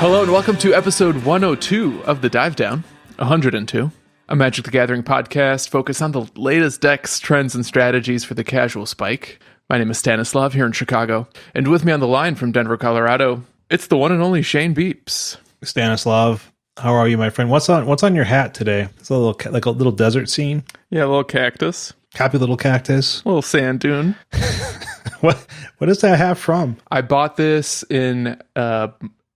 Hello and welcome to episode 102 of The Dive Down, 102, a Magic the Gathering podcast focused on the latest decks, trends, and strategies for the casual spike. My name is Stanislav here in Chicago, and with me on the line from Denver, Colorado, it's the one and only Shane Beeps. Stanislav, how are you, my friend? What's on your hat today? It's a little like a little desert scene. Yeah, a little cactus. Happy little cactus. A little sand dune. What is that hat from? I bought this in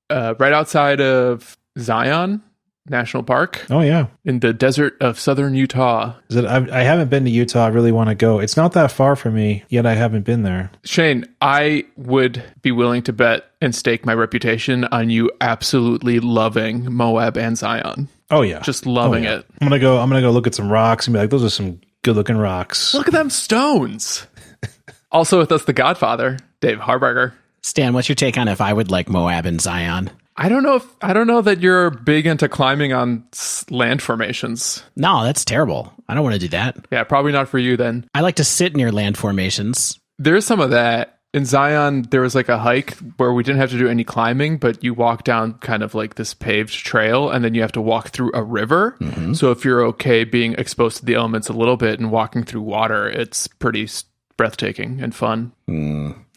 right outside of Zion National Park. Oh yeah, in the desert of southern Utah. I haven't been to Utah. I really want to go. It's not that far from me, yet I haven't been there. Shane, I would be willing to bet and stake my reputation on you absolutely loving Moab and Zion. Oh yeah, just loving it. I'm gonna go look at some rocks and be like, those are some good looking rocks. Look at them stones. Also with us, the Godfather, Dave Harberger. Stan, what's your take on if I would like Moab and Zion? I don't know that you're big into climbing on land formations. No, that's terrible. I don't want to do that. Yeah, probably not for you then. I like to sit near land formations. There's some of that. In Zion, there was like a hike where we didn't have to do any climbing, but you walk down kind of like this paved trail, and then you have to walk through a river. Mm-hmm. So if you're okay being exposed to the elements a little bit and walking through water, it's pretty breathtaking and fun.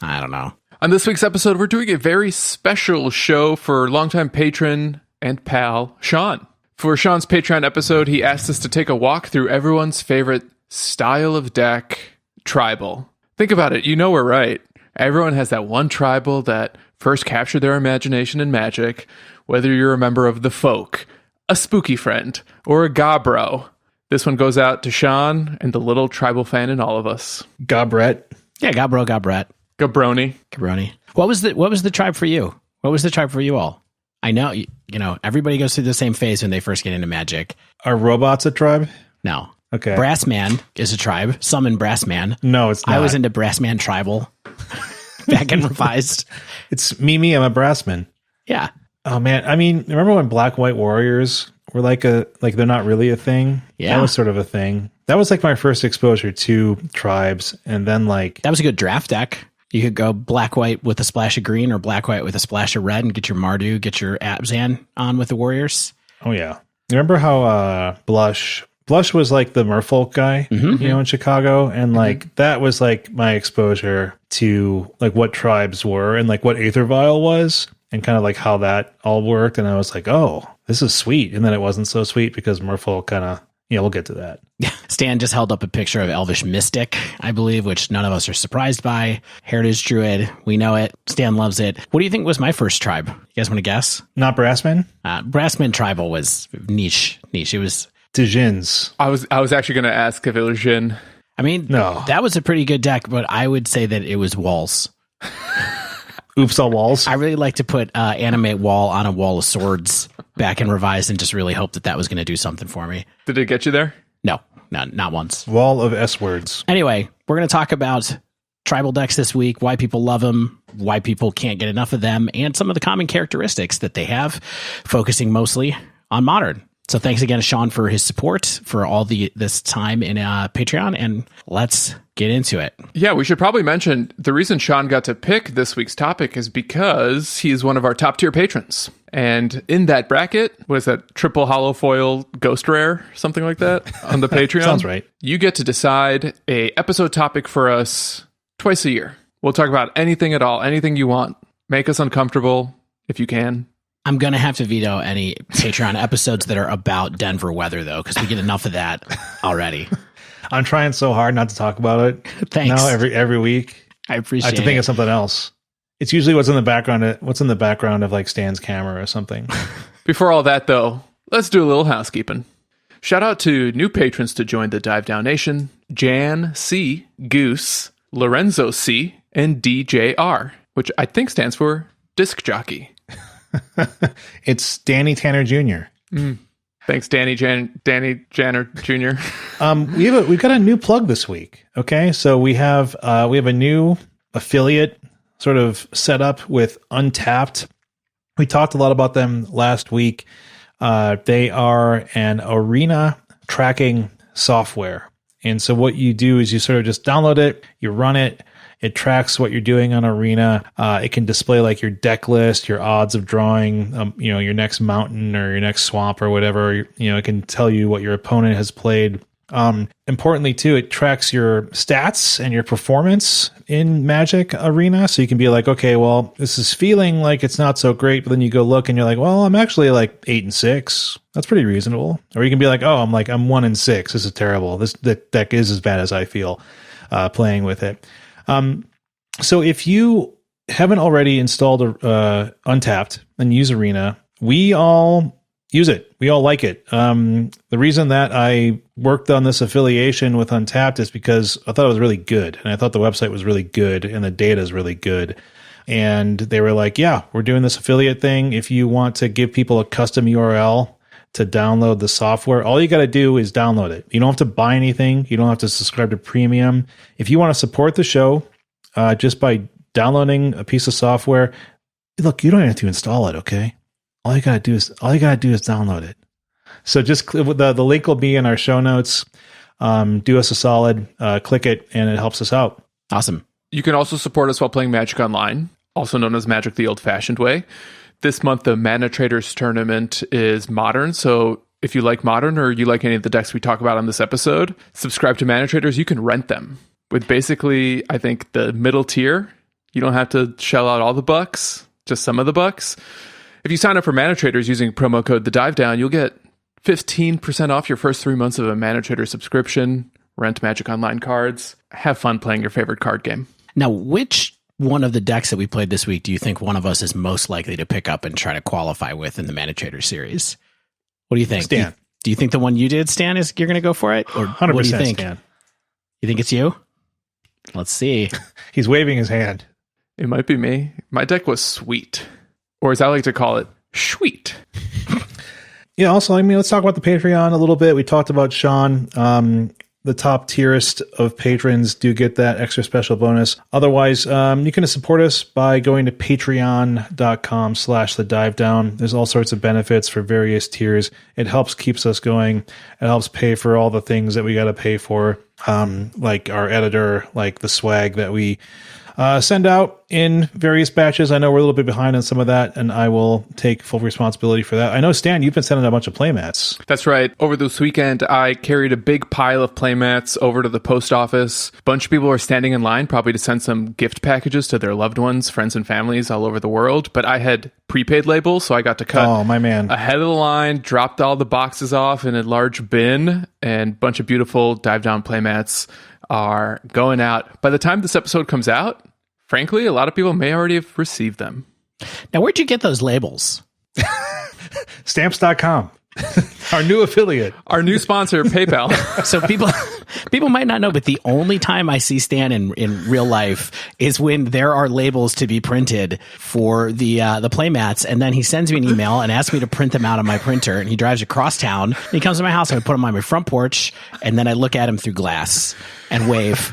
I don't know. On this week's episode, we're doing a very special show for longtime patron and pal, Sean. For Sean's Patreon episode, he asked us to take a walk through everyone's favorite style of deck, tribal. Think about it, you know we're right. Everyone has that one tribal that first captured their imagination in Magic, whether you're a member of the Folk, a Spooky Friend, or a Gobro. This one goes out to Sean and the little tribal fan in all of us. Gobret. Yeah, Gobret. Gabroni. What was the tribe for you? What was the tribe for you all? I know, you know, everybody goes through the same phase when they first get into Magic. Are robots a tribe? No. Okay. Brassman is a tribe. Summon Brassman. No, it's not. I was into Brassman tribal. Back in Revised. It's Mimi, I'm a Brassman. Yeah. Oh man, I mean, remember when Black White Warriors were like they're not really a thing? Yeah. That was sort of a thing. That was like my first exposure to tribes, and then like that was a good draft deck. You could go black-white with a splash of green or black-white with a splash of red and get your Mardu, get your Abzan on with the Warriors. Oh, yeah. You remember how Blush was like the Merfolk guy, you know, in Chicago? And like that was like my exposure to like what tribes were and like what Aether Vial was and kind of like how that all worked. And I was like, oh, this is sweet. And then it wasn't so sweet because Merfolk kind of, we'll get to that. Stan just held up a picture of Elvish Mystic, I believe, which none of us are surprised by. Heritage Druid, we know it. Stan loves it. What do you think was my first tribe? You guys want to guess? Not Brassman? Brassman Tribal was niche. It was Djinns. I was actually going to ask if it was Jin. I mean, no. That was a pretty good deck, but I would say that it was Walls. Oops, all walls. I really like to put animate wall on a wall of swords back in Revised and just really hope that was going to do something for me. Did it get you there? No, not once. Wall of S words. Anyway, we're going to talk about tribal decks this week, why people love them, why people can't get enough of them, and some of the common characteristics that they have, focusing mostly on Modern. So thanks again to Sean for his support for all this time in Patreon, and let's get into it. Yeah, we should probably mention the reason Sean got to pick this week's topic is because he's one of our top tier patrons. And in that bracket, was that triple hollow foil ghost rare, something like that on the Patreon? Sounds right. You get to decide a episode topic for us twice a year. We'll talk about anything at all, anything you want. Make us uncomfortable if you can. I'm going to have to veto any Patreon episodes that are about Denver weather, though, because we get enough of that already. I'm trying so hard not to talk about it. Thanks. Now every week. I appreciate it. I have to think of something else. It's usually what's in the background of like Stan's camera or something. Before all that, though, let's do a little housekeeping. Shout out to new patrons to join the Dive Down Nation: Jan C, Goose, Lorenzo C, and DJR, which I think stands for Disc Jockey. It's Danny Tanner Jr. Thanks, Danny Janner Jr. We've got a new plug this week. Okay, so we have a new affiliate sort of set up with Untapped. We talked a lot about them last week. They are an arena tracking software. And so what you do is you sort of just download it, you run it, It tracks what you're doing on Arena. It can display like your deck list, your odds of drawing, your next mountain or your next swamp or whatever. It can tell you what your opponent has played. Importantly too, it tracks your stats and your performance in Magic Arena. So you can be like, okay, well, this is feeling like it's not so great, but then you go look and you're like, well, I'm actually like 8-6. That's pretty reasonable. Or you can be like, oh, I'm 1-6. This is terrible. This deck is as bad as I feel playing with it. So if you haven't already installed Untapped and use Arena, we all use it. We all like it. The reason that I worked on this affiliation with Untapped is because I thought it was really good. And I thought the website was really good and the data is really good. And they were like, yeah, we're doing this affiliate thing. If you want to give people a custom URL to download the software, all you got to do is download it. You don't have to buy anything. You don't have to subscribe to premium. If you want to support the show just by downloading a piece of software, look, you don't have to install it, okay? All you gotta do is download it. So just the link will be in our show notes. Do us a solid, click it, and it helps us out. Awesome. You can also support us while playing Magic Online, also known as Magic the Old-Fashioned Way. This month, the Mana Traders tournament is Modern, so if you like Modern or you like any of the decks we talk about on this episode, subscribe to Mana Traders. You can rent them with basically, I think, the middle tier. You don't have to shell out all the bucks, just some of the bucks. If you sign up for Mana Traders using promo code TheDiveDown, you'll get 15% off your first 3 months of a Mana Trader subscription, rent Magic Online cards, have fun playing your favorite card game. Now, which one of the decks that we played this week do you think one of us is most likely to pick up and try to qualify with in the Mana Trader series? What do you think? Stan. Do you think the one you did, Stan, is you're going to go for it? Or 100% what do you think? Stan. You think it's you? Let's see. He's waving his hand. It might be me. My deck was sweet. Or as I like to call it, sweet. Yeah, also, let's talk about the Patreon a little bit. We talked about Sean. The top tierest of patrons do get that extra special bonus. Otherwise, you can support us by going to patreon.com/thedivedown. There's all sorts of benefits for various tiers. It helps keeps us going. It helps pay for all the things that we got to pay for, like our editor, like the swag that we send out in various batches. I know we're a little bit behind on some of that, and I will take full responsibility for that. I know, Stan, you've been sending a bunch of playmats. That's right. Over this weekend, I carried a big pile of playmats over to the post office. A bunch of people were standing in line, probably to send some gift packages to their loved ones, friends and families all over the world. But I had prepaid labels, so I got to cut my man. ahead of the line, dropped all the boxes off in a large bin, and a bunch of beautiful Dive Down playmats are going out. By the time this episode comes out, frankly, a lot of people may already have received them. Now, where'd you get those labels? Stamps.com. Our new affiliate. Our new sponsor, PayPal. So people might not know, but the only time I see Stan in real life is when there are labels to be printed for the playmats, and then he sends me an email and asks me to print them out on my printer, and he drives across town, and he comes to my house, and I put them on my front porch, and then I look at him through glass and wave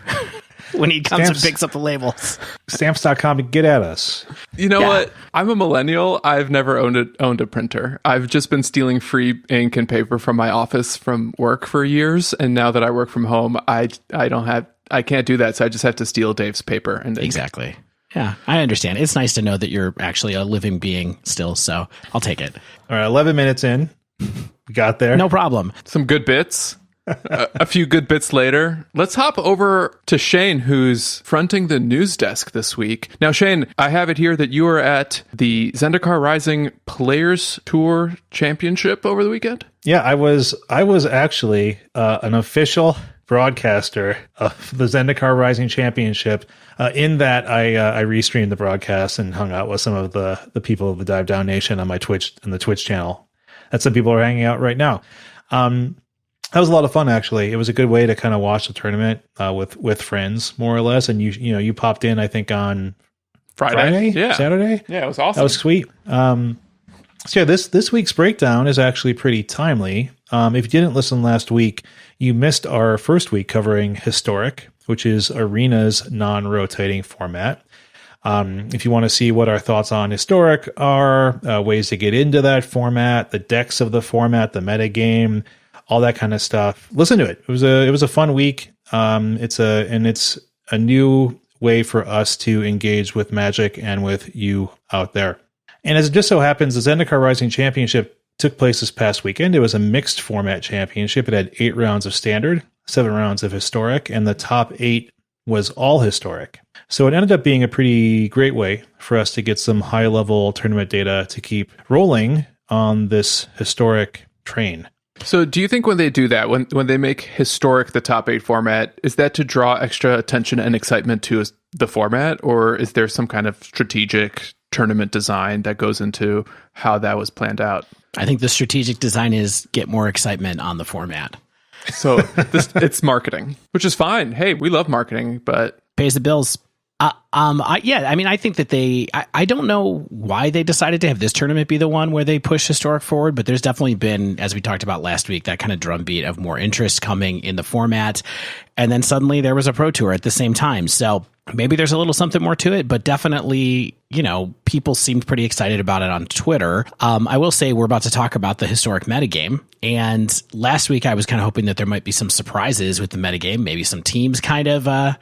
when he comes and picks up the labels. Stamps.com to get at us. You know what? I'm a millennial. I've never owned a printer. I've just been stealing free ink and paper from my office from work for years, and now that I work from home, I can't do that, so I just have to steal Dave's paper and ink. Exactly. Yeah, I understand. It's nice to know that you're actually a living being still, so I'll take it. All right, 11 minutes in. We got there. No problem. Some good bits. A few good bits later, let's hop over to Shane, who's fronting the news desk this week. Now, Shane, I have it here that you were at the Zendikar Rising Players Tour Championship over the weekend. Yeah, I was actually an official broadcaster of the Zendikar Rising Championship. In that, I restreamed the broadcast and hung out with some of the people of the Dive Down Nation on my Twitch and the Twitch channel. That's some people are hanging out right now. That was a lot of fun, actually. It was a good way to kind of watch the tournament with friends, more or less. And you popped in, I think, on Friday? Yeah. Saturday? Yeah, it was awesome. That was sweet. So yeah, this week's breakdown is actually pretty timely. If you didn't listen last week, you missed our first week covering Historic, which is Arena's non-rotating format. If you want to see what our thoughts on Historic are, ways to get into that format, the decks of the format, the metagame, all that kind of stuff, listen to it. It was a fun week. It's a new way for us to engage with Magic and with you out there. And as it just so happens, the Zendikar Rising Championship took place this past weekend. It was a mixed format championship. It had 8 rounds of standard, 7 rounds of historic, and the top 8 was all historic. So it ended up being a pretty great way for us to get some high-level tournament data to keep rolling on this historic train. So do you think when they do that, when they make historic the top 8 format, is that to draw extra attention and excitement to the format, or is there some kind of strategic tournament design that goes into how that was planned out? I think the strategic design is get more excitement on the format. So it's marketing, which is fine. Hey, we love marketing, but pays the bills. I think that I don't know why they decided to have this tournament be the one where they push historic forward, but there's definitely been, as we talked about last week, that kind of drumbeat of more interest coming in the format. And then suddenly there was a pro tour at the same time. So maybe there's a little something more to it, but definitely, people seemed pretty excited about it on Twitter. I will say we're about to talk about the historic metagame. And last week I was kind of hoping that there might be some surprises with the metagame, maybe some teams kind of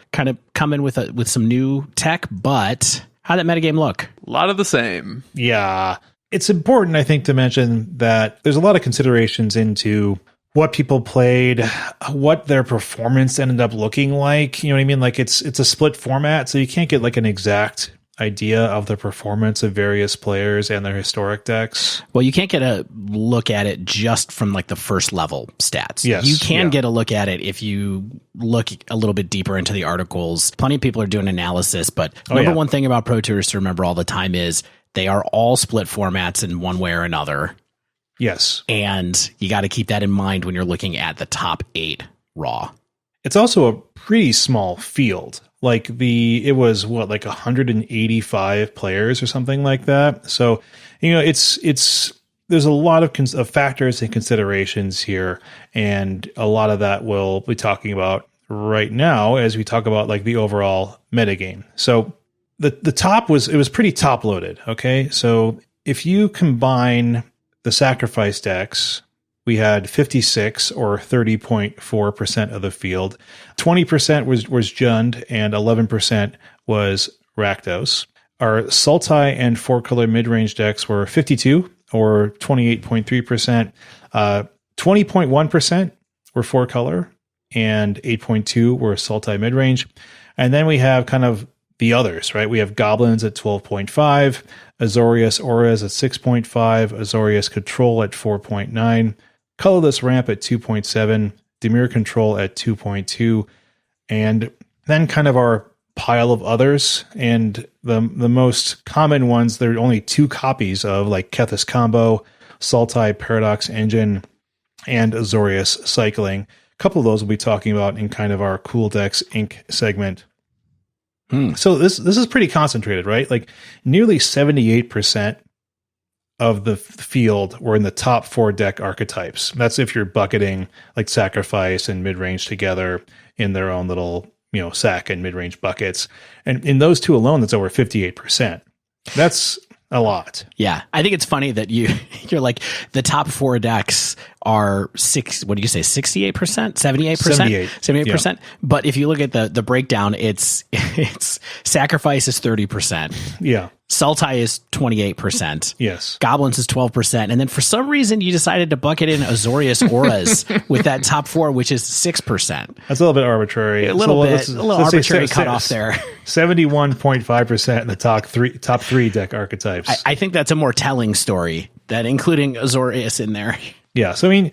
come in with some new tech, but how'd that metagame look? A lot of the same. Yeah. It's important, I think, to mention that there's a lot of considerations into what people played, what their performance ended up looking like. You know what I mean? Like it's a split format, so you can't get like an exact idea of the performance of various players and their historic decks. Well, you can't get a look at it just from like the first level stats. Yes, you can get a look at it if you look a little bit deeper into the articles. Plenty of people are doing analysis, but one thing about Pro Tours to remember all the time is they are all split formats in one way or another. Yes. And you got to keep that in mind when you're looking at the top 8 raw. It's also a pretty small field. Like it was 185 players or something like that. So, there's a lot of factors and considerations here. And a lot of that we'll be talking about right now as we talk about like the overall metagame. So the top was pretty top loaded. Okay. So if you combine the sacrifice decks, we had 56 or 30.4% of the field. 20% was Jund and 11% was Rakdos. Our Sultai and 4-color mid-range decks were 52 or 28.3%. 20.1% were 4-color and 8.2 were Sultai mid-range. And then we have kind of the others, right? We have Goblins at 12.5, Azorius Auras at 6.5, Azorius Control at 4.9, Colorless Ramp at 2.7, Dimir Control at 2.2, and then kind of our pile of others. And the most common ones, there are only 2 copies of, like Kethis Combo, Sultai Paradox Engine, and Azorius Cycling. A couple of those we'll be talking about in kind of our Cool Decks Inc. segment. So this is pretty concentrated, right? Like nearly 78% of the field were in the top 4 deck archetypes. That's if you're bucketing like sacrifice and mid-range together in their own little, sack and mid-range buckets. And in those 2 alone, that's over 58%. That's a lot. Yeah. I think it's funny that you're like the top 4 decks are 68%, 78%, 78%. Yeah. But if you look at the breakdown, it's sacrifice is 30%. Yeah. Sultai is 28%. Yes. Goblins is 12%. And then for some reason you decided to bucket in Azorius Auras with that top 4, which is 6%. That's a little bit arbitrary. A little arbitrary cutoff there. 71.5% in the top three deck archetypes. I think that's a more telling story, that including Azorius in there. Yeah. So, I mean,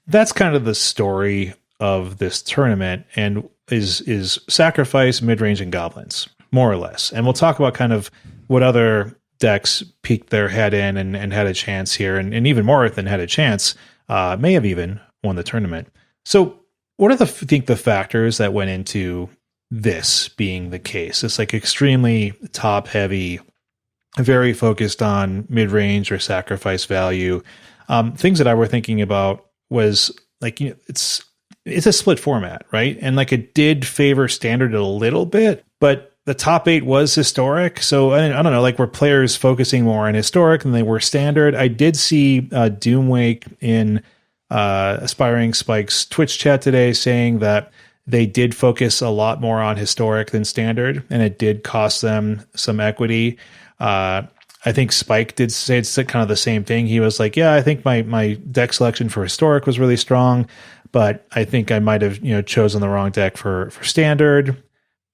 that's kind of the story of this tournament, and is sacrifice, mid-range, and goblins, more or less. And we'll talk about kind of what other decks peeked their head in and had a chance here, and even more than had a chance, may have even won the tournament. So what are the factors that went into this being the case? It's like extremely top heavy, very focused on mid-range or sacrifice value. Things that I were thinking about was like, it's a split format, right? And like it did favor standard a little bit, but the top 8 was historic. So I don't know, like were players focusing more on historic than they were standard? I did see Doomwake in Aspiring Spike's Twitch chat today saying that They did focus a lot more on historic than standard, and it did cost them some equity. I think Spike did say it's kind of the same thing. He was like, yeah, I think my deck selection for historic was really strong, but I think I might have, chosen the wrong deck for standard.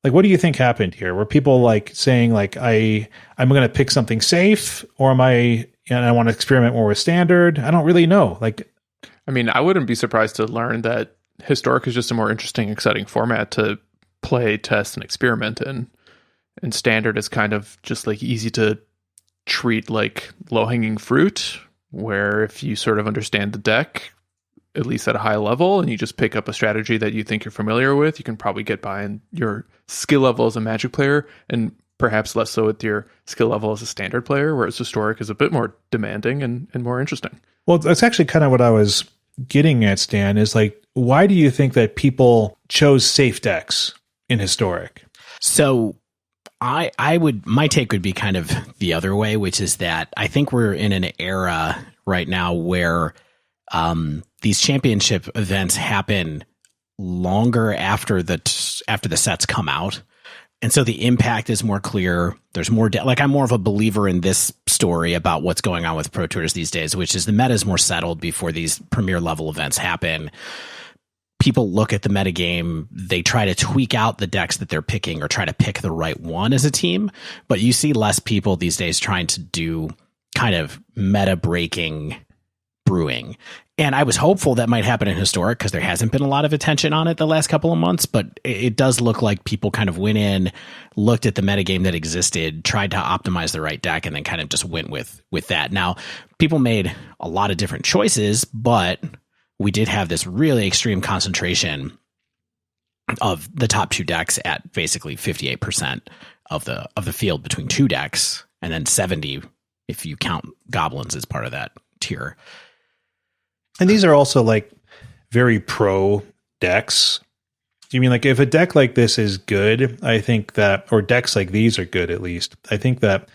Like, what do you think happened here? Were people like saying like, I'm going to pick something safe, or I want to experiment more with standard? I don't really know. Like, I mean, I wouldn't be surprised to learn that historic is just a more interesting, exciting format to play, test, and experiment in. And standard is kind of just like easy to treat like low-hanging fruit, where if you sort of understand the deck, at least at a high level, and you just pick up a strategy that you think you're familiar with, you can probably get by in your skill level as a Magic player, and perhaps less so with your skill level as a standard player, whereas historic is a bit more demanding and more interesting. Well, that's actually kind of what I was getting at, Stan, is like, why do you think that people chose safe decks in historic? So my take would be kind of the other way, which is that I think we're in an era right now where these championship events happen longer after the sets come out. And so the impact is more clear. There's more, I'm more of a believer in this story about what's going on with Pro Tours these days, which is the meta is more settled before these premier level events happen. People look at the metagame, they try to tweak out the decks that they're picking or try to pick the right one as a team. But you see less people these days trying to do kind of meta breaking brewing. And I was hopeful that might happen in historic because there hasn't been a lot of attention on it the last couple of months, but it does look like people kind of went in, looked at the metagame that existed, tried to optimize the right deck, and then kind of just went with that. Now, people made a lot of different choices, but we did have this really extreme concentration of the top two decks at basically 58% of the field between two decks, and then 70 if you count Goblins as part of that tier. And these are also like very pro decks. You mean like if a deck like this is good, I think that, or decks like these are good at least, I think that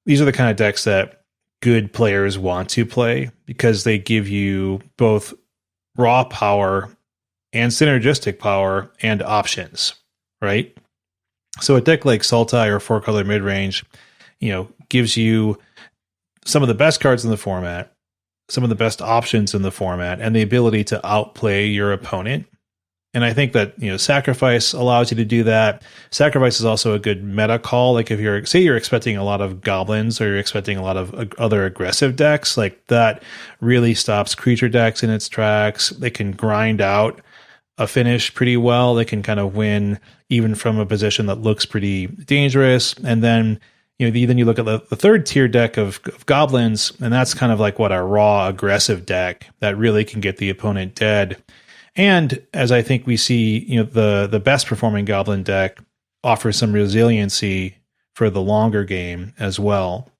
these are the kind of decks that good players want to play because they give you both raw power and synergistic power and options, right? So a deck like Sultai or 4-color midrange, gives you some of the best cards in the format, some of the best options in the format, and the ability to outplay your opponent. And I think that, Sacrifice allows you to do that. Sacrifice is also a good meta call. Like if you're expecting a lot of goblins or you're expecting a lot of other aggressive decks, like that really stops creature decks in its tracks. They can grind out a finish pretty well. They can kind of win even from a position that looks pretty dangerous. And then, then you look at the third tier deck of goblins, and that's kind of like a raw aggressive deck that really can get the opponent dead. And as I think we see, the best performing goblin deck offers some resiliency for the longer game as well.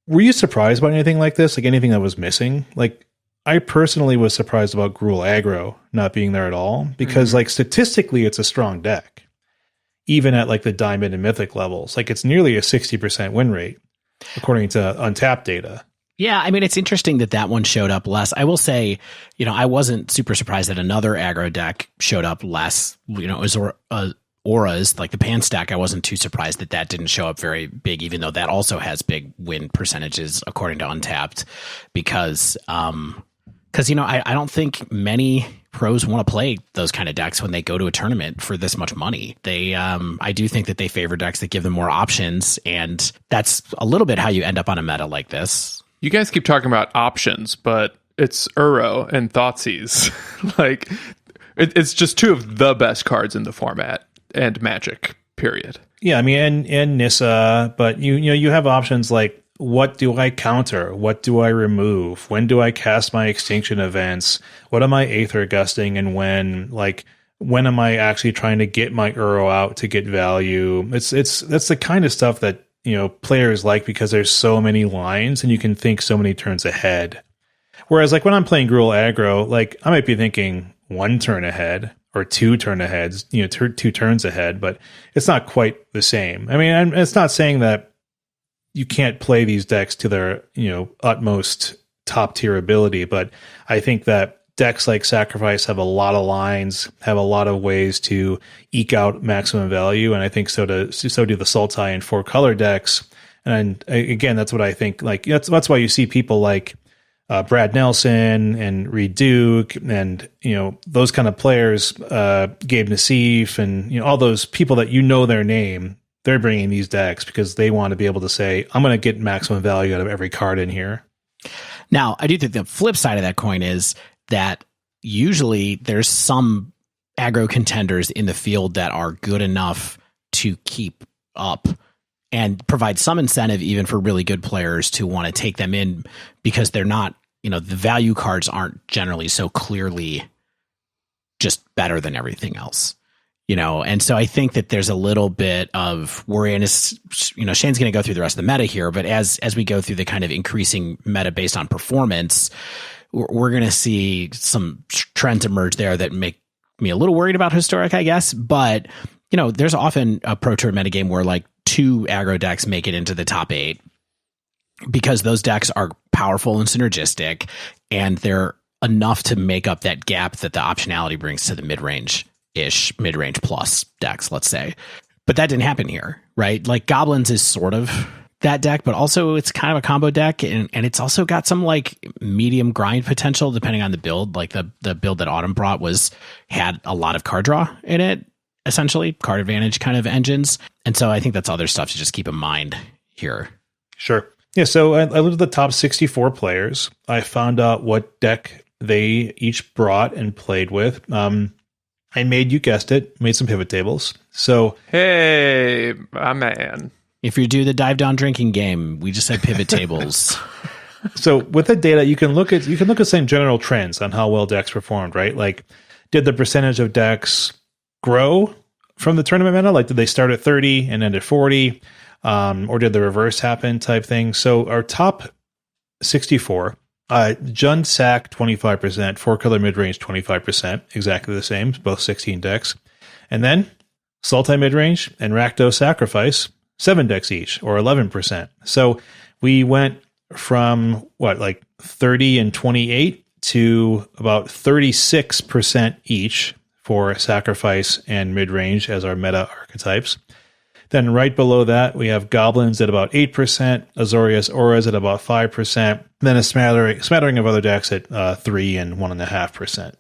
Were you surprised by anything like this? Like anything that was missing? Like I personally was surprised about Gruul Aggro not being there at all because statistically it's a strong deck. Even at the diamond and mythic levels, it's nearly a 60% win rate, according to Untapped data. Yeah, I mean, it's interesting that one showed up less. I will say, I wasn't super surprised that another aggro deck showed up less. As auras, like the Pan stack, I wasn't too surprised that didn't show up very big, even though that also has big win percentages, according to Untapped, because I don't think many pros want to play those kind of decks when they go to a tournament for this much money. I do think that they favor decks that give them more options, and that's a little bit how you end up on a meta like this. You guys keep talking about options, but it's Uro and Thoughtseize. It's just two of the best cards in the format and Magic, period. Yeah, I mean, and Nissa, but you have options like, what do I counter? What do I remove? When do I cast my extinction events? What am I Aether Gusting? And when am I actually trying to get my Uro out to get value? That's the kind of stuff that, players like because there's so many lines and you can think so many turns ahead. Whereas when I'm playing Gruul Aggro, I might be thinking one turn ahead or two turn aheads, two turns ahead, but it's not quite the same. I mean, it's not saying that you can't play these decks to their, utmost top tier ability. But I think that decks like Sacrifice have a lot of lines, have a lot of ways to eke out maximum value, and I think so do the Sultai and 4-color decks. And again, that's what I think. Like that's why you see people like Brad Nelson and Reed Duke, and those kind of players, Gabe Nassif, and all those people that their name. They're bringing these decks because they want to be able to say, I'm going to get maximum value out of every card in here. Now, I do think the flip side of that coin is that usually there's some aggro contenders in the field that are good enough to keep up and provide some incentive even for really good players to want to take them in, because they're not, the value cards aren't generally so clearly just better than everything else. And so I think that there's a little bit of worry, and Shane's going to go through the rest of the meta here, but as we go through the kind of increasing meta based on performance, we're going to see some trends emerge there that make me a little worried about Historic, I guess. But, there's often a Pro Tour metagame where like 2 aggro decks make it into the top 8 because those decks are powerful and synergistic, and they're enough to make up that gap that the optionality brings to the mid-range plus decks, let's say. But that didn't happen here, right? Like Goblins is sort of that deck, but also it's kind of a combo deck, and it's also got some like medium grind potential depending on the build. Like the build that Autumn brought had a lot of card draw in it, essentially card advantage kind of engines. And so I think that's other stuff to just keep in mind here. Sure. Yeah. So I looked at the top 64 players. I found out what deck they each brought and played with. I you guessed it, made some pivot tables. So, hey, my man. If you do the dive down drinking game, we just had pivot tables. So with the data, you can look at some general trends on how well decks performed, right? Like, did the percentage of decks grow from the tournament meta? Like, did they start at 30 and end at 40? Or did the reverse happen type thing? So our top 64, Jund Sack 25%, 4-color midrange 25%, exactly the same, both 16 decks. And then Sultai midrange and Rakdos Sacrifice, 7 decks each, or 11%. So we went from 30 and 28 to about 36% each for Sacrifice and midrange as our meta archetypes. Then right below that, we have Goblins at about 8%, Azorius Auras at about 5%, then a smattering of other decks at 3 and 1.5%.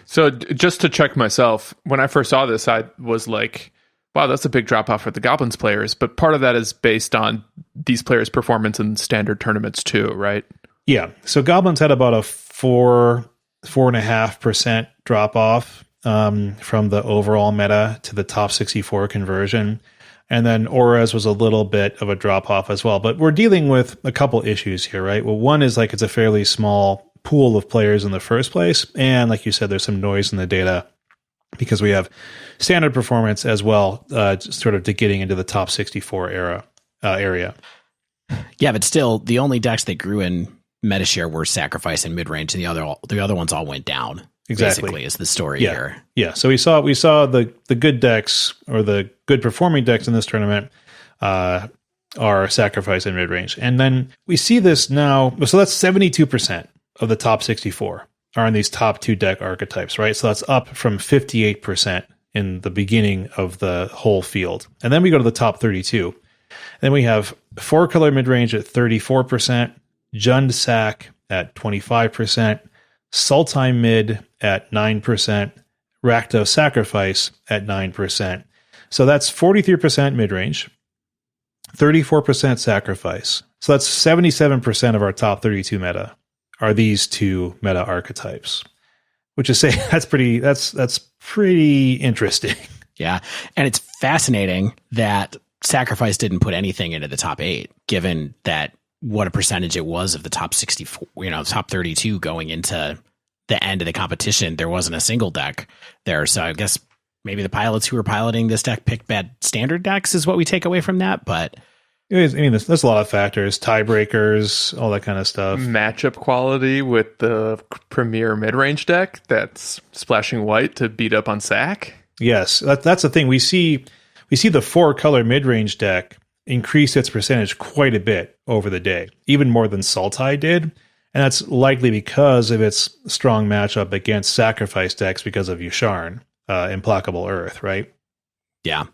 So just to check myself, when I first saw this, I was like, wow, that's a big drop off for the Goblins players. But part of that is based on these players' performance in standard tournaments too, right? Yeah. So Goblins had about a 4.5% drop off from the overall meta to the top 64 conversion. And then Auras was a little bit of a drop off as well. But we're dealing with a couple issues here, right? Well, one is like it's a fairly small pool of players in the first place. And like you said, there's some noise in the data because we have standard performance as well, sort of to getting into the top 64 area. Yeah, but still, the only decks that grew in meta share were Sacrifice and midrange, and the other ones all went down. Exactly, basically, is the story here. Yeah, so we saw the good decks, or the good performing decks in this tournament are Sacrifice and midrange, and then we see this now. So that's 72% of the top 64 are in these top 2 deck archetypes, right? So that's up from 58% in the beginning of the whole field, and then we go to the top 32. Then we have 4-color midrange at 34%, Jund Sack at 25%. Sultai mid at 9%, Rakdos Sacrifice at 9%. So that's 43% midrange, 34% Sacrifice. So that's 77% of our top 32 meta are these 2 meta archetypes, which is that's pretty interesting. Yeah, and it's fascinating that Sacrifice didn't put anything into the top 8, given that what a percentage it was of the top 64, top 32 going into the end of the competition. There wasn't a single deck there. So I guess maybe the pilots who were piloting this deck picked bad standard decks is what we take away from that. But there's a lot of factors, tiebreakers, all that kind of stuff. Matchup quality with the premier mid-range deck that's splashing white to beat up on Sack. Yes, that's the thing. We see the 4-color mid-range deck increase its percentage quite a bit over the day, even more than Sultai did. And that's likely because of its strong matchup against sacrifice decks because of Yusharn, Implacable Earth, right? Yeah.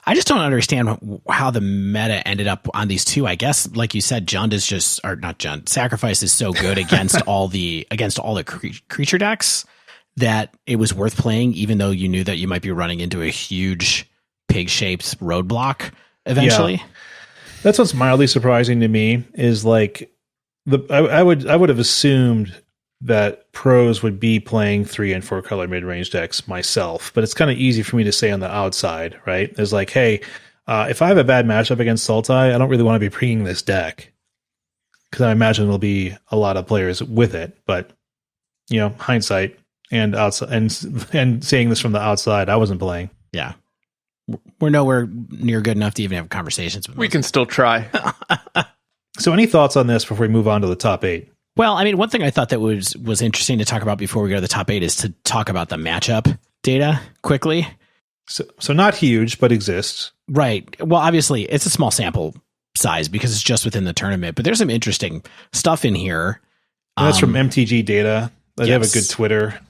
I just don't understand how the meta ended up on these two. I guess, like you said, Sacrifice is so good against all the creature decks that it was worth playing, even though you knew that you might be running into a huge pig-shaped roadblock eventually. Yeah. That's what's mildly surprising to me is like I would have assumed that pros would be playing 3 and 4 color mid-range decks myself, but it's kind of easy for me to say on the outside, right? It's like, hey, if I have a bad matchup against Sultai, I don't really want to be bringing this deck because I imagine there'll be a lot of players with it. But hindsight and outside and seeing this from the outside, I wasn't playing. Yeah, we're nowhere near good enough to even have conversations with. We can still try. So, any thoughts on this before we move on to the top 8? Well, I mean, one thing I thought that was interesting to talk about before we go to the top 8 is to talk about the matchup data quickly. So not huge, but exists. Right. Well, obviously, it's a small sample size because it's just within the tournament, but there's some interesting stuff in here. And that's from MTG Data. They have a good Twitter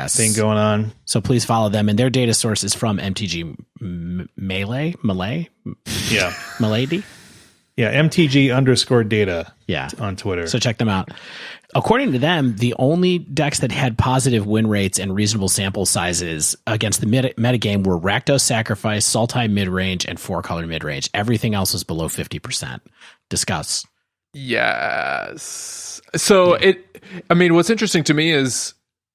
thing going on. So please follow them. And their data source is from MTG Malay? Yeah. Malady? Yeah, MTG_data on Twitter. So check them out. According to them, the only decks that had positive win rates and reasonable sample sizes against the metagame were Rakdos Sacrifice, Sultai midrange, and 4-color midrange. Everything else was below 50%. Discuss. Yes. So what's interesting to me is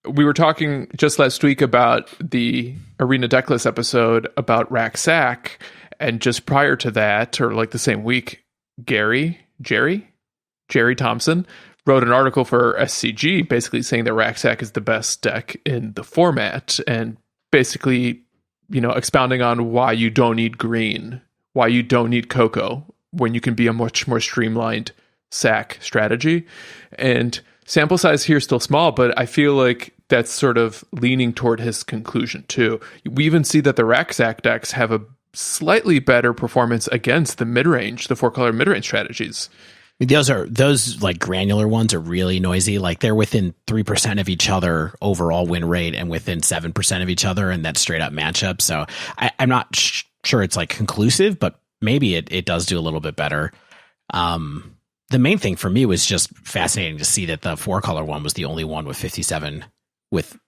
we were talking just last week about the Arena Decklist episode about Rack Sack, and just prior to that, or like the same week, Jerry Thompson wrote an article for SCG basically saying that Racksack is the best deck in the format, and basically, expounding on why you don't need green, why you don't need Coco when you can be a much more streamlined sack strategy. And sample size here is still small, but I feel like that's sort of leaning toward his conclusion too. We even see that the Racksack decks have a slightly better performance against the mid-range, the 4-color mid-range strategies. Those like granular ones are really noisy. Like they're within 3% of each other overall win rate and within 7% of each other in that straight up matchup. So I'm not sure it's like conclusive, but maybe it does do a little bit better. The main thing for me was just fascinating to see that the 4-color one was the only one with 57 with,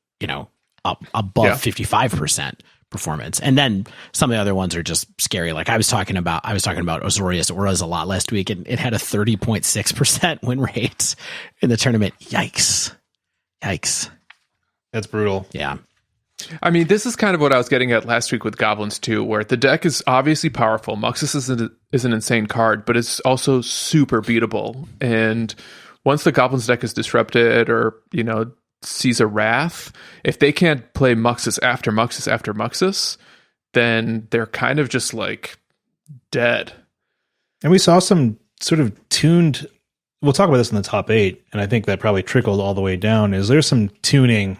above 55% performance. And then some of the other ones are just scary. Like I was talking about Azorius Auras a lot last week, and it had a 30.6% win rate in the tournament. Yikes. That's brutal. Yeah. I mean, this is kind of what I was getting at last week with Goblins too, where the deck is obviously powerful. Muxus is an insane card, but it's also super beatable. And once the Goblins deck is disrupted or, sees a Wrath, if they can't play Muxus after Muxus after Muxus, then they're kind of just like dead. And we saw some sort of tuned, we'll talk about this in the top 8, and I think that probably trickled all the way down, is there's some tuning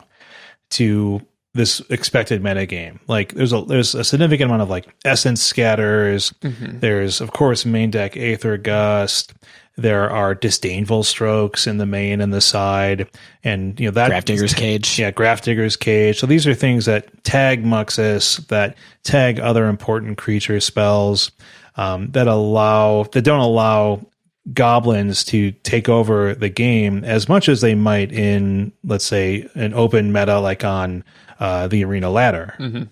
to this expected meta game. Like there's a significant amount of like essence scatters. Mm-hmm. There's of course main deck Aether Gust. There are disdainful strokes in the main and the side, and that Grafdigger's Cage. Yeah, Grafdigger's Cage. So these are things that tag Muxus, that tag other important creature spells, that don't allow goblins to take over the game as much as they might in, let's say, an open meta like on the Arena Ladder. Mm-hmm.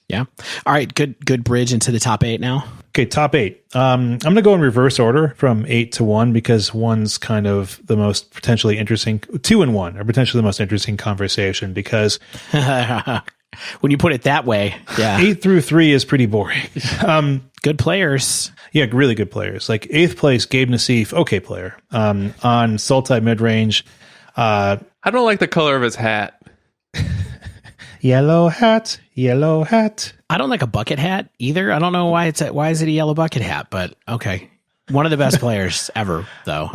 Yeah. All right. Good bridge into the top 8 now. Okay, top 8. I'm going to go in reverse order from 8 to 1 because 1's kind of the most potentially interesting. 2 and 1 are potentially the most interesting conversation because when you put it that way, yeah. 8 through 3 is pretty boring. Good players. Yeah, really good players. Like 8th place, Gabe Nassif, okay player. On Sultai midrange. I don't like the color of his hat. Yellow hat. I don't like a bucket hat either. I don't know why is it a yellow bucket hat, but okay. One of the best players ever, though.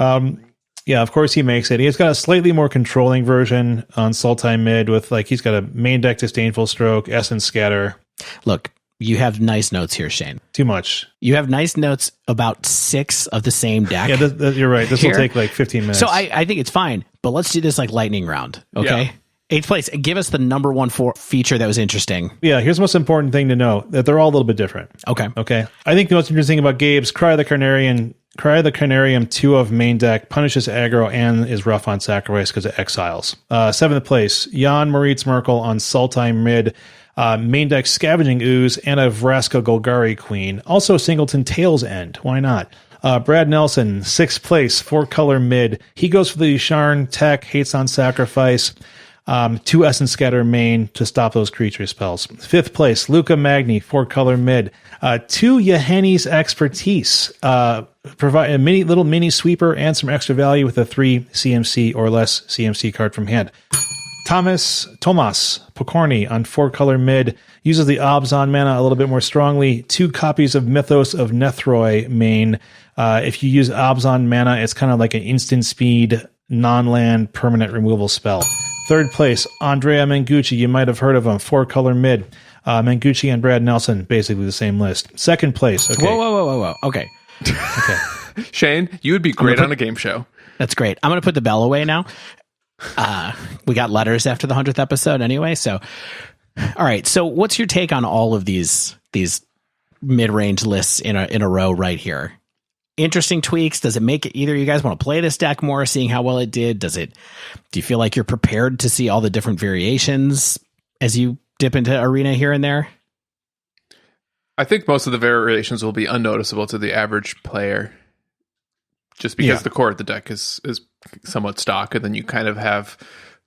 Yeah, of course he makes it. He's got a slightly more controlling version on Sultai mid with he's got a main deck Disdainful Stroke, Essence Scatter. Look, You have nice notes here, Shane. Too much. You have nice notes about 6 of the same deck. Yeah, you're right. This will take like 15 minutes. So I think it's fine, but let's do this like lightning round, okay? Yeah. 8th place. Give us the number 1 feature that was interesting. Yeah, here's the most important thing to know, that they're all a little bit different. Okay. I think the most interesting about Gabe's Cry the Carnarium 2 of main deck punishes aggro and is rough on sacrifice because it exiles. 7th place, Jan Moritz Merkel on Sultai mid. Main deck Scavenging Ooze and a Vraska Golgari Queen. Also Singleton Tails End. Why not? Brad Nelson, 6th place, 4-color mid. He goes for the Sharn tech, hates on sacrifice. 2 Essence Scatter main to stop those creature spells. 5th place, Luca Magni, 4-color mid. 2 Yahenni's Expertise. Provide a little mini sweeper and some extra value with a 3 CMC or less CMC card from hand. Tomas Pokorny on 4-color mid uses the Obzon mana a little bit more strongly. 2 copies of Mythos of Nethroi main. If you use Obzon mana, it's kind of like an instant speed, non-land permanent removal spell. 3rd place, Andrea Mengucci. You might have heard of him. 4-color mid. Mengucci and Brad Nelson, basically the same list. 2nd place. Okay. Whoa. Okay. Shane, you would be great on a game show. That's great. I'm going to put the bell away now. We got letters after the 100th episode anyway. So, all right. So what's your take on all of these mid-range lists in a row right here? Interesting tweaks. Does it make either of you guys want to play this deck more, seeing how well it did? Do you feel like you're prepared to see all the different variations as you dip into Arena here and there? I think most of the variations will be unnoticeable to the average player, just because the core of the deck is somewhat stock, and then you kind of have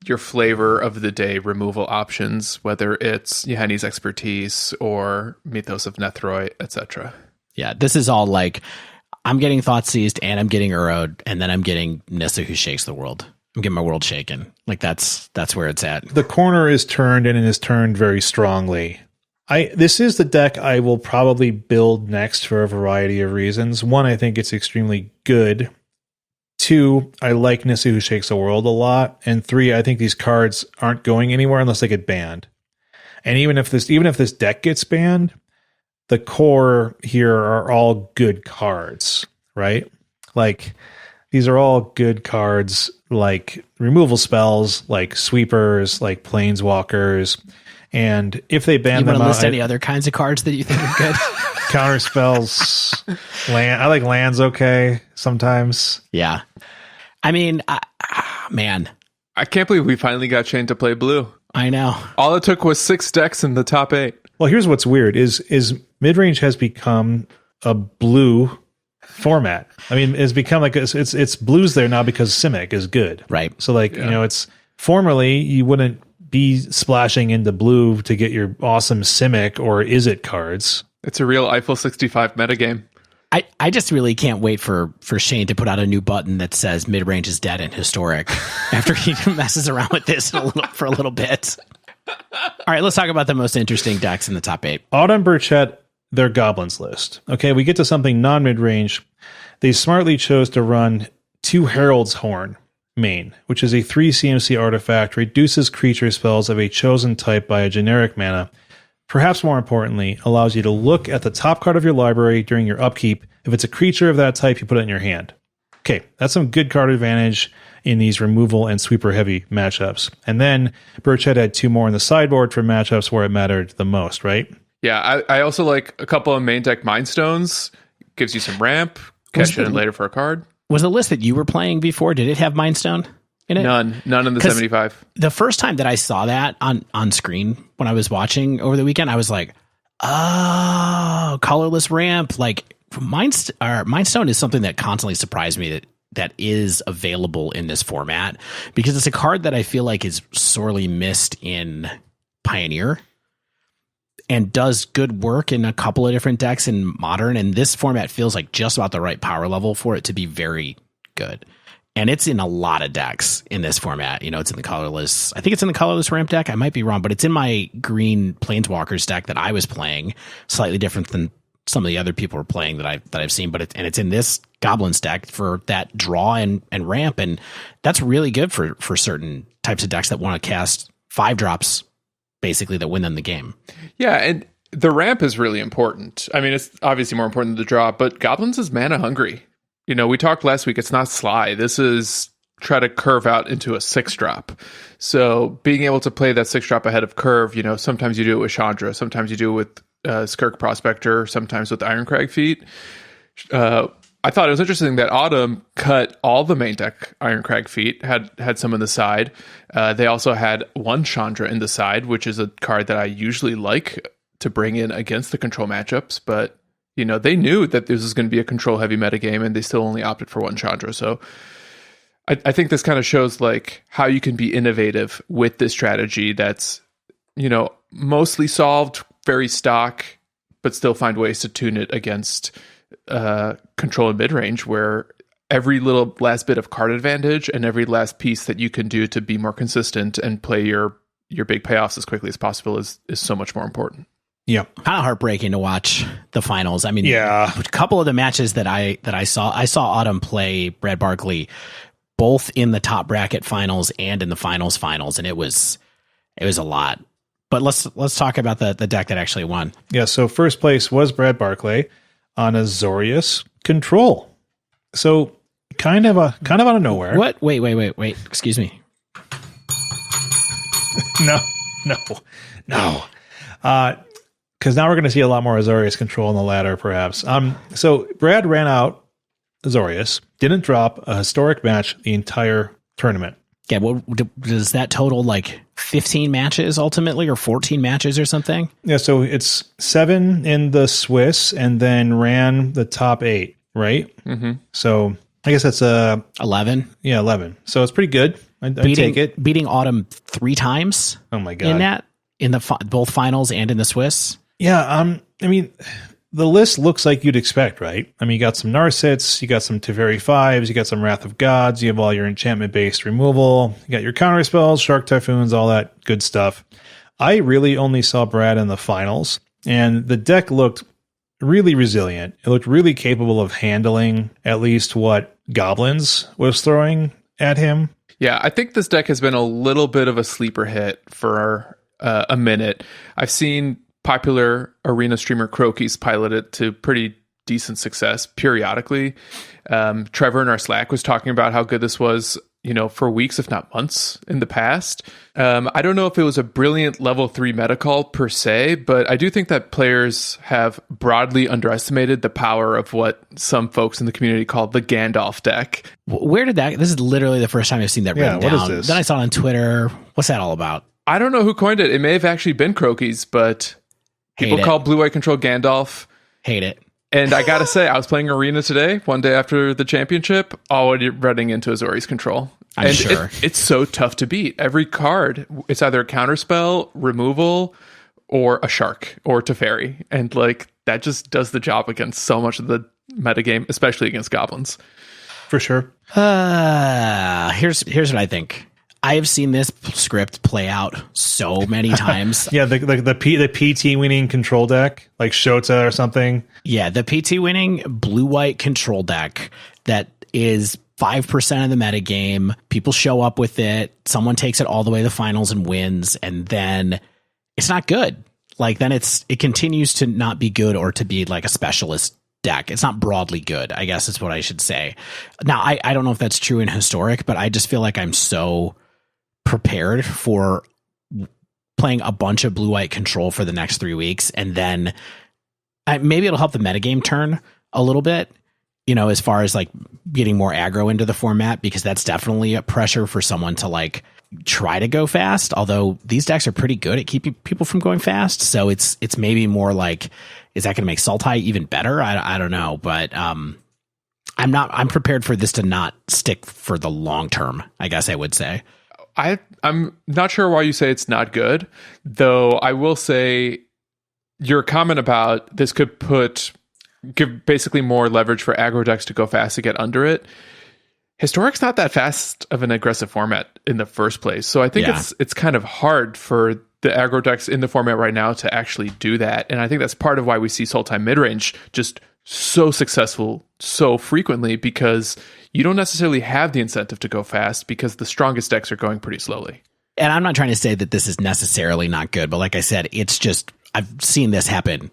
your flavor of the day removal options, whether it's Yahenni's Expertise or Mythos of Nethroi, etc. Yeah, this is all like, I'm getting Thought Seized and I'm getting Urod, and then I'm getting Nissa Who Shakes the World. I'm getting my world shaken. Like that's where it's at. The corner is turned, and it is turned very strongly. This is the deck I will probably build next for a variety of reasons. 1, I think it's extremely good. 2, I like Nissa Who Shakes the World a lot. And 3, I think these cards aren't going anywhere unless they get banned. And even if this deck gets banned, the core here are all good cards, right? Like, these are all good cards, like removal spells, like sweepers, like planeswalkers. And if they ban them out... You want to list any other kinds of cards that you think are good? Counter spells. I like lands okay sometimes. Yeah. I mean, man. I can't believe we finally got Shane to play blue. I know. All it took was 6 decks in the top 8. Well, here's what's weird is mid-range has become a blue format. I mean, it's become like it's blues there now because Simic is good. Right. So like, it's formerly you wouldn't be splashing into blue to get your awesome Simic or Is It cards. It's a real Eiffel 65 metagame. I just really can't wait for Shane to put out a new button that says mid-range is dead and historic after he messes around with this for a little bit. All right, let's talk about the most interesting decks in the top 8. Autumn Burchett, their Goblins list. Okay, we get to something non-mid-range. They smartly chose to run 2 Herald's Horn main, which is a 3 CMC artifact, reduces creature spells of a chosen type by a generic mana. Perhaps more importantly, allows you to look at the top card of your library during your upkeep. If it's a creature of that type, you put it in your hand. Okay, that's some good card advantage in these removal and sweeper heavy matchups. And then Burchett had 2 more in the sideboard for matchups where it mattered the most, right? Yeah, I also like a couple of main deck Mind Stones. Gives you some ramp, catch it in later for a card. Was the list that you were playing before, did it have Mind Stone in it? None in the 75. The first time that I saw that on screen when I was watching over the weekend, I was like, oh, colorless ramp. Like Mind Stone is something that constantly surprised me that is available in this format, because it's a card that I feel like is sorely missed in Pioneer and does good work in a couple of different decks in Modern. And this format feels like just about the right power level for it to be very good. And it's in a lot of decks in this format. It's in the colorless. I think it's in the colorless ramp deck. I might be wrong, but it's in my green Planeswalkers deck that I was playing, slightly different than some of the other people were playing that I've seen. But it's in this Goblins deck for that draw and ramp, and that's really good for certain types of decks that want to cast 5 drops, basically, that win them the game. Yeah, and The ramp is really important. I mean, it's obviously more important than the draw, but Goblins is mana hungry. We talked last week, it's not Sly. This is try to curve out into a 6-drop. So being able to play that 6-drop ahead of curve, sometimes you do it with Chandra, sometimes you do it with Skirk Prospector, sometimes with Ironcrag Feet. I thought it was interesting that Autumn cut all the main deck Ironcrag Feet, had some in the side. They also had one Chandra in the side, which is a card that I usually like to bring in against the control matchups, but they knew that this was going to be a control heavy metagame, and they still only opted for one Chandra. So I think this kind of shows like how you can be innovative with this strategy that's, mostly solved, very stock, but still find ways to tune it against control and mid-range, where every little last bit of card advantage and every last piece that you can do to be more consistent and play your big payoffs as quickly as possible is so much more important. Yeah. Kind of heartbreaking to watch the finals. I mean, yeah, a couple of the matches that I saw Autumn play Brad Barkley both in the top bracket finals and in the finals, and it was a lot. But let's talk about the deck that actually won. Yeah, so first place was Brad Barkley on Azorius Control. So kind of out of nowhere. What? Wait. Excuse me. No. Because now we're going to see a lot more Azorius Control in the ladder, perhaps. So Brad ran out Azorius, didn't drop a historic match the entire tournament. Yeah, well, does that total like 15 matches ultimately, or 14 matches or something? Yeah, so it's 7 in the Swiss and then ran the top 8, right? Mm-hmm. So I guess that's 11. Yeah, 11. So it's pretty good. I take it. Beating Autumn 3 times. Oh my god! In both finals and in the Swiss. Yeah, I mean, the list looks like you'd expect, right? I mean, you got some Narsets, you got some Teferi 5s, you got some Wrath of Gods, you have all your enchantment-based removal, you got your counter spells, Shark Typhoons, all that good stuff. I really only saw Brad in the finals, and the deck looked really resilient. It looked really capable of handling at least what Goblins was throwing at him. Yeah, I think this deck has been a little bit of a sleeper hit for a minute. I've seen popular arena streamer Croaky's pilot it to pretty decent success periodically. Trevor in our Slack was talking about how good this was, for weeks, if not months in the past. I don't know if it was a brilliant level 3 meta call per se, but I do think that players have broadly underestimated the power of what some folks in the community call the Gandalf deck. Where did this is literally the first time I've seen that written down. What is this? Then I saw it on Twitter. What's that all about? I don't know who coined it. It may have actually been Croaky's, but people call Blue-White Control Gandalf. Hate it. And I gotta say, I was playing Arena today, one day after the championship, already running into Azorius Control. I'm sure. It's so tough to beat. Every card, it's either a counterspell, removal, or a Shark, or Teferi. And that just does the job against so much of the metagame, especially against Goblins. For sure. Here's what I think. I have seen this script play out so many times. Yeah, the PT winning control deck, like Shota or something. Yeah, the PT winning blue-white control deck that is 5% of the metagame. People show up with it. Someone takes it all the way to the finals and wins, and then it's not good. Then it continues to not be good or to be like a specialist deck. It's not broadly good, I guess is what I should say. Now, I don't know if that's true in Historic, but I just feel like I'm so prepared for playing a bunch of blue-white control for the next 3 weeks, and then maybe it'll help the metagame turn a little bit, as far as getting more aggro into the format, because that's definitely a pressure for someone to try to go fast, although these decks are pretty good at keeping people from going fast. So it's maybe more is that going to make Sultai even better? I don't know, but I'm prepared for this to not stick for the long term, I guess I would say. I'm not sure why you say it's not good, though I will say your comment about this could give basically more leverage for aggro decks to go fast to get under it. Historic's not that fast of an aggressive format in the first place, so I think it's kind of hard for the aggro decks in the format right now to actually do that, and I think that's part of why we see Sultai midrange just so successful so frequently, because you don't necessarily have the incentive to go fast because the strongest decks are going pretty slowly. And I'm not trying to say that this is necessarily not good, but like I said, it's just, I've seen this happen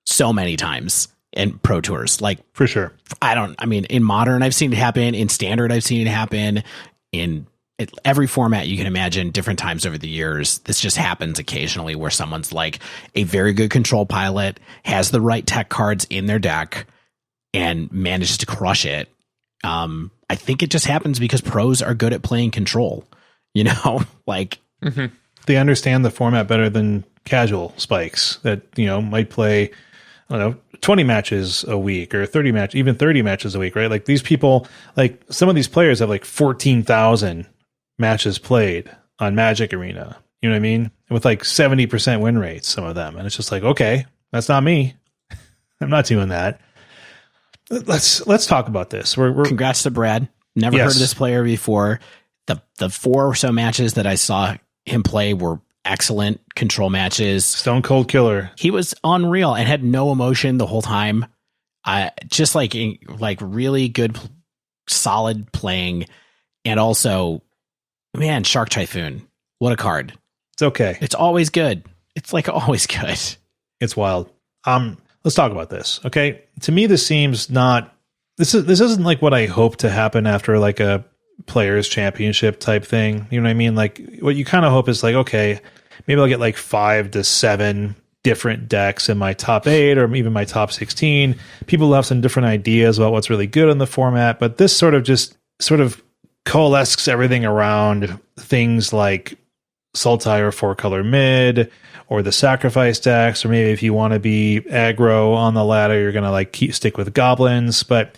so many times in Pro Tours. Like, for sure. In Modern, I've seen it happen. In Standard, I've seen it happen. In every format you can imagine, different times over the years. This just happens occasionally where someone's like a very good control pilot, has the right tech cards in their deck, and manages to crush it. I think it just happens because pros are good at playing control. Like they understand the format better than casual spikes that might play, 20 matches a week or 30 matches a week, right? Like these people, like some of these players have like 14,000 matches played on Magic Arena. You know what I mean? With like 70% win rates, some of them. And it's just like, okay, that's not me. I'm not doing that. Let's talk about this. We're Congrats to Brad. Never heard of this player before. The 4 or so matches that I saw him play were excellent control matches. Stone cold killer. He was unreal and had no emotion the whole time. Just like really good, solid playing. And also, man, Shark Typhoon. What a card. It's okay. It's always good. It's like always good. It's wild. Let's talk about this. Okay. To me, this seems not, this isn't like what I hope to happen after like a players championship type thing. You know what I mean? Like what you kind of hope is like, okay, maybe I'll get like 5 to 7 different decks in my top 8 or even my top 16. People have some different ideas about what's really good in the format, but this sort of coalesces everything around things like Sultai or 4-color mid or the sacrifice decks, or maybe if you want to be aggro on the ladder, you're going to like stick with goblins. But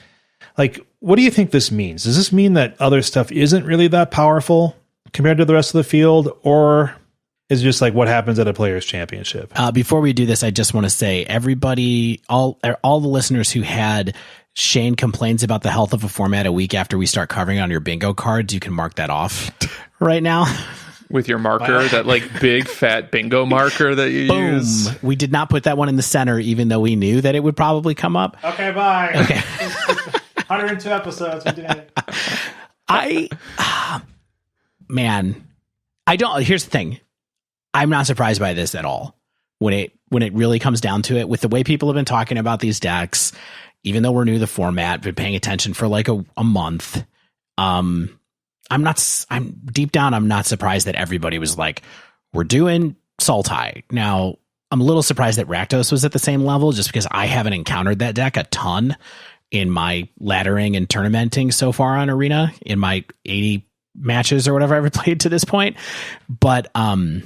like, what do you think this means? Does this mean that other stuff isn't really that powerful compared to the rest of the field, or is it just like what happens at a players championship? Before we do this, I just want to say everybody, all the listeners who had Shane complains about the health of a format a week after we start covering it on your bingo cards, you can mark that off right now. With your marker, that like big fat bingo marker that you use. We did not put that one in the center, even though we knew that it would probably come up. Okay, bye. Okay. 102 episodes. We did it. Here's the thing. I'm not surprised by this at all. When it really comes down to it, with the way people have been talking about these decks, even though we're new to the format, been paying attention for like a month. I'm deep down, I'm not surprised that everybody was like, we're doing Sultai. Now, I'm a little surprised that Rakdos was at the same level, just because I haven't encountered that deck a ton in my laddering and tournamenting so far on Arena in my 80 matches or whatever I've ever played to this point. But I'm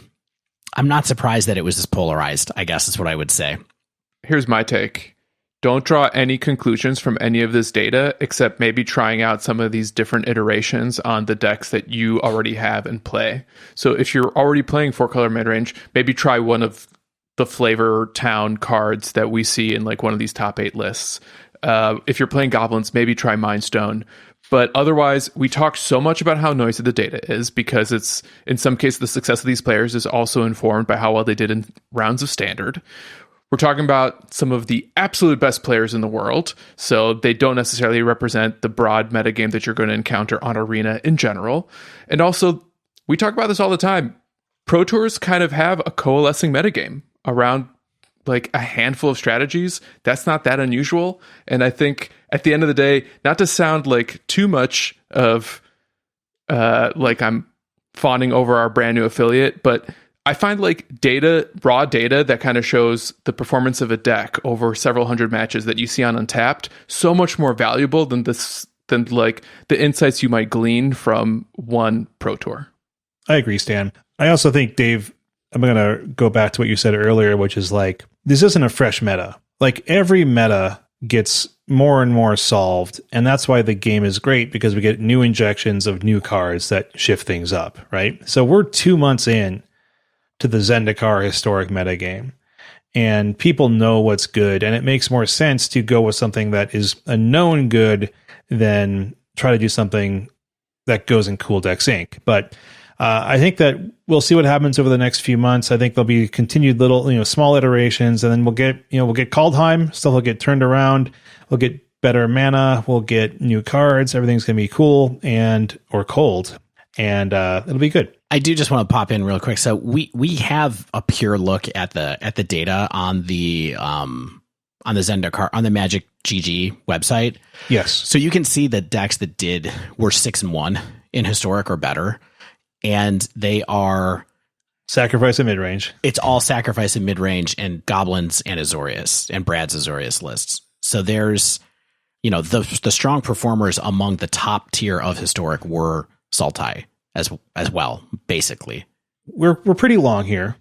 not surprised that it was this polarized, I guess is what I would say. Here's my take. Don't draw any conclusions from any of this data, except maybe trying out some of these different iterations on the decks that you already have in play. So if you're already playing 4-color midrange, maybe try one of the flavor town cards that we see in like one of these top 8 lists. If you're playing goblins, maybe try Mindstone. But otherwise, we talk so much about how noisy the data is because it's, in some cases, the success of these players is also informed by how well they did in rounds of Standard. We're talking about some of the absolute best players in the world, so they don't necessarily represent the broad metagame that you're going to encounter on Arena in general. And also, we talk about this all the time. Pro Tours kind of have a coalescing metagame around like a handful of strategies. That's not that unusual. And I think at the end of the day, not to sound like too much of like I'm fawning over our brand new affiliate, but I find like raw data that kind of shows the performance of a deck over several hundred matches that you see on Untapped so much more valuable than like the insights you might glean from one Pro Tour. I agree, Stan. I also think, Dave, I'm going to go back to what you said earlier, which is like, this isn't a fresh meta. Like every meta gets more and more solved. And that's why the game is great, because we get new injections of new cards that shift things up, right? So we're 2 months in to the Zendikar historic metagame, and people know what's good, and it makes more sense to go with something that is a known good than try to do something that goes in Cool Decks Inc. But I think that we'll see what happens over the next few months. I think there'll be continued little, small iterations, and then we'll get Kaldheim, stuff will get turned around. We'll get better mana. We'll get new cards. Everything's going to be cool or cold. and it'll be good. I do just want to pop in real quick. So we have a pure look at the data on the Zendikar, on the Magic GG website. Yes. So you can see the decks that were 6-1 in historic or better, and they are sacrifice and mid-range. It's all sacrifice and mid-range and goblins and Azorius and Brad's Azorius lists. So there's, the strong performers among the top tier of historic were Sultai as well, basically. We're pretty long here.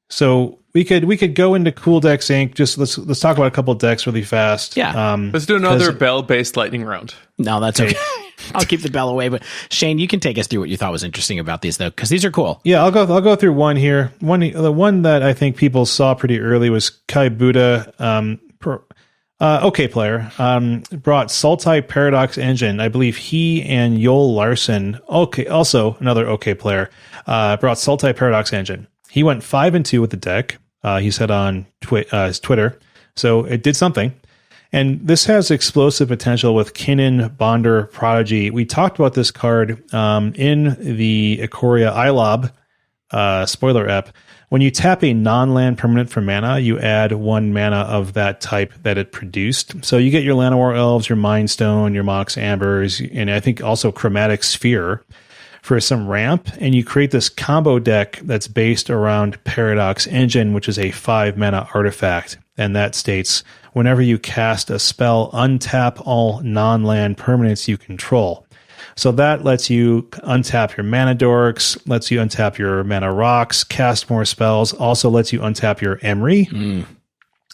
So we could go into Cool Decks Inc. Just let's talk about a couple of decks really fast. Yeah. Let's do another bell-based lightning round. No, that's okay. I'll keep the bell away. But Shane, you can take us through what you thought was interesting about these, though, because these are cool. Yeah, I'll go through one here. The one that I think people saw pretty early was Kai Buddha. Okay player. Brought Sultai Paradox Engine. I believe he and Yoel Larson. Okay, also another okay player. Brought Sultai Paradox Engine. He went 5-2 with the deck. He said on his Twitter. So it did something. And this has explosive potential with Kinnan, Bonder, Prodigy. We talked about this card in the Ikoria iLob spoiler ep. When you tap a non-land permanent for mana, you add 1 mana of that type that it produced. So you get your Llanowar Elves, your Mind Stone, your Mox Ambers, and I think also Chromatic Sphere for some ramp, and you create this combo deck that's based around Paradox Engine, which is a 5-mana artifact. And that states, whenever you cast a spell, untap all non-land permanents you control. So that lets you untap your mana dorks, lets you untap your mana rocks, cast more spells, also lets you untap your Emry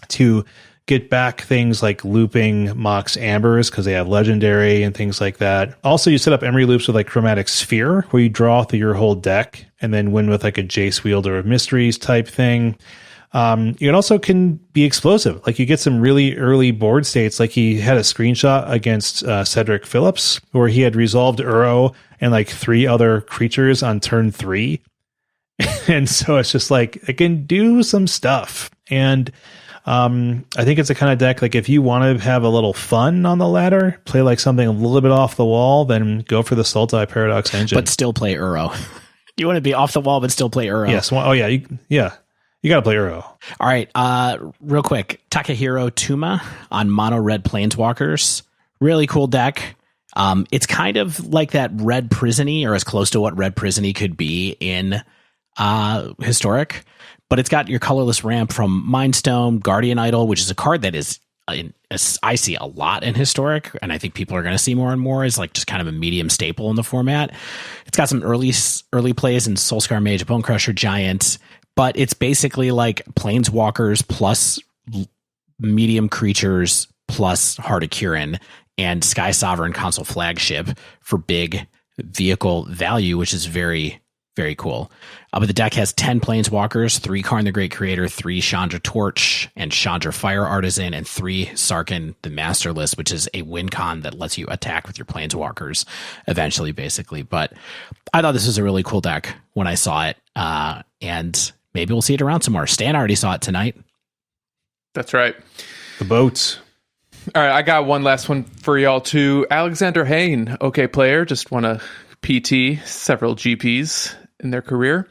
to get back things like looping Mox Ambers because they have legendary and things like that. Also, you set up Emry loops with like Chromatic Sphere where you draw through your whole deck and then win with like a Jace Wielder of Mysteries type thing. It also can be explosive. Like you get some really early board states. Like he had a screenshot against Cedric Phillips where he had resolved Uro and like 3 other creatures on turn 3. And so it's just like it can do some stuff. And I think it's a kind of deck like if you want to have a little fun on the ladder, play like something a little bit off the wall, then go for the Sultai Paradox Engine. But still play Uro. You want to be off the wall, but still play Uro. Yes. Oh yeah. You got to play Uro. All right. Real quick. Takahiro Tuma on mono red Planeswalkers. Really cool deck. It's kind of like that red Prison-y or as close to what red Prison-y could be in historic. But it's got your colorless ramp from Mindstone, Guardian Idol, which is a card that I see a lot in historic, and I think people are going to see more and more as like just kind of a medium staple in the format. It's got some early plays in Soulscar Mage, Bone Crusher Giant, but it's basically like Planeswalkers plus medium creatures plus Heart of Kirin and Sky Sovereign Console Flagship for big vehicle value, which is very, very cool. But the deck has 10 Planeswalkers, 3 Karn the Great Creator, 3 Chandra Torch and Chandra Fire Artisan, and 3 Sarkhan the Masterless, which is a win con that lets you attack with your Planeswalkers eventually, basically. But I thought this was a really cool deck when I saw it, and maybe we'll see it around some more. Stan already saw it tonight. That's right. The boats. All right, I got one last one for y'all too. Alexander Hayne, okay player, just won a PT, several GPs in their career,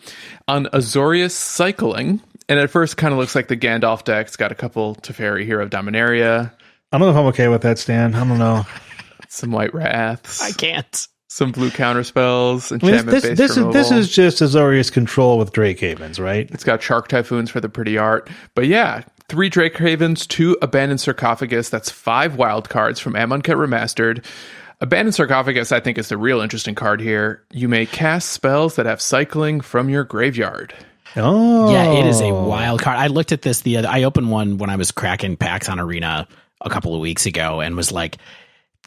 on Azorius Cycling. And at first kind of looks like the Gandalf deck. It's got a couple Teferi Hero of Dominaria. I don't know if I'm okay with that, Stan. I don't know. Some White Wraths. I can't. Some blue counter spells. Enchantment-based removal. This is just Azorius Control with Drake Havens, right? It's got Shark Typhoons for the pretty art. But yeah, 3 Drake Havens, 2 Abandoned Sarcophagus. That's 5 wild cards from Amonkhet Remastered. Abandoned Sarcophagus, I think, is the real interesting card here. You may cast spells that have cycling from your graveyard. Oh. Yeah, it is a wild card. I looked at this I opened one when I was cracking packs on Arena a couple of weeks ago and was like,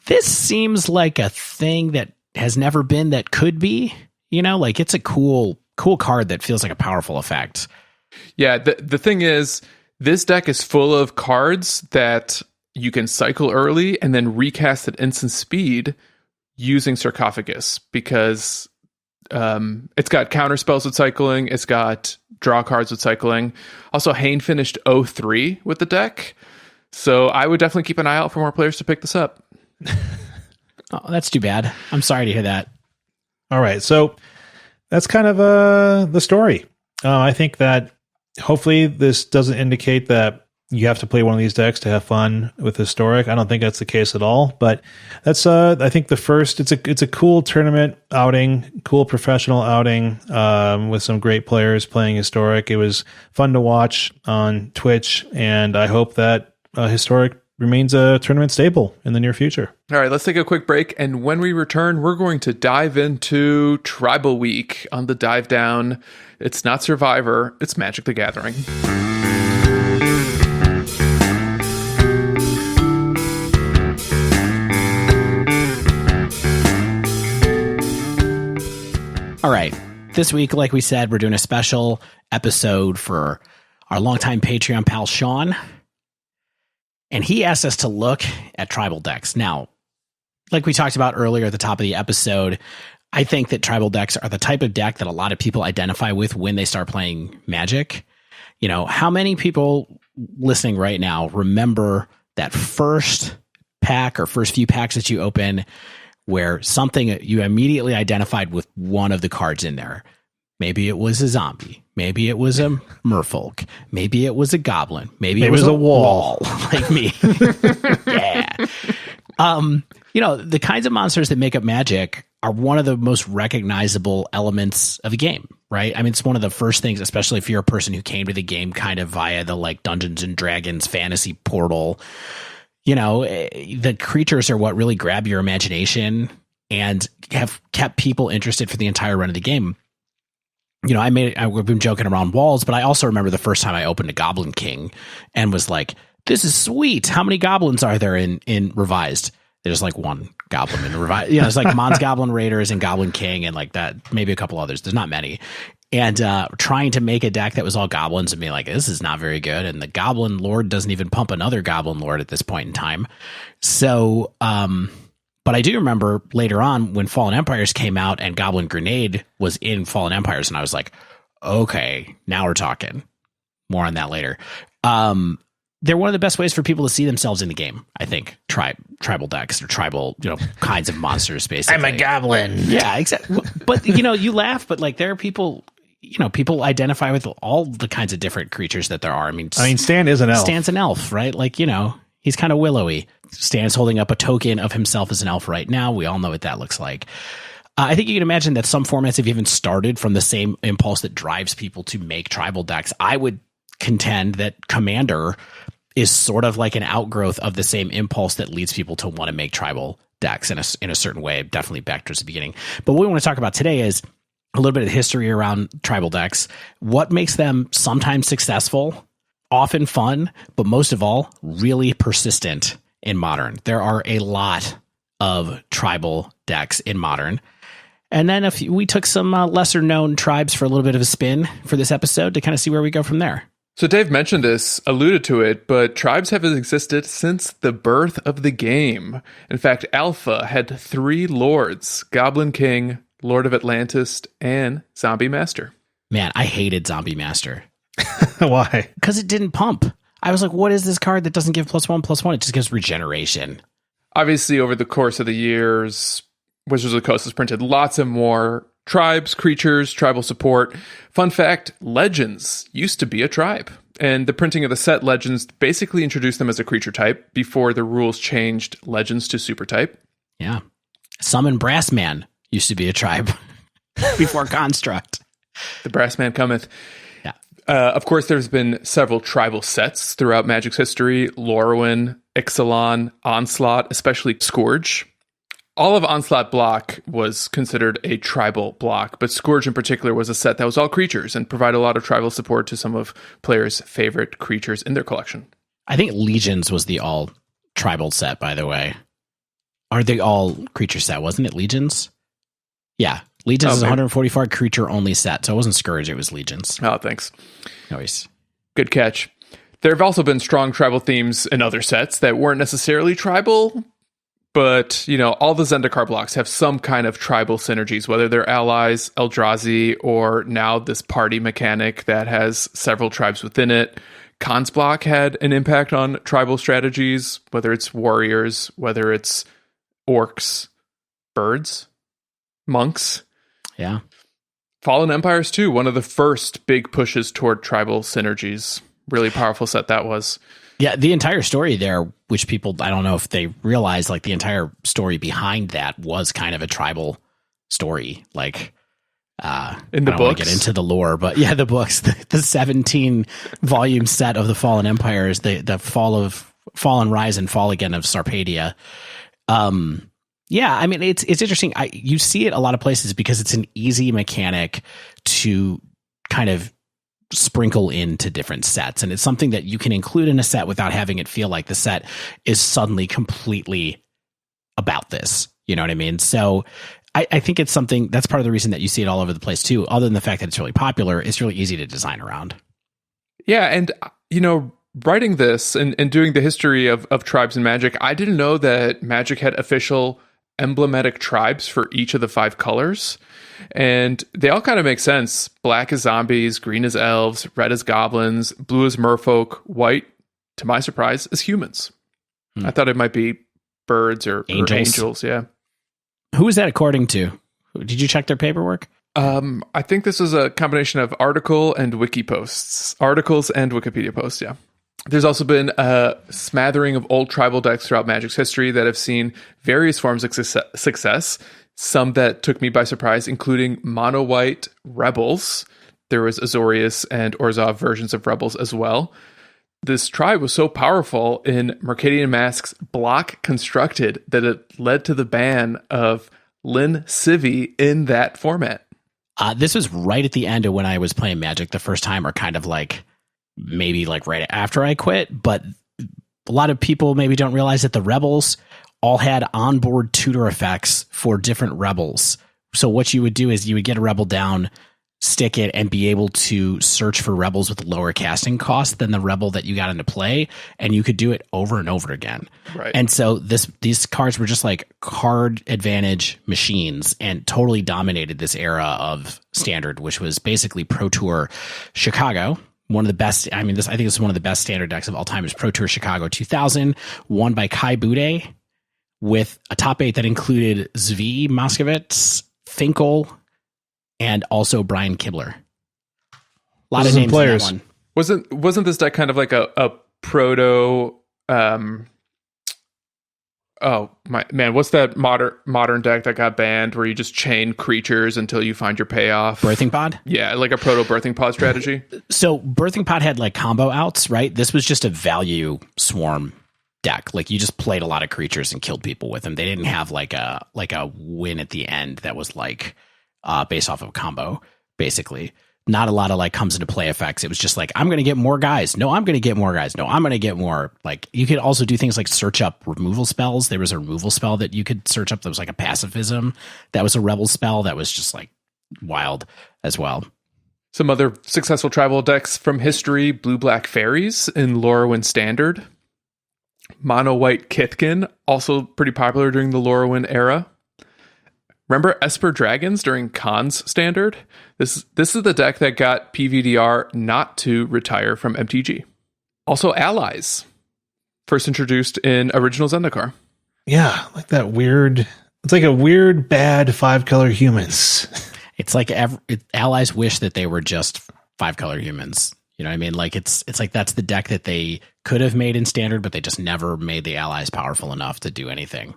this seems like a thing that has never been that could be, like it's a cool card that feels like a powerful effect. Yeah, the thing is, this deck is full of cards that you can cycle early and then recast at instant speed using Sarcophagus because it's got counter spells with cycling. It's got draw cards with cycling. Also, Hayne finished 0-3 with the deck. So I would definitely keep an eye out for more players to pick this up. Oh, that's too bad. I'm sorry to hear that. All right. So that's kind of the story. I think that hopefully this doesn't indicate that you have to play one of these decks to have fun with Historic. I don't think that's the case at all. But that's I think the first. It's a cool tournament outing, cool professional outing with some great players playing Historic. It was fun to watch on Twitch, and I hope that Historic remains a tournament staple in the near future. All right, let's take a quick break, and when we return, we're going to dive into Tribal Week on the Dive Down. It's not Survivor, it's Magic the Gathering. All right, this week, like we said, we're doing a special episode for our longtime Patreon pal, Sean. And he asked us to look at tribal decks. Now, like we talked about earlier at the top of the episode, I think that tribal decks are the type of deck that a lot of people identify with when they start playing Magic. You know, how many people listening right now remember that first pack or first few packs that you open where something you immediately identified with one of the cards in there? Maybe it was a zombie. Maybe it was a merfolk. Maybe it was a goblin. Maybe it was a wall like me. Yeah. You know, the kinds of monsters that make up Magic are one of the most recognizable elements of the game, right? I mean, it's one of the first things, especially if you're a person who came to the game kind of via the like Dungeons and Dragons fantasy portal. You know, the creatures are what really grab your imagination and have kept people interested for the entire run of the game. You know, I've been joking around walls, but I also remember the first time I opened a Goblin King and was like, this is sweet. How many goblins are there in Revised? There's like one goblin in Revised. You know, it's like Mon's Goblin Raiders and Goblin King and like that, maybe a couple others. There's not many. And trying to make a deck that was all goblins and being like, this is not very good. And the Goblin Lord doesn't even pump another Goblin Lord at this point in time. So, but I do remember later on when Fallen Empires came out and Goblin Grenade was in Fallen Empires, and I was like, okay, now we're talking. More on that later. They're one of the best ways for people to see themselves in the game, I think. Tribal decks or tribal, you know, kinds of monsters, basically. I'm a goblin. Yeah, exactly. But, you know, you laugh, but like there are people, you know, people identify with all the kinds of different creatures that there are. I mean, Stan is an elf. Stan's an elf, right? Like, you know, he's kind of willowy. Stan's holding up a token of himself as an elf right now. We all know what that looks like. I think you can imagine that some formats have even started from the same impulse that drives people to make tribal decks. I would contend that Commander is sort of like an outgrowth of the same impulse that leads people to want to make tribal decks in a certain way, definitely back towards the beginning. But what we want to talk about today is a little bit of history around tribal decks, what makes them sometimes successful, often fun, but most of all, really persistent in Modern. There are a lot of tribal decks in Modern. And then we took some lesser known tribes for a little bit of a spin for this episode to kind of see where we go from there. So Dave mentioned this, alluded to it, but tribes have existed since the birth of the game. In fact, Alpha had 3 lords: Goblin King, Lord of Atlantis, and Zombie Master. Man, I hated Zombie Master. Why? Because it didn't pump. I was like, what is this card that doesn't give +1/+1? It just gives regeneration. Obviously, over the course of the years, Wizards of the Coast has printed lots of more tribes, creatures, tribal support. Fun fact, Legends used to be a tribe. And the printing of the set Legends basically introduced them as a creature type before the rules changed Legends to super type. Yeah. Summon Brassman used to be a tribe before Construct. The Brassman cometh. Yeah. Of course, there's been several tribal sets throughout Magic's history: Lorwyn, Ixalan, Onslaught, especially Scourge. All of Onslaught block was considered a tribal block, but Scourge in particular was a set that was all creatures and provided a lot of tribal support to some of players' favorite creatures in their collection. I think Legions was the all tribal set, by the way. Are they all creature set? Wasn't it Legions? Yeah. Legions is a 144 creature only set, so it wasn't Scourge, it was Legions. Oh, thanks. No worries. Good catch. There have also been strong tribal themes in other sets that weren't necessarily tribal, but, you know, all the Zendikar blocks have some kind of tribal synergies, whether they're allies, Eldrazi, or now this party mechanic that has several tribes within it. Khan's block had an impact on tribal strategies, whether it's warriors, whether it's orcs, birds, monks. Yeah. Fallen Empires too, one of the first big pushes toward tribal synergies. Really powerful set that was. Yeah, the entire story there, which people, I don't know if they realize, like the entire story behind that was kind of a tribal story. Like, in the I don't want books, to get into the lore, but yeah, the books, the 17 volume set of the Fallen Empires, the fall and rise and fall again of Sarpedia. Yeah, I mean, it's interesting. You see it a lot of places because it's an easy mechanic to kind of sprinkle into different sets. And it's something that you can include in a set without having it feel like the set is suddenly completely about this. You know what I mean? So I think it's something that's part of the reason that you see it all over the place too. Other than the fact that it's really popular, it's really easy to design around. Yeah. And, writing this and doing the history of tribes and Magic, I didn't know that Magic had official emblematic tribes for each of the 5 colors. And they all kind of make sense. Black is zombies, green is elves, red is goblins, blue is merfolk, white, to my surprise, is humans. I thought it might be birds or angels. Yeah. Who is that according to? Did you check their paperwork? I think this is a combination of articles and Wikipedia posts. Yeah. There's also been a smattering of old tribal decks throughout Magic's history that have seen various forms of success. Some that took me by surprise, including mono white Rebels. There was Azorius and Orzhov versions of Rebels as well. This tribe was so powerful in Mercadian Mask's block constructed that it led to the ban of Lin Civi in that format. This was right at the end of when I was playing Magic the first time, or kind of like maybe like right after I quit. But a lot of people maybe don't realize that the Rebels all had onboard tutor effects for different Rebels. So what you would do is you would get a Rebel down, stick it, and be able to search for Rebels with lower casting cost than the Rebel that you got into play, and you could do it over and over again. Right. And so these cards were just like card advantage machines and totally dominated this era of Standard, which was basically Pro Tour Chicago. One of the best, I think this is one of the best Standard decks of all time, is Pro Tour Chicago 2000, won by Kai Bude, with a top 8 that included Zvi Moskovitz, Finkel, and also Brian Kibler. A lot of names players. In that one. Wasn't this deck kind of like a proto? What's that modern deck that got banned where you just chain creatures until you find your payoff? Birthing Pod? Yeah, like a proto Birthing Pod strategy. So Birthing Pod had like combo outs, right? This was just a value swarm deck. Like you just played a lot of creatures and killed people with them. They didn't have like a win at the end that was like based off of a combo, basically. Not a lot of like comes into play effects. It was just like, I'm going to get more guys. No, I'm going to get more guys. No, I'm going to get more. Like you could also do things like search up removal spells. There was a removal spell that you could search up that was like a pacifism. That was a rebel spell that was just like wild as well. Some other successful tribal decks from history: Blue-Black Fairies in Lorwyn Standard. Mono-White Kithkin, also pretty popular during the Lorwyn era. Remember Esper Dragons during Khan's Standard? This is the deck that got PVDR not to retire from MTG. Also Allies, first introduced in original Zendikar. Yeah, like that weird. It's like a weird, bad 5-color humans. It's like Allies wish that they were just 5-color humans. You know what I mean? Like it's like that's the deck that they could have made in Standard, but they just never made the Allies powerful enough to do anything.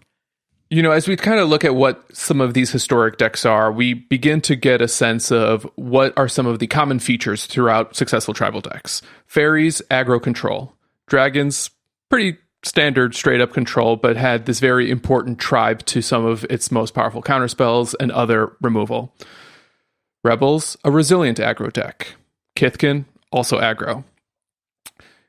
You know, as we kind of look at what some of these historic decks are, we begin to get a sense of what are some of the common features throughout successful tribal decks. Fairies, aggro control. Dragons, pretty standard straight up control, but had this very important tribe to some of its most powerful counterspells and other removal. Rebels, a resilient aggro deck. Kithkin, also aggro.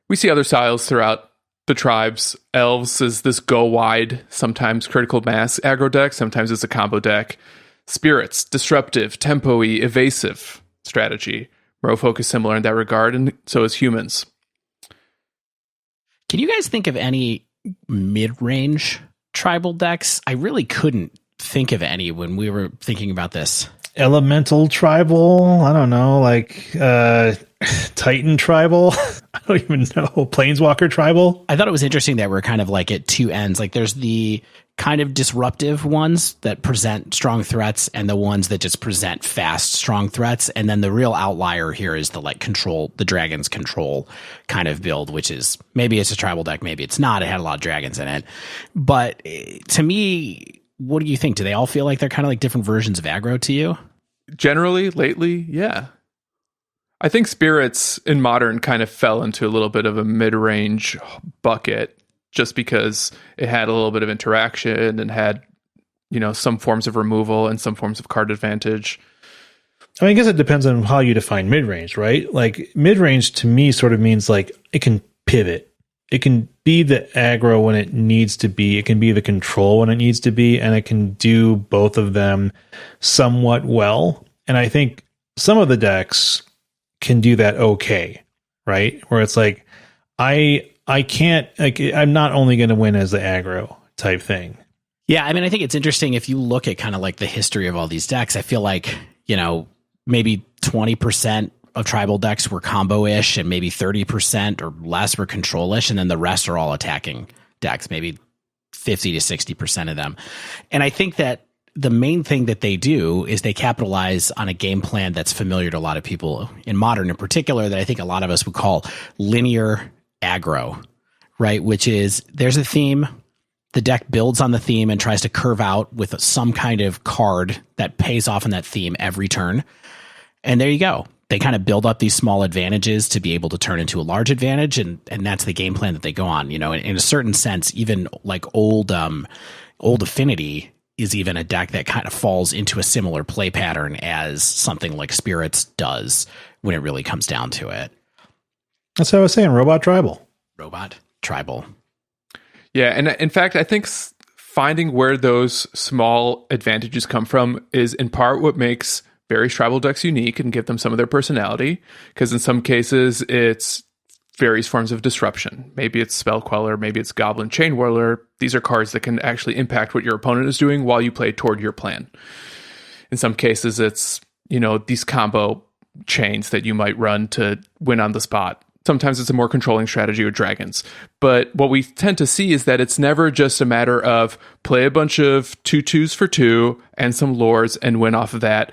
We see other styles throughout the tribes. Elves is this go wide, sometimes critical mass aggro deck, sometimes it's a combo deck. Spirits, disruptive, tempo-y, evasive strategy. Merfolk is similar in that regard, and so is humans. Can you guys think of any mid-range tribal decks? I really couldn't think of any when we were thinking about this. Elemental tribal, I don't know, like Titan tribal. I don't even know. Planeswalker tribal. I thought it was interesting that we're kind of like at two ends. Like there's the kind of disruptive ones that present strong threats and the ones that just present fast, strong threats. And then the real outlier here is the like control, the dragons control kind of build, which is maybe it's a tribal deck, maybe it's not. It had a lot of dragons in it. But to me, what do you think? Do they all feel like they're kind of like different versions of aggro to you? Generally, lately, yeah. I think Spirits in Modern kind of fell into a little bit of a mid-range bucket just because it had a little bit of interaction and had, you know, some forms of removal and some forms of card advantage. I mean, I guess it depends on how you define mid-range, right? Like mid-range to me sort of means like it can pivot. It can be the aggro when it needs to be. It can be the control when it needs to be. And it can do both of them somewhat well. And I think some of the decks can do that okay, right? Where it's like, I can't, like, I'm not only going to win as the aggro type thing. Yeah, I mean, I think it's interesting if you look at kind of like the history of all these decks. I feel like, you know, maybe 20% of tribal decks were combo-ish and maybe 30% or less were control-ish, and then the rest are all attacking decks, maybe 50 to 60% of them. And I think that the main thing that they do is they capitalize on a game plan that's familiar to a lot of people in Modern in particular, that I think a lot of us would call linear aggro, right? Which is there's a theme, the deck builds on the theme and tries to curve out with some kind of card that pays off in that theme every turn. And there you go. They kind of build up these small advantages to be able to turn into a large advantage. And that's the game plan that they go on. You know, in a certain sense, even like old Affinity is even a deck that kind of falls into a similar play pattern as something like Spirits does when it really comes down to it. That's what I was saying. Robot tribal. Yeah. And in fact, I think finding where those small advantages come from is in part what makes various tribal decks unique and give them some of their personality. Because in some cases, it's various forms of disruption. Maybe it's Spell Queller, maybe it's Goblin Chain Whirler. These are cards that can actually impact what your opponent is doing while you play toward your plan. In some cases, it's, you know, these combo chains that you might run to win on the spot. Sometimes it's a more controlling strategy with dragons. But what we tend to see is that it's never just a matter of play a bunch of 2/2s for 2 and some lords and win off of that.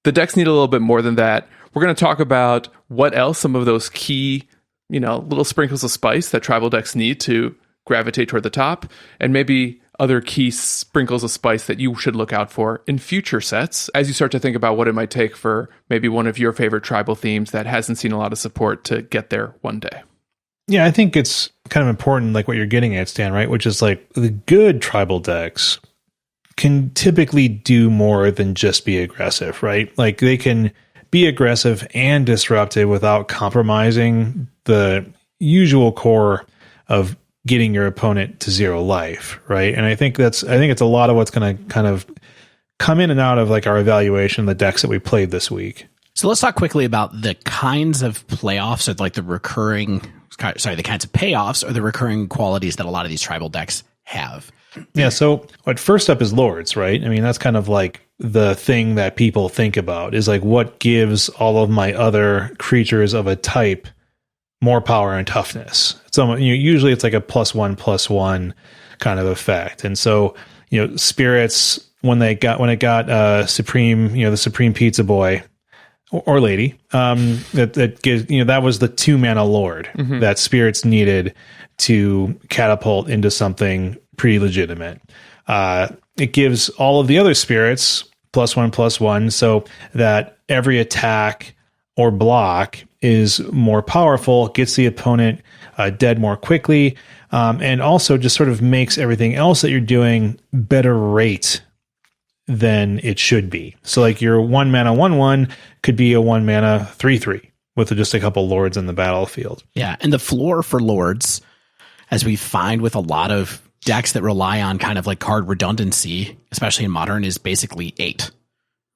The decks need a little bit more than that. We're going to talk about what else some of those key, you know, little sprinkles of spice that tribal decks need to gravitate toward the top, and maybe other key sprinkles of spice that you should look out for in future sets as you start to think about what it might take for maybe one of your favorite tribal themes that hasn't seen a lot of support to get there one day. Yeah, I think it's kind of important, like what you're getting at, Stan, right? Which is like the good tribal decks can typically do more than just be aggressive, right? Like they can be aggressive and disruptive without compromising the usual core of getting your opponent to 0 life, right? And I think it's a lot of what's going to kind of come in and out of like our evaluation of the decks that we played this week. So let's talk quickly about the kinds of playoffs or like the kinds of payoffs or the recurring qualities that a lot of these tribal decks have. Yeah, so what first up is Lords, right? I mean, that's kind of like the thing that people think about is like what gives all of my other creatures of a type more power and toughness. So usually it's like a +1/+1 kind of effect. And so, you know, Spirits, when it got Supreme, you know, the Supreme Pizza Boy or Lady, that gives, you know, that was the 2-mana Lord that Spirits needed to catapult into something pretty legitimate. It gives all of the other Spirits +1/+1 so that every attack or block is more powerful, gets the opponent dead more quickly, and also just sort of makes everything else that you're doing better rate than it should be. So like your 1-mana 1/1 could be a 1-mana 3/3 with just a couple Lords in the battlefield. Yeah, and the floor for Lords, as we find with a lot of decks that rely on kind of like card redundancy, especially in Modern, is basically 8.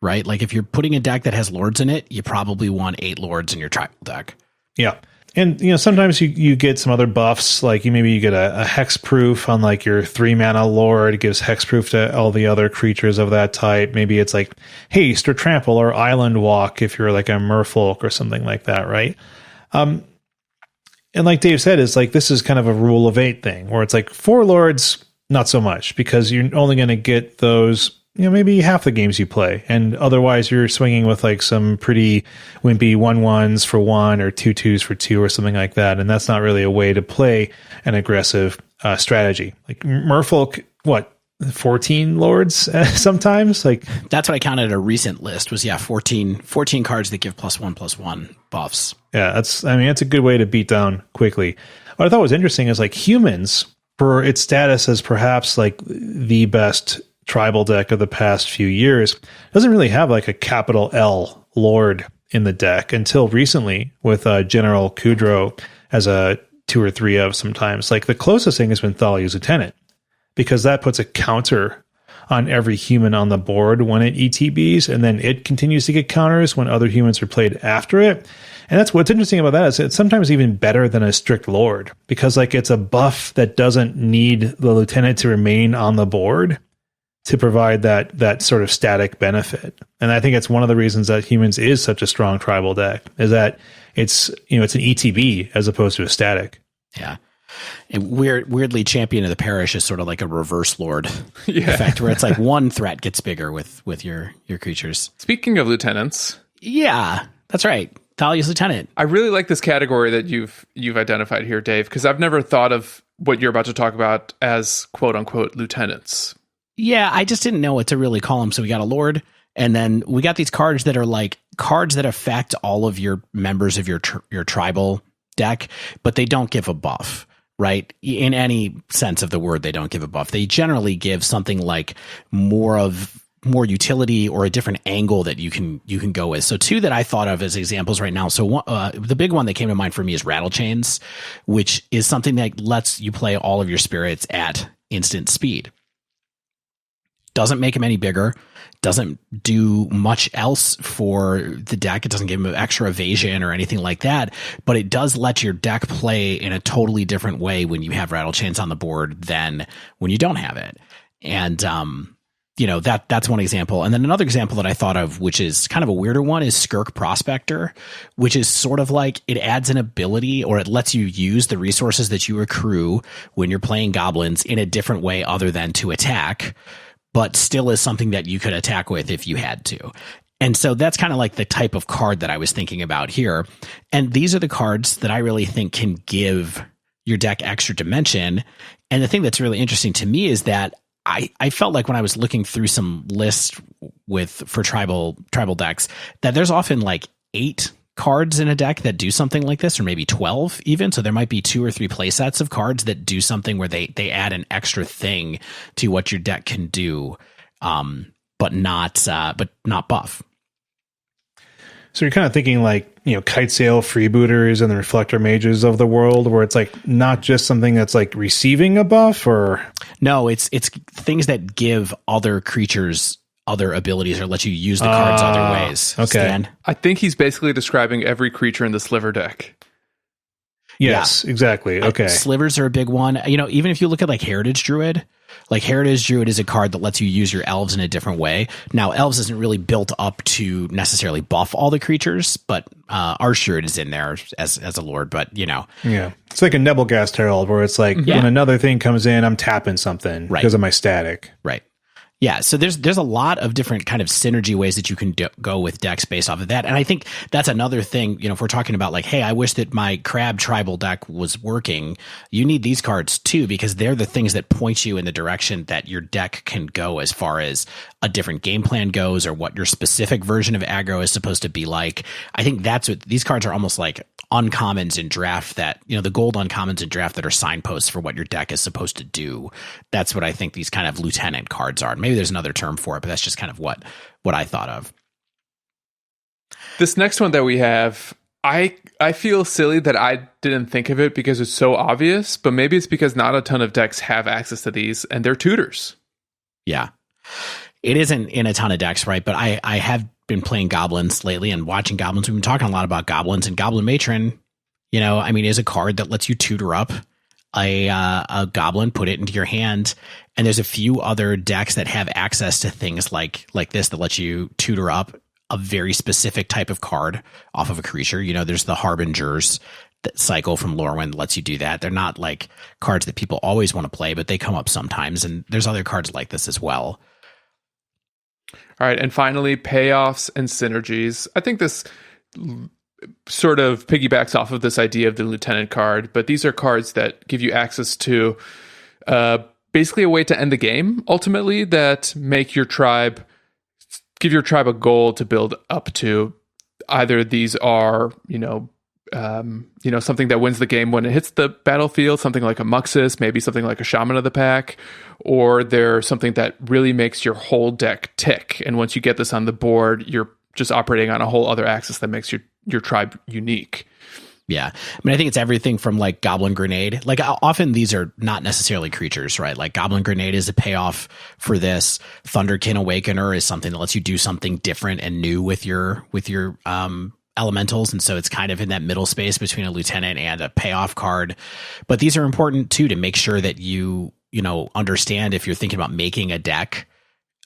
Right? Like if you're putting a deck that has Lords in it, you probably want 8 Lords in your tribal deck. Yeah. And, sometimes you get some other buffs, like maybe you get a hexproof on like your 3-mana lord. It gives hexproof to all the other creatures of that type. Maybe it's like haste or trample or island walk if you're like a merfolk or something like that, right? And like Dave said, it's like this is kind of a rule of 8 thing where it's like 4 lords, not so much, because you're only going to get those maybe half the games you play. And otherwise you're swinging with like some pretty wimpy 1/1s for 1 or 2/2s for 2 or something like that. And that's not really a way to play an aggressive strategy. Like Merfolk, 14 lords sometimes? Like that's what I counted a recent list was 14 cards that give +1/+1 buffs. Yeah, it's a good way to beat down quickly. What I thought was interesting is like humans, for its status as perhaps like the best tribal deck of the past few years, doesn't really have like a capital L Lord in the deck until recently with General Kudrow as a 2 or 3 of sometimes. Like the closest thing has been Thalia's Lieutenant, because that puts a counter on every human on the board when it ETBs, and then it continues to get counters when other humans are played after it. And that's what's interesting about that is it's sometimes even better than a strict Lord, because like it's a buff that doesn't need the Lieutenant to remain on the board to provide that sort of static benefit. And I think it's one of the reasons that humans is such a strong tribal deck, is that it's it's an ETB as opposed to a static. Yeah. And weirdly, Champion of the Parish is sort of like a reverse Lord effect, where it's like one threat gets bigger with your creatures. Speaking of lieutenants. Yeah, that's right. Thalia's Lieutenant. I really like this category that you've identified here, Dave, because I've never thought of what you're about to talk about as quote unquote lieutenants. Yeah, I just didn't know what to really call them. So we got a Lord, and then we got these cards that are like cards that affect all of your members of your tribal deck, but they don't give a buff, right? In any sense of the word, they don't give a buff. They generally give something like more utility or a different angle that you can go with. So 2 that I thought of as examples right now. So the big one that came to mind for me is Rattle Chains, which is something that lets you play all of your spirits at instant speed. Doesn't make them any bigger, doesn't do much else for the deck. It doesn't give them extra evasion or anything like that, but it does let your deck play in a totally different way when you have Rattle Chains on the board than when you don't have it. And, that's one example. And then another example that I thought of, which is kind of a weirder one, is Skirk Prospector, which is sort of like it adds an ability, or it lets you use the resources that you accrue when you're playing goblins in a different way other than to attack, but still is something that you could attack with if you had to. And so that's kind of like the type of card that I was thinking about here. And these are the cards that I really think can give your deck extra dimension. And the thing that's really interesting to me is that I felt like when I was looking through some lists for tribal decks, that there's often like 8 cards in a deck that do something like this, or maybe 12 even. So there might be 2 or 3 play sets of cards that do something where they add an extra thing to what your deck can do, but not buff. So you're kind of thinking like, Kite Sail freebooters and the Reflector Mages of the world, where it's like not just something that's like receiving a buff, or no, it's things that give other creatures other abilities or let you use the cards other ways. Okay. Stan? I think he's basically describing every creature in the Sliver deck. Yes, exactly. Okay. Slivers are a big one. Even if you look at like Heritage Druid is a card that lets you use your elves in a different way. Now, elves isn't really built up to necessarily buff all the creatures, but Archdruid is in there as a lord, but Yeah. It's like a Nebelgast Herald, where it's like when another thing comes in, I'm tapping something because of my static. Right. Yeah, so there's a lot of different kind of synergy ways that you can go with decks based off of that. And I think that's another thing, if we're talking about like, hey, I wish that my crab tribal deck was working, you need these cards too, because they're the things that point you in the direction that your deck can go as far as a different game plan goes, or what your specific version of aggro is supposed to be like. I think that's what these cards are, almost like uncommons in draft, that the gold uncommons in draft that are signposts for what your deck is supposed to do. That's what I think these kind of lieutenant cards are. Maybe there's another term for it, but that's just kind of what I thought of. This next one that we have, I feel silly that I didn't think of it because it's so obvious, but maybe it's because not a ton of decks have access to these, and they're tutors. Yeah. It isn't in a ton of decks, right? But I have been playing goblins lately and watching goblins. We've been talking a lot about goblins, and Goblin Matron, is a card that lets you tutor up a goblin, put it into your hand. And there's a few other decks that have access to things like this that lets you tutor up a very specific type of card off of a creature. There's the Harbingers that cycle from Lorwyn that lets you do that. They're not like cards that people always want to play, but they come up sometimes. And there's other cards like this as well. All right. And finally, payoffs and synergies. I think this sort of piggybacks off of this idea of the lieutenant card, but these are cards that give you access to basically a way to end the game, ultimately, that make your tribe, give your tribe a goal to build up to. Either these are, something that wins the game when it hits the battlefield, something like a Muxus, maybe something like a Shaman of the Pack, or they're something that really makes your whole deck tick. And once you get this on the board, you're just operating on a whole other axis that makes your tribe unique. Yeah. I think it's everything from like Goblin Grenade. Like often these are not necessarily creatures, right? Like Goblin Grenade is a payoff for this. Thunderkin Awakener is something that lets you do something different and new with your elementals. And so it's kind of in that middle space between a lieutenant and a payoff card. But these are important too, to make sure that you understand if you're thinking about making a deck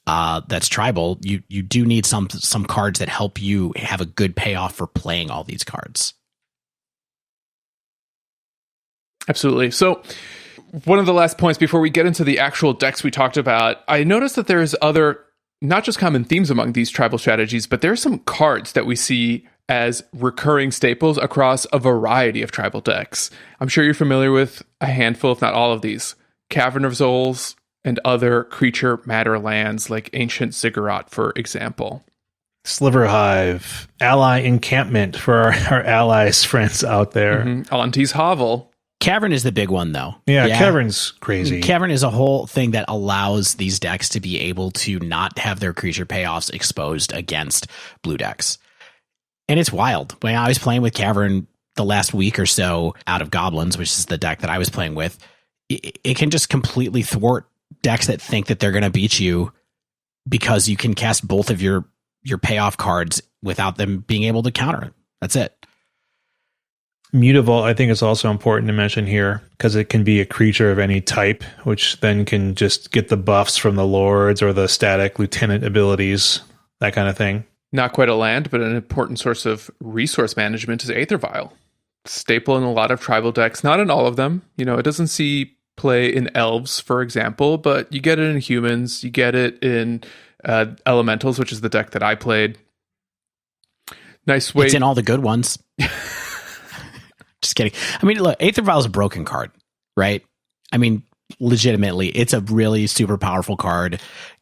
that's tribal, you do need some cards that help you have a good payoff for playing all these cards. Absolutely. So one of the last points before we get into the actual decks we talked about, I noticed that there's other, not just common themes among these tribal strategies, but there are some cards that we see as recurring staples across a variety of tribal decks. I'm sure you're familiar with a handful, if not all of these. Cavern of Souls and other creature matter lands like Ancient Ziggurat, for example. Sliver Hive, Ally Encampment for our allies, friends out there. Mm-hmm. Auntie's Hovel. Cavern is the big one, though. Yeah, Cavern's crazy. Cavern is a whole thing that allows these decks to be able to not have their creature payoffs exposed against blue decks. And it's wild. When I was playing with Cavern the last week or so out of Goblins, which is the deck that I was playing with, it can just completely thwart decks that think that they're going to beat you because you can cast both of your payoff cards without them being able to counter it. That's it. Mutavault, I think, is also important to mention here because it can be a creature of any type, which then can just get the buffs from the lords or the static lieutenant abilities, that kind of thing. Not quite a land, but an important source of resource management is Aether Vial. Staple in a lot of tribal decks, not in all of them. It doesn't see play in elves, for example, but you get it in humans, you get it in elementals, which is the deck that I played. Nice way. It's in all the good ones. Just kidding. Look, Aether Vial is a broken card, right? Legitimately, it's a really super powerful card.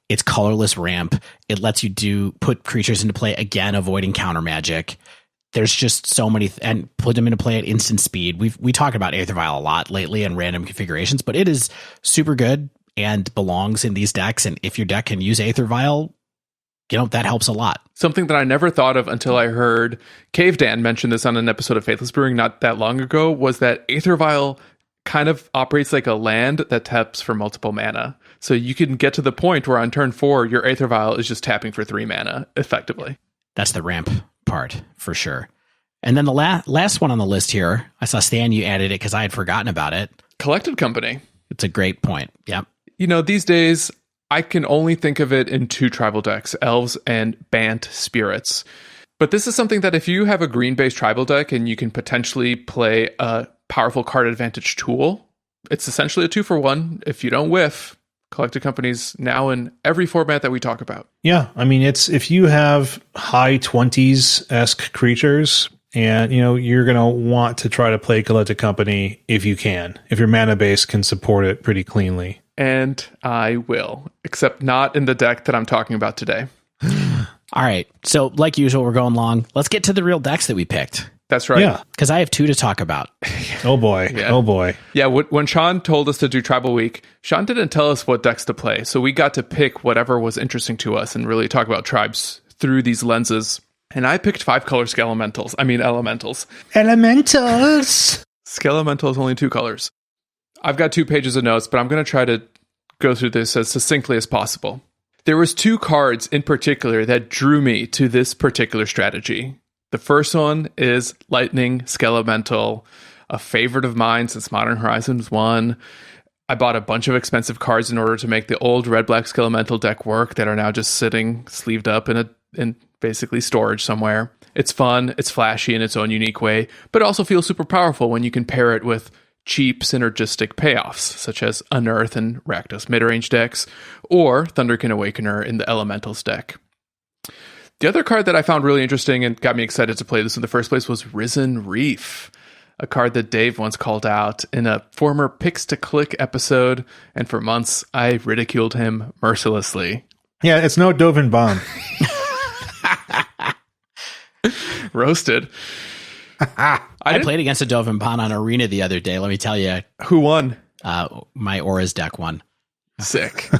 It's colorless ramp. It lets you put creatures into play again, avoiding counter magic. There's just so many, and put them into play at instant speed. We talked about Aether Vial a lot lately in random configurations, but it is super good and belongs in these decks. And if your deck can use Aether Vial, that helps a lot. Something that I never thought of until I heard Cave Dan mention this on an episode of Faithless Brewing not that long ago was that Aether Vial kind of operates like a land that taps for multiple mana. So you can get to the point where on turn 4, your Aether Vial is just tapping for 3 mana, effectively. That's the ramp part, for sure. And then the last one on the list here, I saw Stan, you added it because I had forgotten about it. Collected Company. It's a great point. Yep. These days, I can only think of it in 2 tribal decks, Elves and Bant Spirits. But this is something that if you have a green-based tribal deck and you can potentially play a powerful card advantage tool, it's essentially a 2-for-1. If you don't whiff, Collected Company's now in every format that we talk about. Yeah, it's if you have high 20s-esque creatures and, you're going to want to try to play Collected Company if you can, if your mana base can support it pretty cleanly. And I will, except not in the deck that I'm talking about today. All right. So like usual, we're going long. Let's get to the real decks that we picked. That's right. Yeah. Because I have 2 to talk about. Oh, boy. Yeah. Oh, boy. Yeah. When Sean told us to do Tribal Week, Sean didn't tell us what decks to play. So we got to pick whatever was interesting to us and really talk about tribes through these lenses. And I picked 5-color elementals. Elementals. Elementals! Skelemental is only 2 colors. I've got 2 pages of notes, but I'm going to try to go through this as succinctly as possible. There was 2 cards in particular that drew me to this particular strategy. The first one is Lightning Skelemental, a favorite of mine since Modern Horizons 1. I bought a bunch of expensive cards in order to make the old red-black Skelemental deck work that are now just sitting sleeved up in basically storage somewhere. It's fun, it's flashy in its own unique way, but it also feels super powerful when you can pair it with cheap synergistic payoffs, such as Unearth and Rakdos midrange decks, or Thunderkin Awakener in the Elementals deck. The other card that I found really interesting and got me excited to play this in the first place was Risen Reef, a card that Dave once called out in a former Picks to Click episode, and for months I ridiculed him mercilessly. Yeah, it's no Dovin Bomb. Roasted. I played against a Dovin Pond on Arena the other day. Let me tell you. Who won? My Auras deck won. Sick.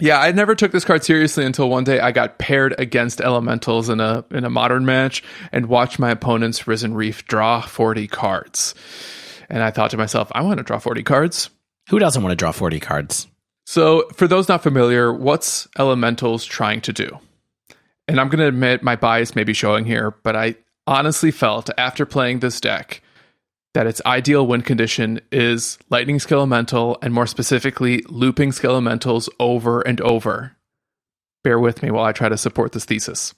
Yeah, I never took this card seriously until one day I got paired against Elementals in a Modern match and watched my opponent's Risen Reef draw 40 cards. And I thought to myself, I want to draw 40 cards. Who doesn't want to draw 40 cards? So for those not familiar, what's Elementals trying to do? And I'm going to admit my bias may be showing here, but I honestly felt after playing this deck that its ideal win condition is Lightning Skelemental, and more specifically, looping Skelementals over and over. Bear with me while I try to support this thesis.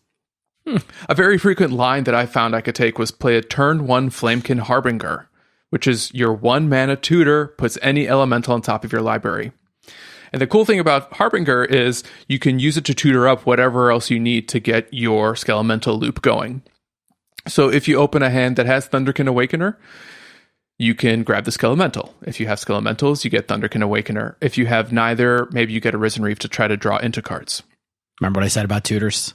A very frequent line that I found I could take was play a turn 1 Flamekin Harbinger, which is your 1 mana tutor, puts any elemental on top of your library. And the cool thing about Harbinger is you can use it to tutor up whatever else you need to get your Skelemental loop going. So if you open a hand that has Thunderkin Awakener, you can grab the Skelemental. If you have Skelementals, you get Thunderkin Awakener. If you have neither, maybe you get a Risen Reef to try to draw into cards. Remember what I said about tutors?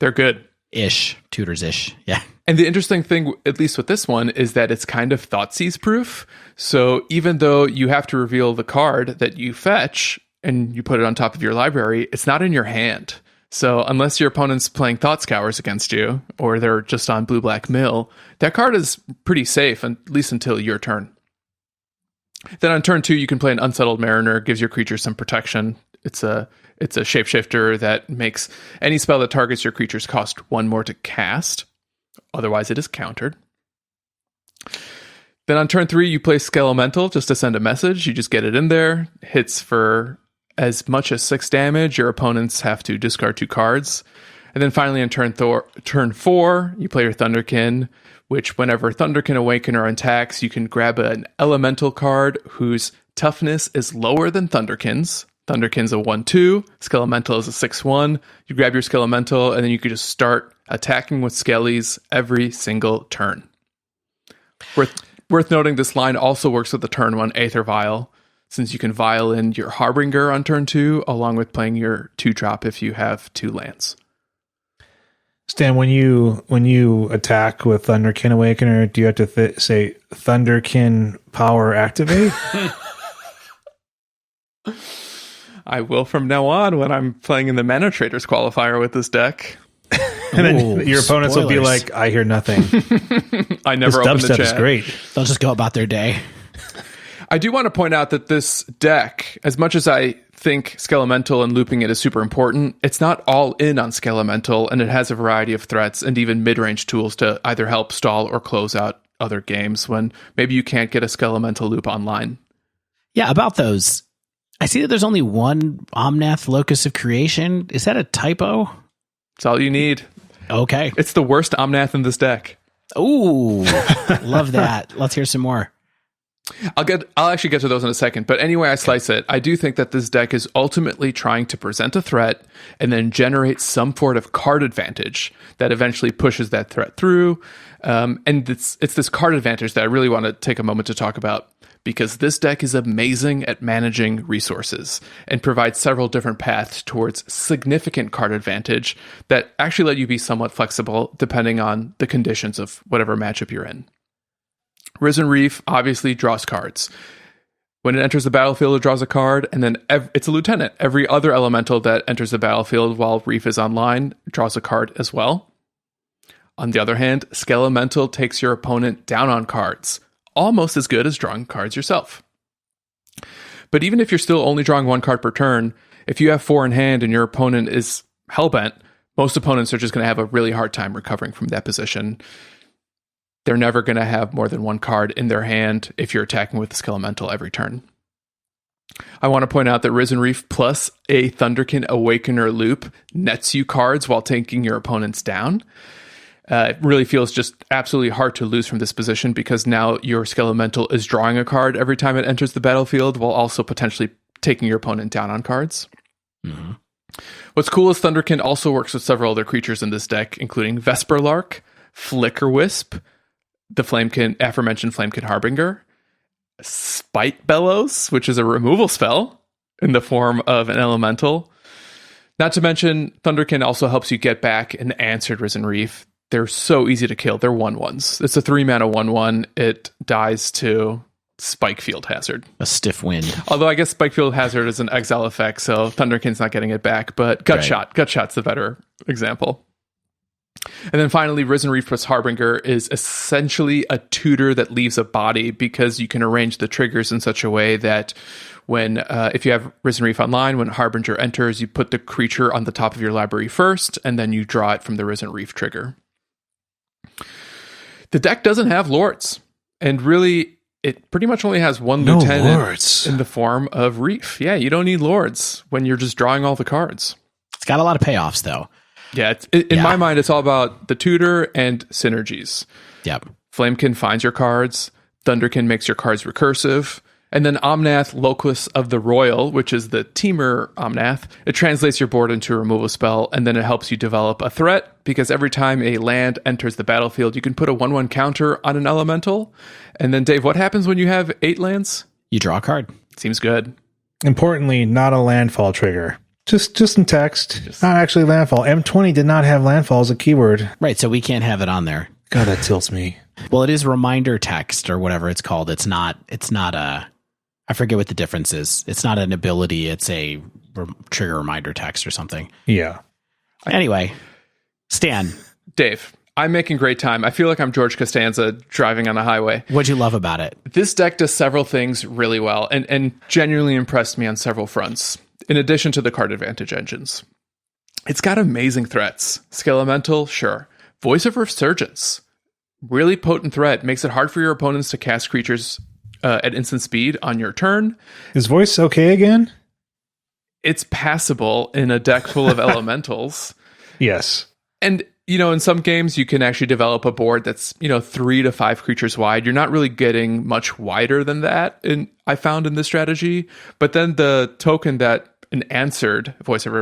They're good. Tutors-ish. Yeah. And the interesting thing, at least with this one, is that it's kind of Thoughtseize proof. So even though you have to reveal the card that you fetch and you put it on top of your library, it's not in your hand. So unless your opponent's playing Thought Scours against you, or they're just on blue-black mill, that card is pretty safe, at least until your turn. Then on turn 2, you can play an Unsettled Mariner, gives your creature some protection. It's a shapeshifter that makes any spell that targets your creatures cost 1 more to cast. Otherwise, it is countered. Then on turn 3, you play Skelemental just to send a message. You just get it in there. Hits for as much as 6 damage. Your opponents have to discard 2 cards. And then finally on turn 4, you play your Thunderkin, which whenever Thunderkin Awakener attacks, you can grab an elemental card whose toughness is lower than Thunderkin's. Thunderkin's a 1/2, Skelemental is a 6/1. You grab your Skelemental, and then you can just start attacking with Skellies every single turn. Worth noting, this line also works with the turn 1 Aether Vial, since you can vial in your Harbinger on turn 2, along with playing your 2-drop if you have 2 lands. Stan, when you attack with Thunderkin Awakener, do you have to say Thunderkin Power Activate? I will from now on when I'm playing in the Mana Traders qualifier with this deck. And then your opponents will be like, I hear nothing. I never opened the chat. Is great. They'll just go about their day. I do want to point out that this deck, as much as I think Skelemental and looping it is super important, it's not all in on Skelemental, and it has a variety of threats and even mid-range tools to either help stall or close out other games when maybe you can't get a Skelemental loop online. Yeah, about those. I see that there's only one Omnath Locus of Creation. Is that a typo? It's all you need. Okay. It's the worst Omnath in this deck. Ooh, love that. Let's hear some more. I'll actually get to those in a second, but anyway I slice it, I do think that this deck is ultimately trying to present a threat and then generate some sort of card advantage that eventually pushes that threat through. And it's this card advantage that I really want to take a moment to talk about, because this deck is amazing at managing resources and provides several different paths towards significant card advantage that actually let you be somewhat flexible depending on the conditions of whatever matchup you're in. Risen Reef obviously draws cards. When it enters the battlefield, it draws a card, and then it's a lieutenant. Every other elemental that enters the battlefield while Reef is online draws a card as well. On the other hand, Skelemental takes your opponent down on cards, almost as good as drawing cards yourself. But even if you're still only drawing 1 card per turn, if you have 4 in hand and your opponent is hellbent, most opponents are just going to have a really hard time recovering from that position. They're never going to have more than one card in their hand if you're attacking with the Skill Elemental every turn. I want to point out that Risen Reef plus a Thunderkin Awakener loop nets you cards while taking your opponents down. It really feels just absolutely hard to lose from this position because now your Skill Elemental is drawing a card every time it enters the battlefield while also potentially taking your opponent down on cards. Mm-hmm. What's cool is Thunderkin also works with several other creatures in this deck, including Vesper Lark, Flicker Wisp, the aforementioned Flamekin Harbinger, Spite Bellows, which is a removal spell in the form of an elemental. Not to mention, Thunderkin also helps you get back an answered Risen Reef. They're so easy to kill. They're 1/1s. It's a 3-mana 1/1. It dies to Spike Field Hazard. A stiff wind. Although I guess Spike Field Hazard is an exile effect, so Thunderkin's not getting it back, but Gutshot's the better example. And then finally, Risen Reef plus Harbinger is essentially a tutor that leaves a body because you can arrange the triggers in such a way that when, if you have Risen Reef online, when Harbinger enters, you put the creature on the top of your library first, and then you draw it from the Risen Reef trigger. The deck doesn't have Lords, and really, it pretty much only has one lieutenant in the form of Reef. Yeah, you don't need Lords when you're just drawing all the cards. It's got a lot of payoffs, though. Yeah, in my mind, it's all about the tutor and synergies. Yep. Flamekin finds your cards. Thunderkin makes your cards recursive. And then Omnath, Locus of the Royal, which is the teamer Omnath, it translates your board into a removal spell, and then it helps you develop a threat, because every time a land enters the battlefield, you can put a 1/1 counter on an elemental. And then, Dave, what happens when you have 8 lands? You draw a card. Seems good. Importantly, not a landfall trigger. Just in text. Not actually landfall. M20 did not have landfall as a keyword. Right, so we can't have it on there. God, that tilts me. Well, it is reminder text or whatever it's called. It's not a, I forget what the difference is. It's not an ability. It's a trigger reminder text or something. Yeah. Anyway, Stan. Dave, I'm making great time. I feel like I'm George Costanza driving on a highway. What'd you love about it? This deck does several things really well and genuinely impressed me on several fronts. In addition to the card advantage engines, it's got amazing threats. Skill Elemental, sure. Voice of Resurgence, really potent threat. Makes it hard for your opponents to cast creatures at instant speed on your turn. Is voice okay again? It's passable in a deck full of elementals. Yes. And, in some games you can actually develop a board that's, 3 to 5 creatures wide. You're not really getting much wider than that, I found in this strategy. But then the token that an answered Voice of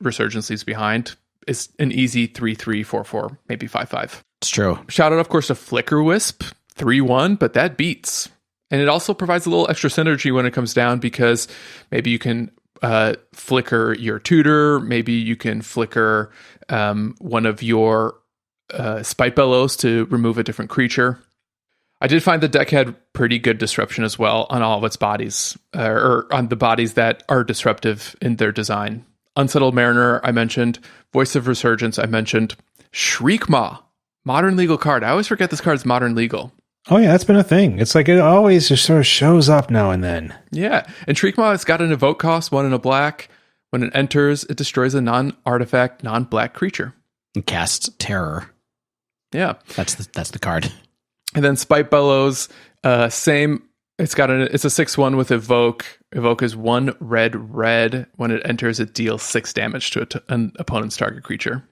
Resurgence leaves behind is an easy 3/3, 4/4, maybe 5/5. It's true. Shout out, of course, to Flicker Wisp, 3/1, but that beats. And it also provides a little extra synergy when it comes down because maybe you can flicker your tutor, maybe you can flicker one of your Spite Bellows to remove a different creature. I did find the deck had pretty good disruption as well on all of its bodies, or on the bodies that are disruptive in their design. Unsettled Mariner, I mentioned. Voice of Resurgence, I mentioned. Shriekmaw, modern legal card. I always forget this card's modern legal. Oh, yeah, that's been a thing. It's like it always just sort of shows up now and then. Yeah, and Shriekmaw, it's got an evoke cost, 1 and a black. When it enters, it destroys a non-artifact, non-black creature. And casts Terror. Yeah. That's the card. And then Spite Bellows, same. It's a 6/1 with Evoke. Evoke is 1 red. When it enters, it deals 6 damage to an opponent's target creature.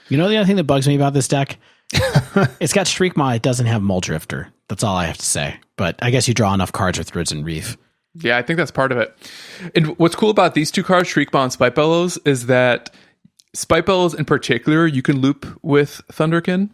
The other thing that bugs me about this deck? It's got Shriekmaw. It doesn't have Muldrifter. That's all I have to say. But I guess you draw enough cards with Risen Reef. Yeah, I think that's part of it. And what's cool about these 2 cards, Shriekmaw and Spite Bellows, is that Spite Bellows in particular, you can loop with Thunderkin.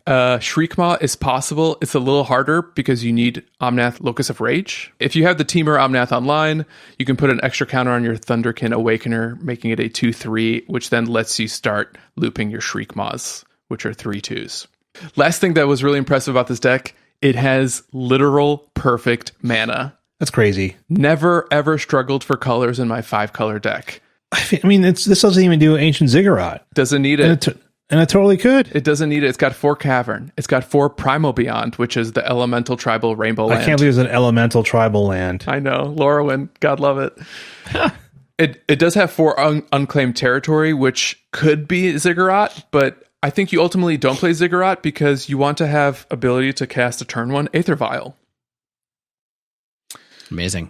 Shriekmaw is possible. It's a little harder because you need Omnath Locus of Rage. If you have the Teamer Omnath online, you can put an extra counter on your Thunderkin Awakener, making it a 2/3, which then lets you start looping your Shriekmaws, which are 3/2s. Last thing that was really impressive about this deck, it has literal perfect mana. That's crazy. Never, ever struggled for colors in my 5-color deck. I mean, this doesn't even do Ancient Ziggurat. Doesn't need it. And it totally could. It doesn't need it. It's got 4 Cavern. It's got 4 Primal Beyond, which is the elemental tribal rainbow land. I can't believe it's an elemental tribal land. I know. Lorwyn. God love it. It does have 4 unclaimed territory, which could be Ziggurat, but I think you ultimately don't play Ziggurat because you want to have ability to cast a turn 1 Aether Vial. Amazing.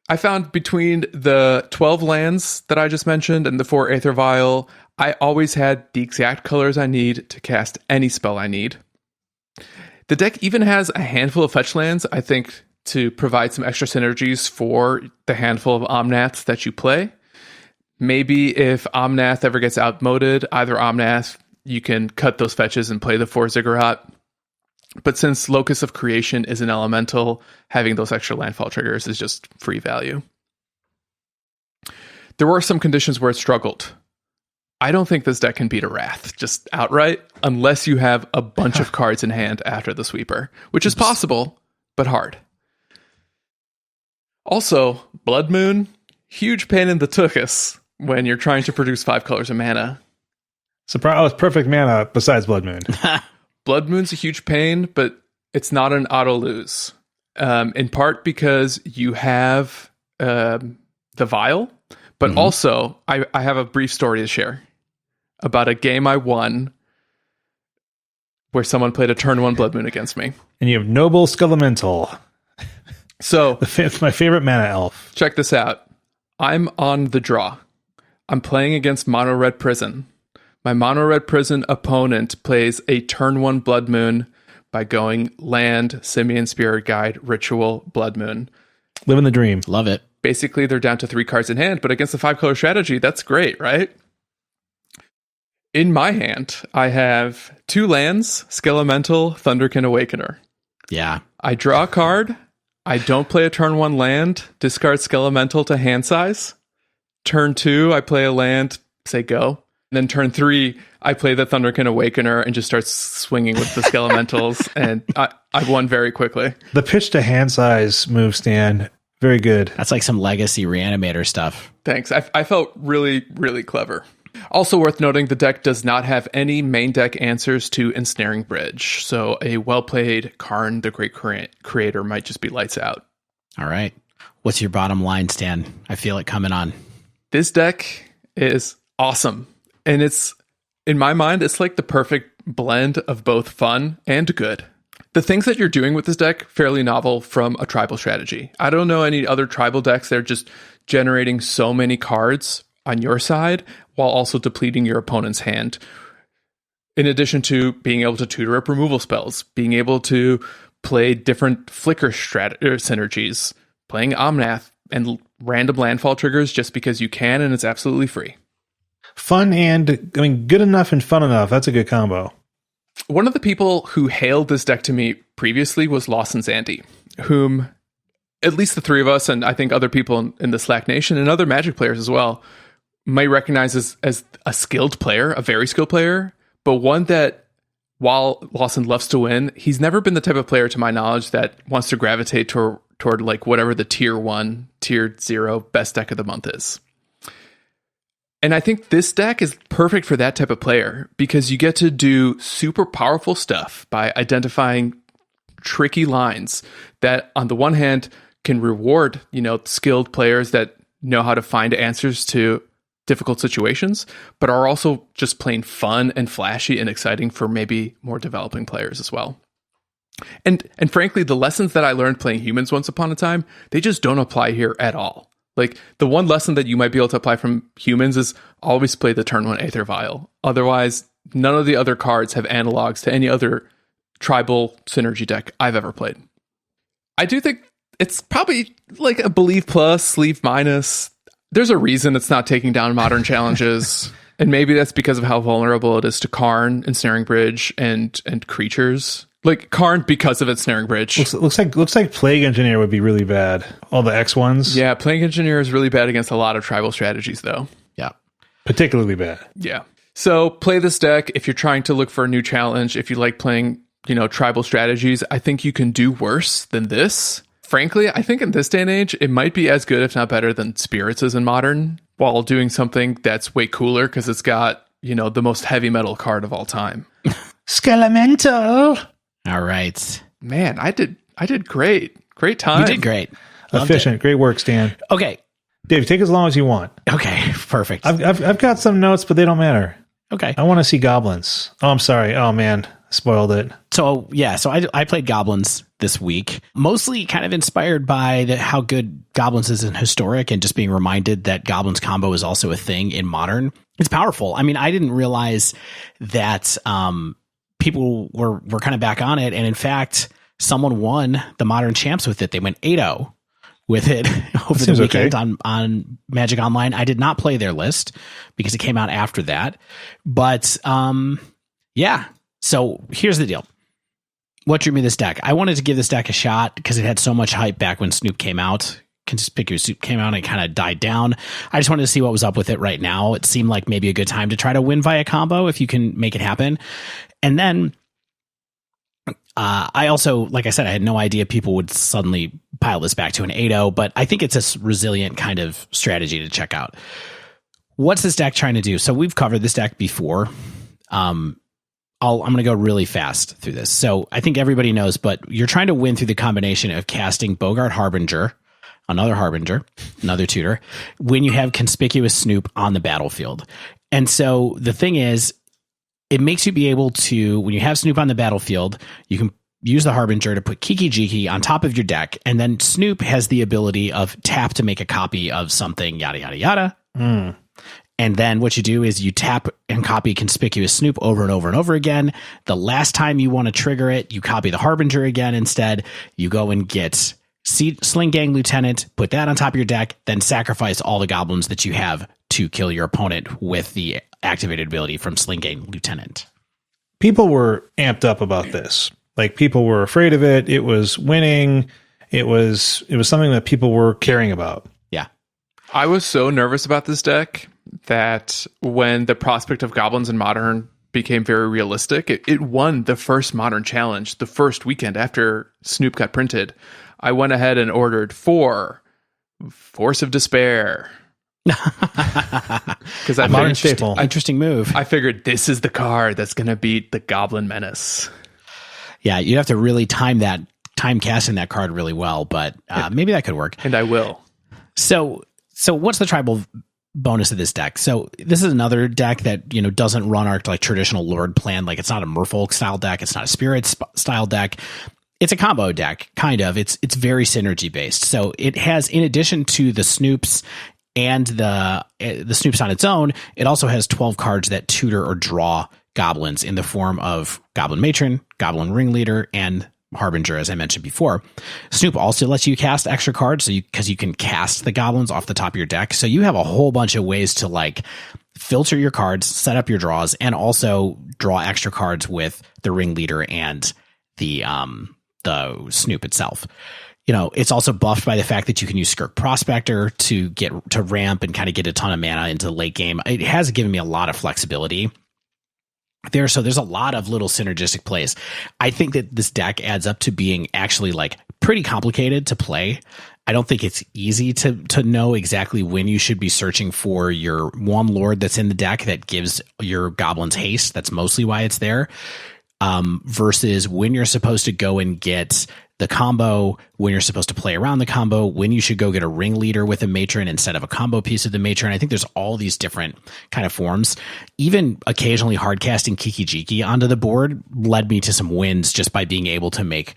I found between the 12 lands that I just mentioned and the 4 Aether Vial, I always had the exact colors I need to cast any spell I need. The deck even has a handful of fetch lands, I think, to provide some extra synergies for the handful of Omnaths that you play. Maybe if Omnath ever gets outmoded, either Omnath, you can cut those fetches and play the 4 Ziggurat. But since Locus of Creation is an elemental, having those extra landfall triggers is just free value. There were some conditions where it struggled. I don't think this deck can beat a Wrath, just outright, unless you have a bunch of cards in hand after the sweeper, which is possible, but hard. Also, Blood Moon, huge pain in the tuchus when you're trying to produce 5 colors of mana. Surprise, perfect mana besides Blood Moon. Blood Moon's a huge pain, but it's not an auto lose. In part because you have the Vial, but also I have a brief story to share about a game I won where someone played a turn 1 Blood Moon against me. And you have Noble Skelemental. So It's my favorite mana elf. check this out. I'm on the draw. I'm playing against Mono Red Prison. My Mono Red Prison opponent plays a turn 1 Blood Moon by going land, Simian Spirit Guide, Ritual, Blood Moon. Living the dream. Love it. Basically, they're down to 3 cards in hand, but against the 5-color strategy, that's great, right? In my hand, I have 2 lands, Skelemental, Thunderkin Awakener. Yeah. I draw a card. I don't play a turn 1 land, discard Skelemental to hand size. Turn 2, I play a land, say go. And then turn 3, I play the Thunderkin Awakener and just start swinging with the Skelementals, and I won very quickly. The pitch to hand size move, Stan. Very good. That's like some legacy reanimator stuff. Thanks. I felt really, really clever. Also worth noting, the deck does not have any main deck answers to Ensnaring Bridge, so a well-played Karn the Great Creator might just be lights out. All right. What's your bottom line, Stan? I feel it coming on. This deck is awesome. And it's, in my mind, it's like the perfect blend of both fun and good. The things that you're doing with this deck, fairly novel from a tribal strategy. I don't know any other tribal decks that are just generating so many cards on your side while also depleting your opponent's hand. In addition to being able to tutor up removal spells, being able to play different flicker synergies, playing Omnath and random landfall triggers just because you can, and it's absolutely free. Fun and, good enough and fun enough. That's a good combo. One of the people who hailed this deck to me previously was Lawson Zandy, whom at least the 3 of us, and I think other people in the Slack Nation and other Magic players as well, might recognize as a skilled player, a very skilled player, but one that, while Lawson loves to win, he's never been the type of player, to my knowledge, that wants to gravitate toward like whatever the tier 1, tier 0 best deck of the month is. And I think this deck is perfect for that type of player because you get to do super powerful stuff by identifying tricky lines that, on the one hand, can reward, skilled players that know how to find answers to difficult situations, but are also just plain fun and flashy and exciting for maybe more developing players as well. And frankly, the lessons that I learned playing humans once upon a time, they just don't apply here at all. Like, the one lesson that you might be able to apply from humans is always play the turn 1 Aether Vial. Otherwise, none of the other cards have analogs to any other tribal synergy deck I've ever played. I do think it's probably like a Believe plus, Sleeve minus. There's a reason it's not taking down modern challenges. And maybe that's because of how vulnerable it is to Karn, Ensnaring Bridge, and creatures. Like Karn because of its Snaring Bridge. Looks like Plague Engineer would be really bad. All the X ones. Yeah, Plague Engineer is really bad against a lot of tribal strategies, though. Yeah. Particularly bad. Yeah. So play this deck if you're trying to look for a new challenge. If you like playing, tribal strategies, I think you can do worse than this. Frankly, I think in this day and age, it might be as good, if not better, than Spirits is in Modern, while doing something that's way cooler because it's got, the most heavy metal card of all time. Skelemental. All right. Man, I did great. Great time. You did great. Loved Efficient. it. Great work, Stan. Okay. Dave, take as long as you want. Okay, perfect. I've got some notes, but they don't matter. Okay. I want to see goblins. Oh, I'm sorry. Oh, man. Spoiled it. So I played Goblins this week, mostly kind of inspired by how good Goblins is in Historic and just being reminded that Goblins Combo is also a thing in Modern. It's powerful. I mean, I didn't realize that people were kind of back on it. And in fact, someone won the Modern Champs with it. They went 8-0 with it over the weekend on Magic Online. I did not play their list because it came out after that. But yeah. So here's the deal. What drew me this deck? I wanted to give this deck a shot because it had so much hype back when Snoop came out. Conspicuous Snoop came out and it kind of died down. I just wanted to see what was up with it right now. It seemed like maybe a good time to try to win via combo if you can make it happen. And then I also, like I said, I had no idea people would suddenly pile this back to an 8-0, but I think it's a resilient kind of strategy to check out. What's this deck trying to do? So we've covered this deck before. I'm going to go really fast through this. So I think everybody knows, but you're trying to win through the combination of casting Bogart Harbinger, another tutor, when you have Conspicuous Snoop on the battlefield. And so the thing is, it makes you be able to, when you have Snoop on the battlefield, you can use the Harbinger to put Kiki Jiki on top of your deck. And then Snoop has the ability of tap to make a copy of something, yada, yada, yada. And then what you do is you tap and copy Conspicuous Snoop over and over and over again. The last time you want to trigger it, you copy the Harbinger again instead. You go and get Sling Gang Lieutenant, put that on top of your deck, then sacrifice all the goblins that you have to kill your opponent with the activated ability from Sling Gang Lieutenant. People were amped up about this. Like, people were afraid of it. It was winning. It was something that people were caring about. Yeah. I was so nervous about this deck that when the prospect of goblins in Modern became very realistic, it won the first Modern Challenge the first weekend after Snoop got printed. I went ahead and ordered 4 Force of Despair. Because interesting move. I figured this is the card that's going to beat the Goblin Menace. Yeah, you have to really time casting that card really well, but maybe that could work. And I will. So what's the tribal bonus of this deck? So this is another deck that, doesn't run our like traditional Lord plan. Like, it's not a Merfolk style deck. It's not a Spirit style deck. It's a combo deck, kind of. It's very synergy based. So it has, in addition to the Snoops and the Snoops on its own, it also has 12 cards that tutor or draw goblins in the form of Goblin Matron, Goblin Ringleader, and Harbinger, as I mentioned before. Snoop also lets you cast extra cards because you can cast the goblins off the top of your deck. So you have a whole bunch of ways to like filter your cards, set up your draws, and also draw extra cards with the Ringleader and the Snoop itself. It's also buffed by the fact that you can use Skirk Prospector to ramp and kind of get a ton of mana into the late game. It has given me a lot of flexibility there. So there's a lot of little synergistic plays. I think that this deck adds up to being actually like pretty complicated to play. I don't think it's easy to know exactly when you should be searching for your one Lord that's in the deck that gives your goblins haste. That's mostly why it's there. Versus when you're supposed to go and get the combo, when you're supposed to play around the combo, when you should go get a Ringleader with a Matron instead of a combo piece of the Matron. I think there's all these different kind of forms. Even occasionally hard casting Kiki Jiki onto the board led me to some wins just by being able to make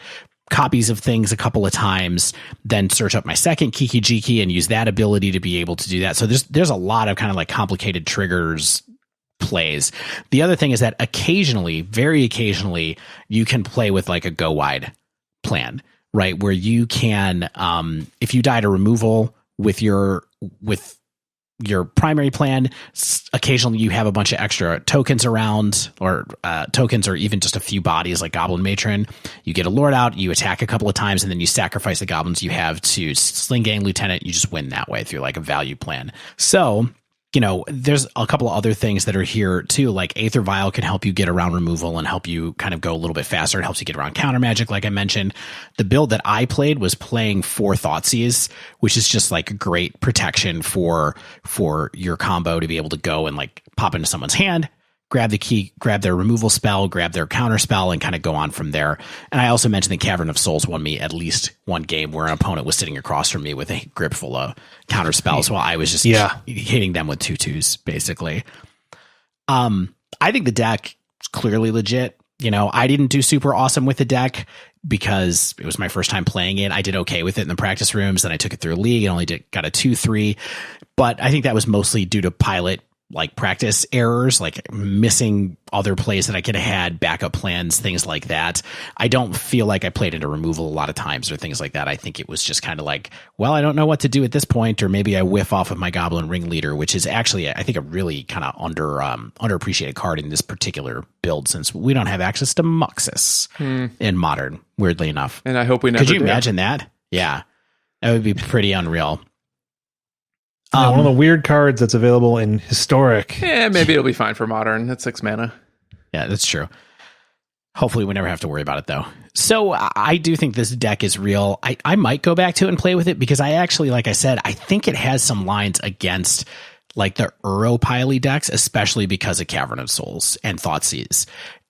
copies of things a couple of times, then search up my second Kiki Jiki and use that ability to be able to do that. So there's a lot of kind of like complicated triggers plays. The other thing is that occasionally, very occasionally, you can play with like a go wide plan, right? Where you can, if you die to removal with your primary plan, occasionally you have a bunch of extra tokens around, or tokens, or even just a few bodies like Goblin Matron. You get a Lord out, you attack a couple of times, and then you sacrifice the goblins you have to Sling Gang Lieutenant. You just win that way through like a value plan. So, there's a couple of other things that are here too, like Aether Vial can help you get around removal and help you kind of go a little bit faster. It helps you get around counter magic, like I mentioned. The build that I played was playing 4 Thoughtseize, which is just like great protection for your combo to be able to go and like pop into someone's hand, grab the key, grab their removal spell, grab their counter spell, and kind of go on from there. And I also mentioned the Cavern of Souls won me at least one game where an opponent was sitting across from me with a grip full of counter spells while I was just hitting them with 2/2s, basically. I think the deck is clearly legit. I didn't do super awesome with the deck because it was my first time playing it. I did okay with it in the practice rooms. Then I took it through a league and only got a 2/3. But I think that was mostly due to pilot practice errors, missing other plays that I could have had, backup plans, things like that. I don't feel like I played into removal a lot of times or things like that. I think it was just kind of I don't know what to do at this point, or maybe I whiff off of my Goblin Ringleader, which is actually, I think, a really kind of underappreciated card in this particular build, since we don't have access to Muxus in Modern, weirdly enough. And I hope we never do. Could you imagine that? Yeah, that would be pretty unreal. One of the weird cards that's available in Historic. Yeah, maybe it'll be fine for Modern. It's 6 mana. Yeah, that's true. Hopefully we never have to worry about it, though. So I do think this deck is real. I might go back to it and play with it because I actually, like I said, I think it has some lines against the Uro-Pily decks, especially because of Cavern of Souls and Thoughtseize.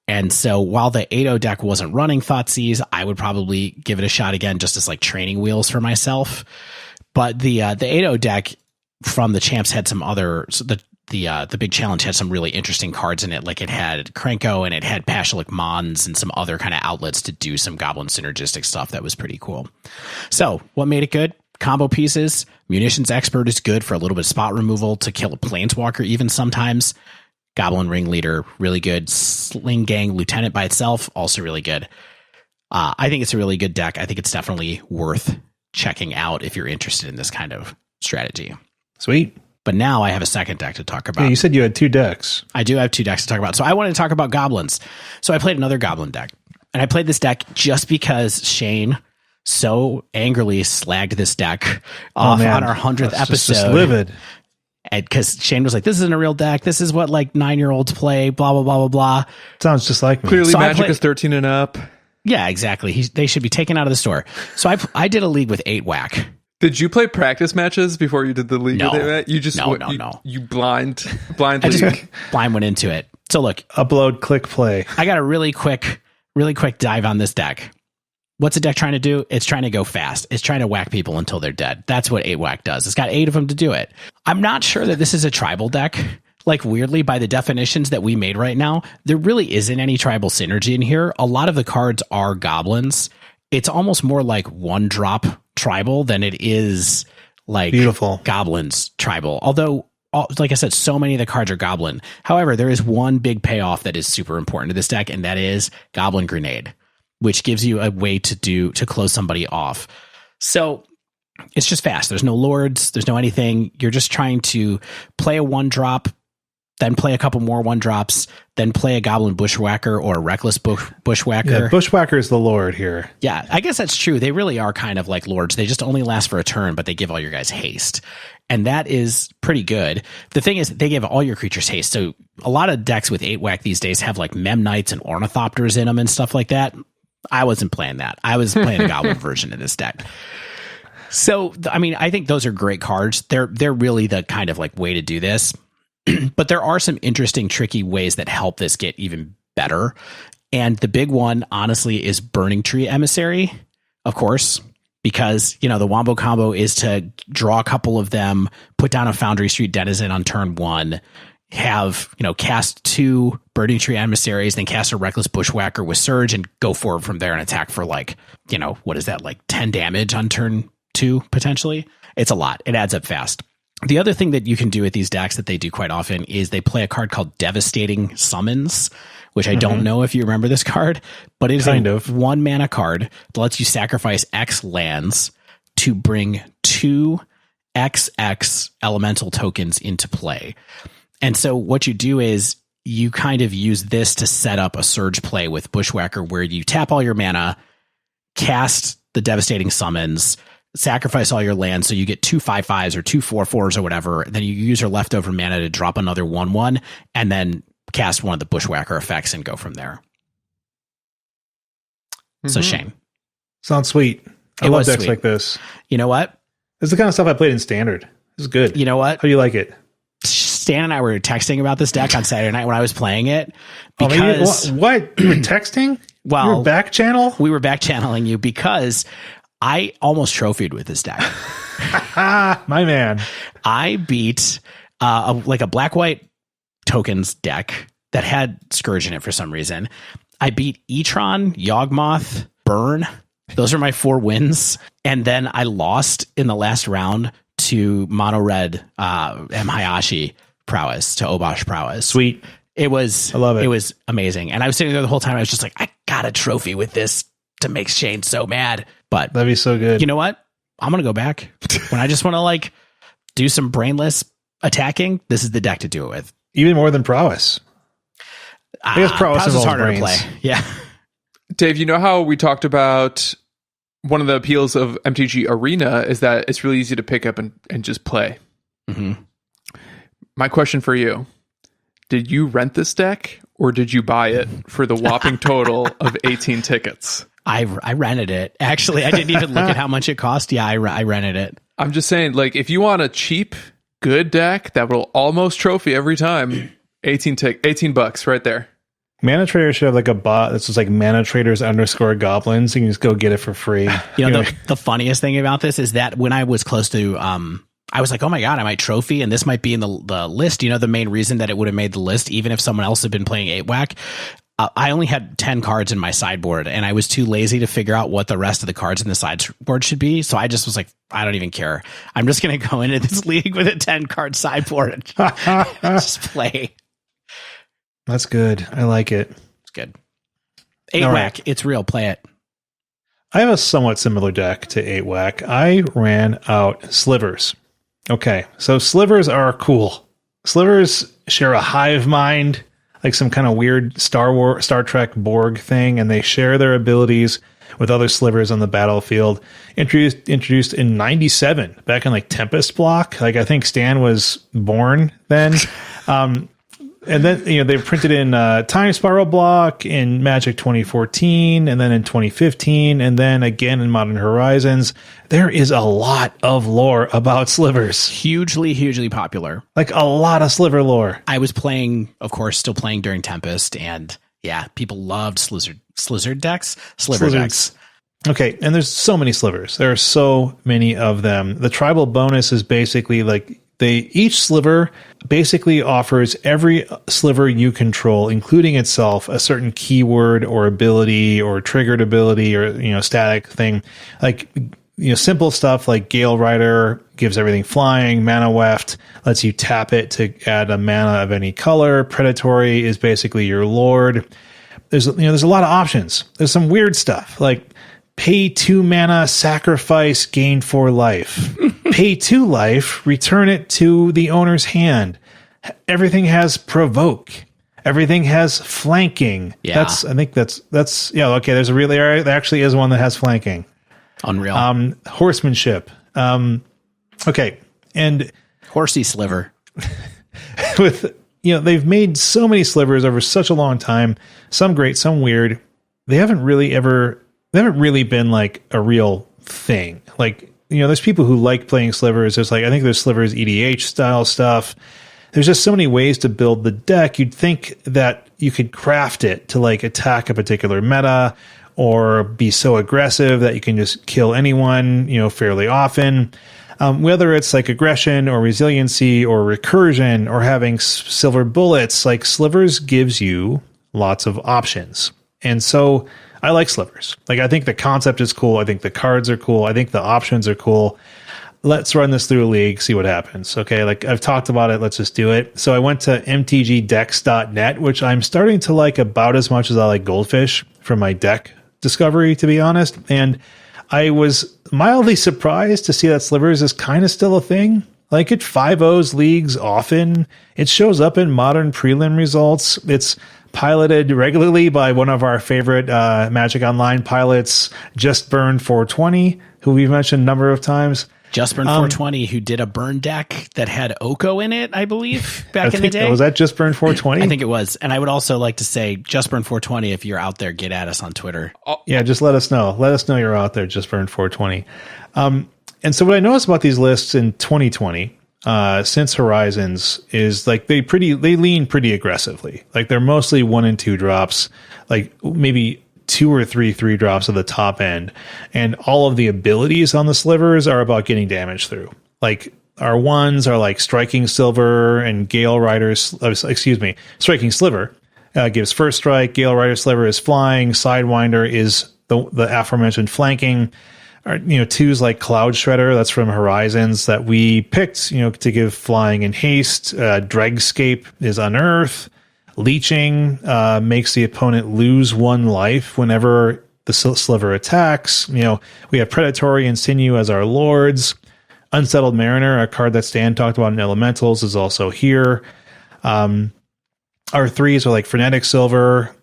And so while the 8-0 deck wasn't running Thoughtseize, I would probably give it a shot again just as training wheels for myself. But the 8-0 deck from the champs had some other, so the big challenge had some really interesting cards in it. It had Krenko and it had Pashalik Mons and some other kind of outlets to do some Goblin synergistic stuff that was pretty cool. So what made it good? Combo pieces. Munitions Expert is good for a little bit of spot removal to kill a Planeswalker even sometimes. Goblin Ringleader, really good. Sling Gang Lieutenant by itself, also really good. I think it's a really good deck. I think it's definitely worth checking out if you're interested in this kind of strategy. Sweet. But now I have a second deck to talk about. Yeah, you said you had 2 decks. I do have 2 decks to talk about. So I wanted to talk about goblins. So I played another goblin deck. And I played this deck just because Shane so angrily slagged this deck off on our 100th episode. Just livid. Because Shane was like, this isn't a real deck. This is what 9-year-olds play, blah, blah, blah, blah, blah. Sounds just like me. Clearly, so Magic is 13 and up. Yeah, exactly. They should be taken out of the store. So I did a league with 8-Whack. Did you play practice matches before you did the league? No. With it? You just no. You blind I league. just blind went into it. So look, upload, click, play. I got a really quick dive on this deck. What's the deck trying to do? It's trying to go fast. It's trying to whack people until they're dead. That's what 8-Whack does. It's got 8 of them to do it. I'm not sure that this is a tribal deck. Weirdly, by the definitions that we made right now, there really isn't any tribal synergy in here. A lot of the cards are goblins. It's almost more like 1-drop tribal than it is beautiful goblins tribal. Although, like I said, so many of the cards are goblin. However, there is one big payoff that is super important to this deck, and that is Goblin Grenade, which gives you a way to close somebody off. So it's just fast. There's no lords. There's no anything. You're just trying to play a 1-drop, then play a couple more 1-drops, then play a Goblin Bushwhacker or a Reckless Bushwhacker. Yeah, Bushwhacker is the lord here. Yeah, I guess that's true. They really are kind of like lords. They just only last for a turn, but they give all your guys haste. And that is pretty good. The thing is, they give all your creatures haste. So a lot of decks with 8-Whack these days have Mem Knights and Ornithopters in them and stuff like that. I wasn't playing that. I was playing a Goblin version of this deck. So, I mean, I think those are great cards. They're really the kind of way to do this. But there are some interesting, tricky ways that help this get even better. And the big one, honestly, is Burning Tree Emissary, of course, because, the Wombo combo is to draw a couple of them, put down a Foundry Street Denizen on turn 1, have, cast 2 Burning Tree Emissaries, then cast a Reckless Bushwhacker with Surge and go forward from there and attack for what is that, 10 damage on turn 2, potentially? It's a lot. It adds up fast. The other thing that you can do with these decks that they do quite often is they play a card called Devastating Summons, which I don't know if you remember this card, but it is a 1-mana card that lets you sacrifice X lands to bring 2 XX elemental tokens into play. And so what you do is you kind of use this to set up a surge play with Bushwhacker where you tap all your mana, cast the Devastating Summons, sacrifice all your lands, so you get 2 5/5s or 2 4/4s or whatever. Then you use your leftover mana to drop another 1/1, and then cast one of the Bushwhacker effects and go from there. So Shane, sounds sweet. I love decks like this. You know what? This is the kind of stuff I played in Standard. This is good. You know what? How do you like it? Stan and I were texting about this deck on Saturday night when I was playing it. Because what? You were texting? Well, you were back channel? We were back channeling you because I almost trophied with this deck. My man. I beat a black-white tokens deck that had Scourge in it for some reason. I beat Etron, Yawgmoth, Burn. Those are my 4 wins. And then I lost in the last round to mono red M. Hayashi prowess, to Obosh prowess. Sweet. I love it. It was amazing. And I was sitting there the whole time. I was just like, I got a trophy with this to make Shane so mad. But that'd be so good. You know what? I'm going to go back. When I just want to like do some brainless attacking, this is the deck to do it with. Even more than prowess. I guess prowess is harder brains. To play. Yeah. Dave, you know how we talked about one of the appeals of MTG Arena is that it's really easy to pick up and just play. Mm-hmm. My question for you, did you rent this deck or did you buy it for the whopping total of 18 tickets? I rented it. Actually, I didn't even look at how much it cost. Yeah, I rented it. I'm just saying, like, if you want a cheap, good deck that will almost trophy every time, $18 right there. Mana Trader should have like a bot that's just like Mana Traders _goblins. You can just go get it for free. You know, the funniest thing about this is that when I was close to, I was like, oh my God, I might trophy, and this might be in the list. You know, the main reason that it would have made the list, even if someone else had been playing 8-whack, I only had 10 cards in my sideboard, and I was too lazy to figure out what the rest of the cards in the sideboard should be. So I just was like, I don't even care. I'm just going to go into this league with a 10-card sideboard and just play. That's good. I like it. It's good. 8-whack. Right. It's real. Play it. I have a somewhat similar deck to 8-whack. I ran out Slivers. Okay, so Slivers are cool. Slivers share a hive mind, like some kind of weird Star Trek Borg thing, and they share their abilities with other Slivers on the battlefield. Introduced in 97, back in like Tempest block. Like I think Stan was born then. And then, you know, they printed in Time Spiral block in Magic 2014, and then in 2015, and then again in Modern Horizons. There is a lot of lore about Slivers. Hugely popular. Like a lot of Sliver lore. I was playing, of course, still playing during Tempest, and yeah, people loved Sliver decks. Okay, and there's so many Slivers. There are so many of them. The tribal bonus is basically like each sliver basically offers every sliver you control, including itself, a certain keyword or ability or triggered ability or, you know, static thing. Like, you know, simple stuff like Gale Rider gives everything flying. Mana Weft lets you tap it to add a mana of any color. Predatory is basically your lord. There's a lot of options. There's some weird stuff like pay 2 mana, sacrifice, gain 4 life. Pay 2 life, return it to the owner's hand. Everything has provoke. Everything has flanking. Yeah. I think that's yeah, okay, there actually is one that has flanking. Unreal. Horsemanship. Okay. And Horsey Sliver. With, you know, they've made so many Slivers over such a long time. Some great, some weird. They haven't really been like a real thing. Like, you know, there's people who like playing Slivers. There's like, I think there's Slivers EDH style stuff. There's just so many ways to build the deck. You'd think that you could craft it to like attack a particular meta or be so aggressive that you can just kill anyone, you know, fairly often. Whether it's like aggression or resiliency or recursion or having silver bullets, like Slivers gives you lots of options. And so I like Slivers. Like, I think the concept is cool. I think the cards are cool. I think the options are cool. Let's run this through a league, see what happens. Okay, like I've talked about it. Let's just do it. So I went to mtgdex.net, which I'm starting to like about as much as I like Goldfish from my deck discovery, to be honest. And I was mildly surprised to see that Slivers is kind of still a thing. Like, it 5-0s leagues often. It shows up in modern prelim results. It's piloted regularly by one of our favorite Magic Online pilots, Just Burn 420, who we've mentioned a number of times. Just Burn 420, who did a burn deck that had Oko in it, I believe, back in the day. Was that Just Burn 420? I think it was. And I would also like to say, Just Burn 420, if you're out there, get at us on Twitter. Yeah, just let us know. Let us know you're out there, Just Burn 420. And so what I noticed about these lists in 2020, since Horizons is like they lean pretty aggressively. Like they're mostly 1 and 2 drops, like maybe 2 or 3 drops at the top end, and all of the abilities on the slivers are about getting damage through. Like our ones are like Striking Silver and Gale Rider's, Striking Sliver gives first strike. Gale Rider Sliver is flying. Sidewinder is the aforementioned flanking. Or, 2's like Cloud Shredder, that's from Horizons that we picked, to give flying and haste. Dregscape is Unearth. Leeching makes the opponent lose 1 life whenever the sliver attacks. We have Predatory and Sinew as our lords. Unsettled Mariner, a card that Stan talked about in Elementals, is also here. Our 3s are like Frenetic Sliver.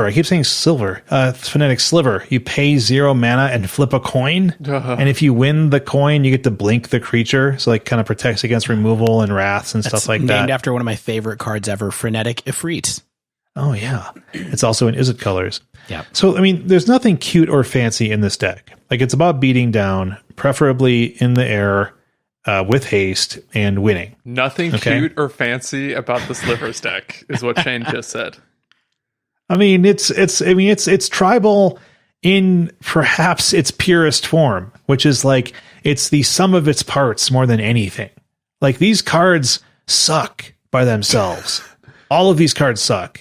I keep saying Silver. Frenetic Sliver. You pay 0 mana and flip a coin. And if you win the coin, you get to blink the creature. So like kind of protects against removal and wraths and stuff like that. Named after one of my favorite cards ever, Frenetic Ifrit. Oh, yeah. It's also in Izzet colors. Yeah. So, there's nothing cute or fancy in this deck. Like, it's about beating down, preferably in the air, with haste, and winning. Nothing cute or fancy about the Slivers deck, is what Shane just said. It's tribal in perhaps its purest form, which is like, it's the sum of its parts more than anything. Like, these cards suck by themselves. All of these cards suck.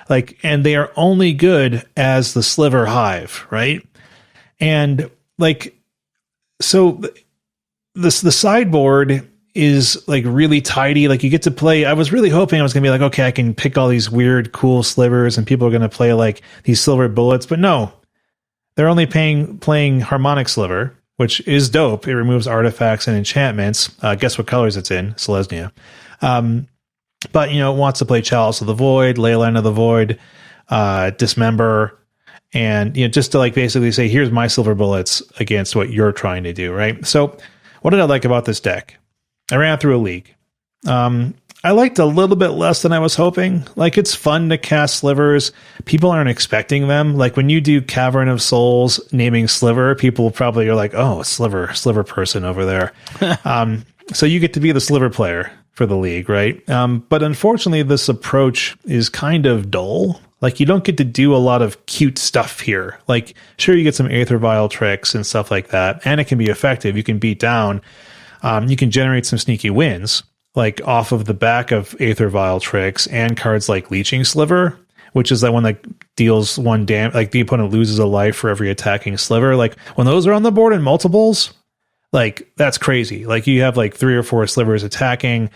Like, and they are only good as the Sliver Hive, right? And like, so the sideboard is like really tidy. Like you get to play. I was really hoping I was going to be like, okay, I can pick all these weird, cool slivers and people are going to play like these silver bullets, but no, they're only playing Harmonic Sliver, which is dope. It removes artifacts and enchantments. Guess what colors it's in? Selesnya. But, it wants to play Chalice of the Void, Leyline of the Void, Dismember, and, just to like basically say, here's my silver bullets against what you're trying to do, right? So what did I like about this deck? I ran through a league. I liked a little bit less than I was hoping. Like, it's fun to cast slivers. People aren't expecting them. Like, when you do Cavern of Souls naming Sliver, people probably are like, oh, sliver person over there. So you get to be the sliver player for the league, right? But unfortunately, this approach is kind of dull. Like, you don't get to do a lot of cute stuff here. Like, sure, you get some Aether Vial tricks and stuff like that, and it can be effective. You can beat down. You can generate some sneaky wins, like off of the back of Aether Vial tricks and cards like Leeching Sliver, which is that one that deals 1 damage, like the opponent loses a life for every attacking sliver. Like, when those are on the board in multiples, like, that's crazy. Like, you have like 3 or 4 slivers attacking,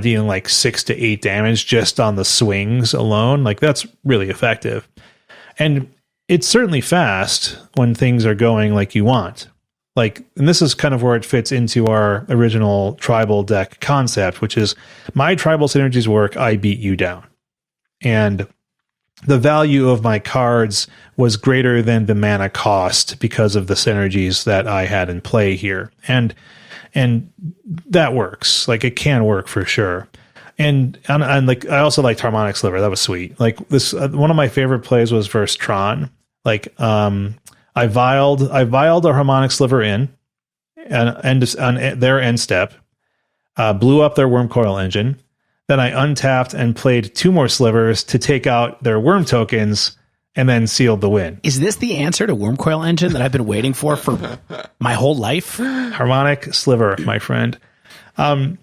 dealing like 6 to 8 damage just on the swings alone. Like, that's really effective. And it's certainly fast when things are going like you want. Like, and this is kind of where it fits into our original tribal deck concept, which is my tribal synergies work, I beat you down. And the value of my cards was greater than the mana cost because of the synergies that I had in play here. And that works. Like, it can work for sure. And like, I also liked Harmonic Sliver. That was sweet. Like, this, one of my favorite plays was versus Tron. Like, I vialed a Harmonic Sliver in and on their end step, blew up their Worm Coil engine. Then I untapped and played 2 more slivers to take out their worm tokens and then sealed the win. Is this the answer to Worm Coil engine that I've been waiting for my whole life? Harmonic Sliver, my friend. But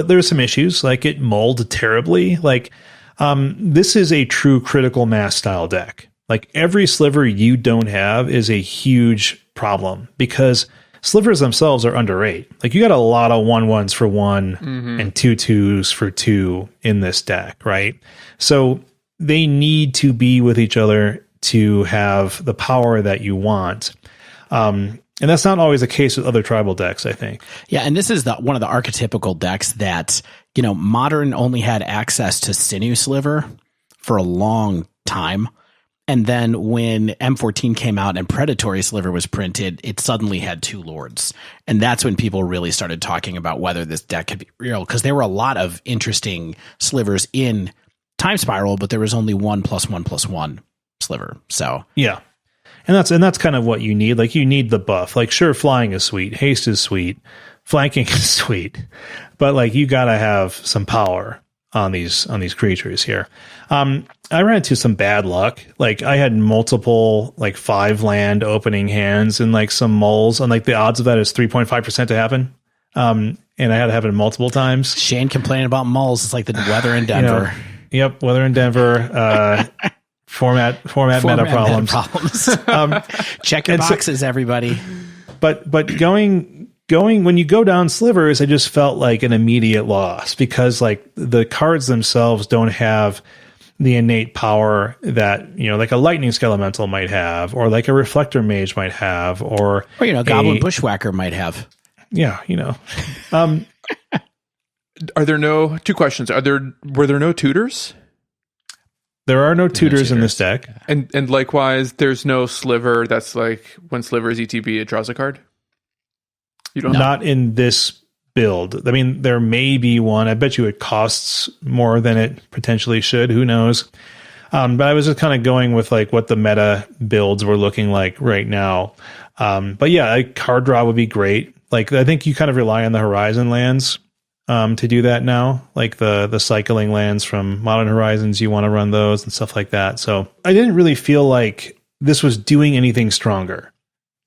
there's some issues, like it mulled terribly. Like, this is a true critical mass style deck. Like, every sliver you don't have is a huge problem because slivers themselves are under 8. Like, you got a lot of 1/1s for 1 and 2/2s for 2 in this deck, right? So they need to be with each other to have the power that you want. And that's not always the case with other tribal decks, I think. Yeah, and this is one of the archetypical decks that, Modern only had access to Sinew Sliver for a long time. And then when M14 came out and Predatory Sliver was printed, it suddenly had 2 lords. And that's when people really started talking about whether this deck could be real, because there were a lot of interesting slivers in Time Spiral, but there was only 1+1+1 sliver. So yeah. And that's kind of what you need. Like, you need the buff. Like, sure, flying is sweet, haste is sweet, flanking is sweet, but like, you got to have some power on these creatures here. I ran into some bad luck. Like, I had multiple like 5 land opening hands and like some mulls, and like the odds of that is 3.5% to happen. And I had to have it multiple times. Shane complaining about mulls. It's like the weather in Denver. Yep, weather in Denver. Format meta problems. Check your boxes, everybody. But going when you go down Slivers, I just felt like an immediate loss, because like the cards themselves don't have the innate power that, like a lightning skelemental might have, or like a reflector mage might have, or goblin bushwhacker might have. Yeah, Are there two questions? Were there no tutors? There are no tutors in this deck. And likewise, there's no sliver that's like when slivers ETB, it draws a card? You don't Not in this build. I mean, there may be one. I bet you it costs more than it potentially should. Who knows? But I was just kind of going with like what the meta builds were looking like right now. But yeah, a card draw would be great. Like, I think you kind of rely on the Horizon lands to do that now. Like the cycling lands from Modern Horizons, you want to run those and stuff like that. So I didn't really feel like this was doing anything stronger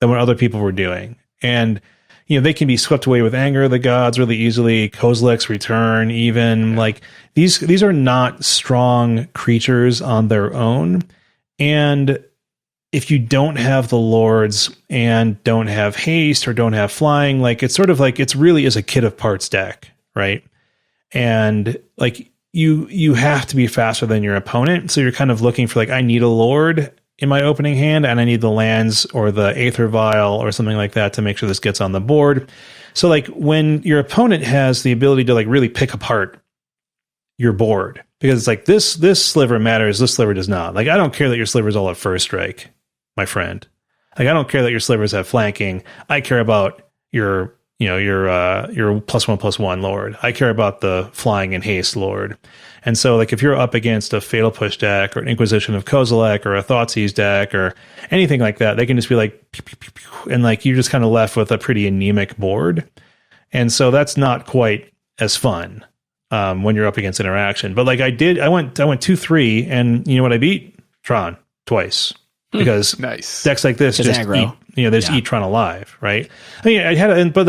than what other people were doing. And they can be swept away with Anger of the Gods really easily. Kozilek's Return, even. Like, these are not strong creatures on their own. And if you don't have the Lords and don't have haste or don't have flying, like, it's sort of like, it's really is a kit of parts deck, right? And like, you have to be faster than your opponent. So you're kind of looking for like, I need a Lord in my opening hand, and I need the lands or the Aether Vial or something like that to make sure this gets on the board. So like, when your opponent has the ability to like really pick apart your board, because it's like, this sliver matters, this sliver does not. Like, I don't care that your slivers all have first strike, my friend. Like, I don't care that your slivers have flanking. I care about your +1/+1 Lord. I care about the flying and haste Lord. And so, like, if you're up against a Fatal Push deck or an Inquisition of Kozilek or a Thoughtseize deck or anything like that, they can just be like, pew, pew, pew, pew, and like, you're just kind of left with a pretty anemic board. And so that's not quite as fun when you're up against interaction. But like, I went 2-3, and you know what I beat? Tron twice. Because nice. Decks like this just aggro. eat Tron alive, right? I mean, I had, but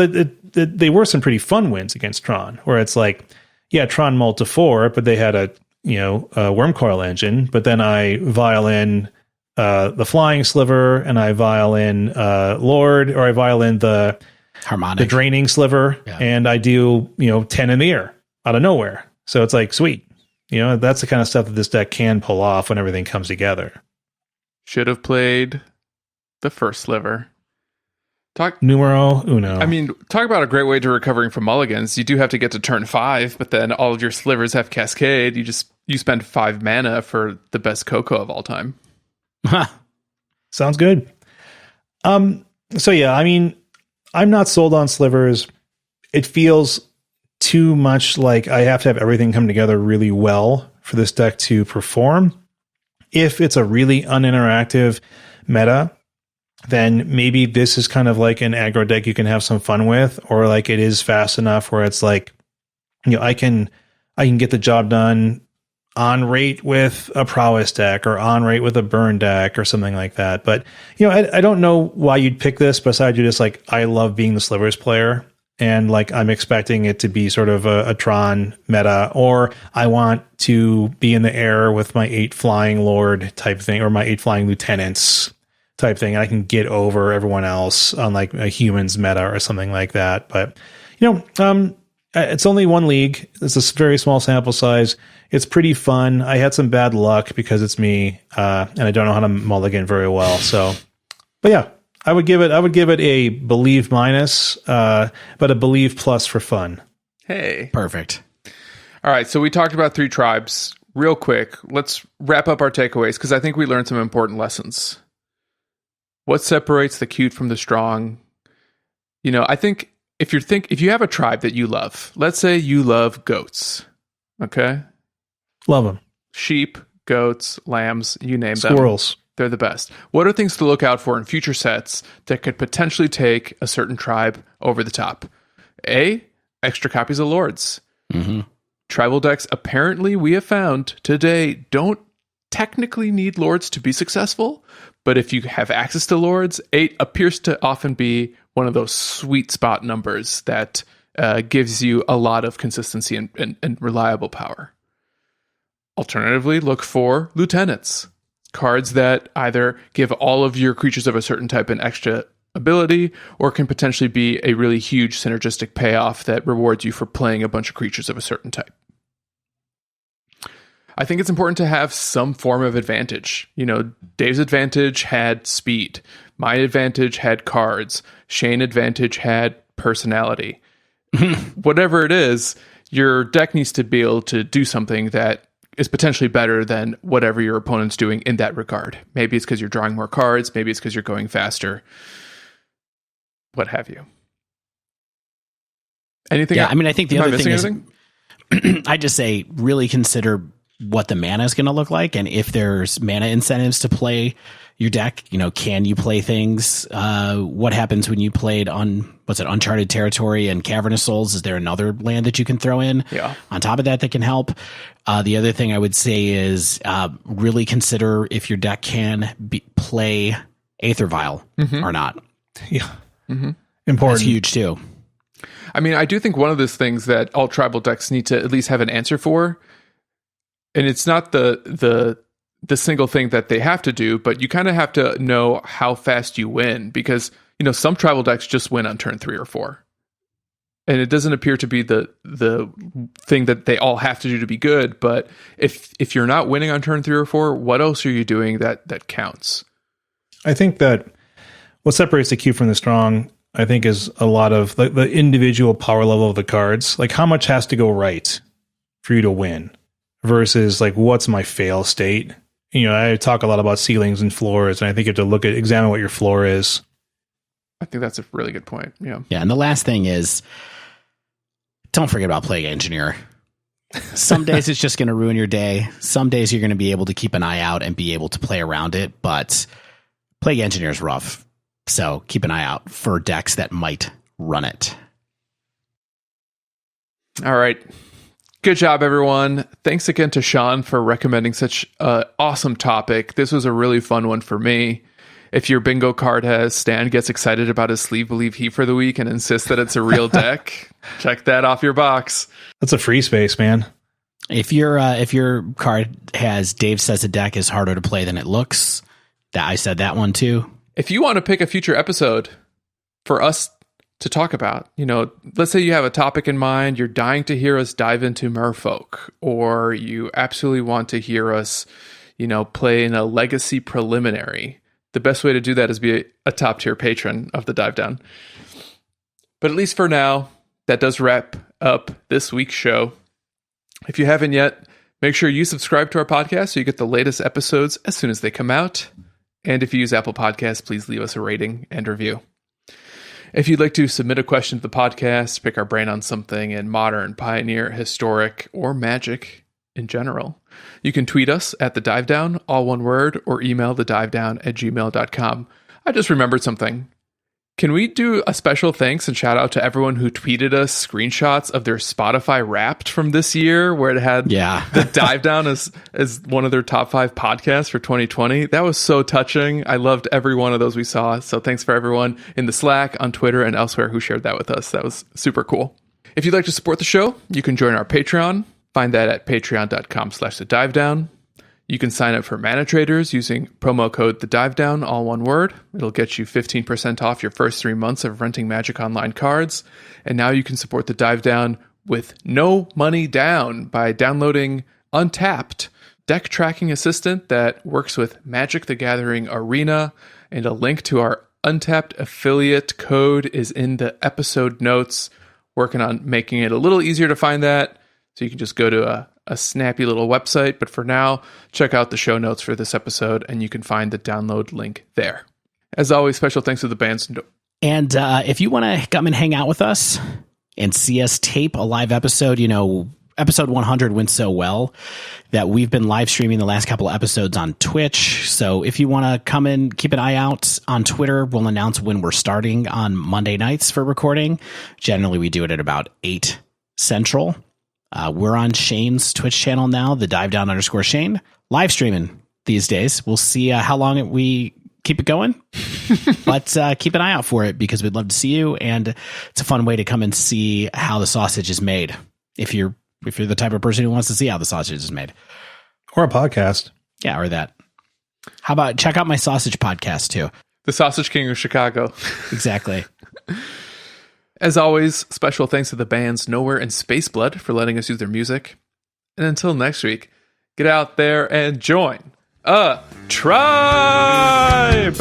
they were some pretty fun wins against Tron, where it's like, yeah, Tron mulled to 4, but they had a Wormcoil engine. But then I vial in the Flying Sliver, and I vial in Lord, or I vial in the Harmonic, the Draining Sliver, and I do 10 in the air out of nowhere. So it's like, sweet, that's the kind of stuff that this deck can pull off when everything comes together. Should have played the first sliver. Numero uno. I mean, talk about a great way to recovering from mulligans. You do have to get to turn 5, but then all of your slivers have Cascade. You spend 5 mana for the best Coco of all time. Sounds good. So yeah, I mean, I'm not sold on slivers. It feels too much like I have to have everything come together really well for this deck to perform. If it's a really uninteractive meta, then maybe this is kind of like an aggro deck you can have some fun with, or like it is fast enough where it's like, I can get the job done on rate with a prowess deck or on rate with a burn deck or something like that. But I don't know why you'd pick this besides you just like, I love being the slivers player, and like, I'm expecting it to be sort of a Tron meta, or I want to be in the air with my 8 flying Lord type thing, or my 8 flying lieutenants type thing, and I can get over everyone else on like a humans meta or something like that. But it's only one league. It's a very small sample size. It's pretty fun. I had some bad luck because it's me, and I don't know how to mulligan very well. So, but yeah, I would give it a believe minus, but a believe plus for fun. Hey, perfect. All right, so we talked about 3 tribes real quick. Let's wrap up our takeaways, because I think we learned some important lessons. What separates the cute from the strong? I think if you have a tribe that you love, let's say you love goats, okay? Love them. Sheep, goats, lambs, you name them. Squirrels. They're the best. What are things to look out for in future sets that could potentially take a certain tribe over the top? A, extra copies of Lords. Mm-hmm. Tribal decks, apparently we have found today, don't technically need Lords to be successful, but if you have access to Lords, 8 appears to often be one of those sweet spot numbers that gives you a lot of consistency and reliable power. Alternatively, look for Lieutenants. Cards that either give all of your creatures of a certain type an extra ability, or can potentially be a really huge synergistic payoff that rewards you for playing a bunch of creatures of a certain type. I think it's important to have some form of advantage. Dave's advantage had speed. My advantage had cards. Shane's advantage had personality. Whatever it is, your deck needs to be able to do something that is potentially better than whatever your opponent's doing in that regard. Maybe it's because you're drawing more cards. Maybe it's because you're going faster. What have you? Anything? Yeah, I think the other thing is, anything? I just say really consider what the mana is going to look like, and if there's mana incentives to play your deck. Can you play things? What happens when you played on Uncharted Territory and Cavernous Souls? Is there another land that you can throw in on top of that can help? The other thing I would say is really consider if your deck can play Aether Vial or not. Yeah. Mm-hmm. Important. That's huge too. I do think one of those things that all tribal decks need to at least have an answer for, and it's not the single thing that they have to do, but you kind of have to know how fast you win, because some tribal decks just win on turn 3 or 4, and it doesn't appear to be the thing that they all have to do to be good. But if you're not winning on turn 3 or 4, what else are you doing that counts? I think that what separates the cute from the strong, I think, is a lot of the individual power level of the cards. Like, how much has to go right for you to win versus what's my fail state? I talk a lot about ceilings and floors, and I think you have to examine what your floor is. I think that's a really good point. Yeah. Yeah. And the last thing is, don't forget about Plague Engineer. Some days it's just going to ruin your day. Some days you're going to be able to keep an eye out and be able to play around it, but Plague Engineer is rough. So keep an eye out for decks that might run it. All right. Good job, everyone. Thanks again to Sean for recommending such an awesome topic. This was a really fun one for me. If your bingo card has Stan gets excited about his Sleeve Believe Heave for the week and insists that it's a real deck, check that off your box. That's a free space, man. If your card has Dave says a deck is harder to play than it looks, I said that one too. If you want to pick a future episode for us to talk about, let's say you have a topic in mind, you're dying to hear us dive into Merfolk, or you absolutely want to hear us, play in a legacy preliminary. The best way to do that is be a top tier patron of the Dive Down. But at least for now, that does wrap up this week's show. If you haven't yet, make sure you subscribe to our podcast so you get the latest episodes as soon as they come out. And if you use Apple Podcasts, please leave us a rating and review. If you'd like to submit a question to the podcast, pick our brain on something in modern, pioneer, historic, or magic in general, you can tweet us at The Dive Down, all one word, or email thedivedown@gmail.com. I just remembered something. Can we do a special thanks and shout out to everyone who tweeted us screenshots of their Spotify Wrapped from this year, where it had the Dive Down as one of their top 5 podcasts for 2020? That was so touching. I loved every one of those we saw. So thanks for everyone in the Slack, on Twitter, and elsewhere who shared that with us. That was super cool. If you'd like to support the show, you can join our Patreon. Find that at patreon.com/thedivedown. You can sign up for Mana Traders using promo code TheDiveDown, all one word. It'll get you 15% off your first 3 months of renting Magic Online cards. And now you can support the Dive Down with no money down by downloading Untapped, deck tracking assistant that works with Magic the Gathering Arena. And a link to our Untapped affiliate code is in the episode notes. Working on making it a little easier to find that, so you can just go to a snappy little website. But for now, check out the show notes for this episode, and you can find the download link there. As always, special thanks to the bands. And if you want to come and hang out with us and see us tape a live episode, episode 100 went so well that we've been live streaming the last couple of episodes on Twitch. So if you want to come in, keep an eye out on Twitter. We'll announce when we're starting on Monday nights for recording. Generally, we do it at about 8 Central. We're on Shane's Twitch channel now, the divedown_Shane, live streaming these days. We'll see how long we keep it going, but keep an eye out for it because we'd love to see you. And it's a fun way to come and see how the sausage is made. If you're the type of person who wants to see how the sausage is made, or a podcast. Yeah. Or that. How about check out my sausage podcast too? The Sausage King of Chicago. Exactly. As always, special thanks to the bands Nowhere and Spaceblood for letting us use their music. And until next week, get out there and join a tribe!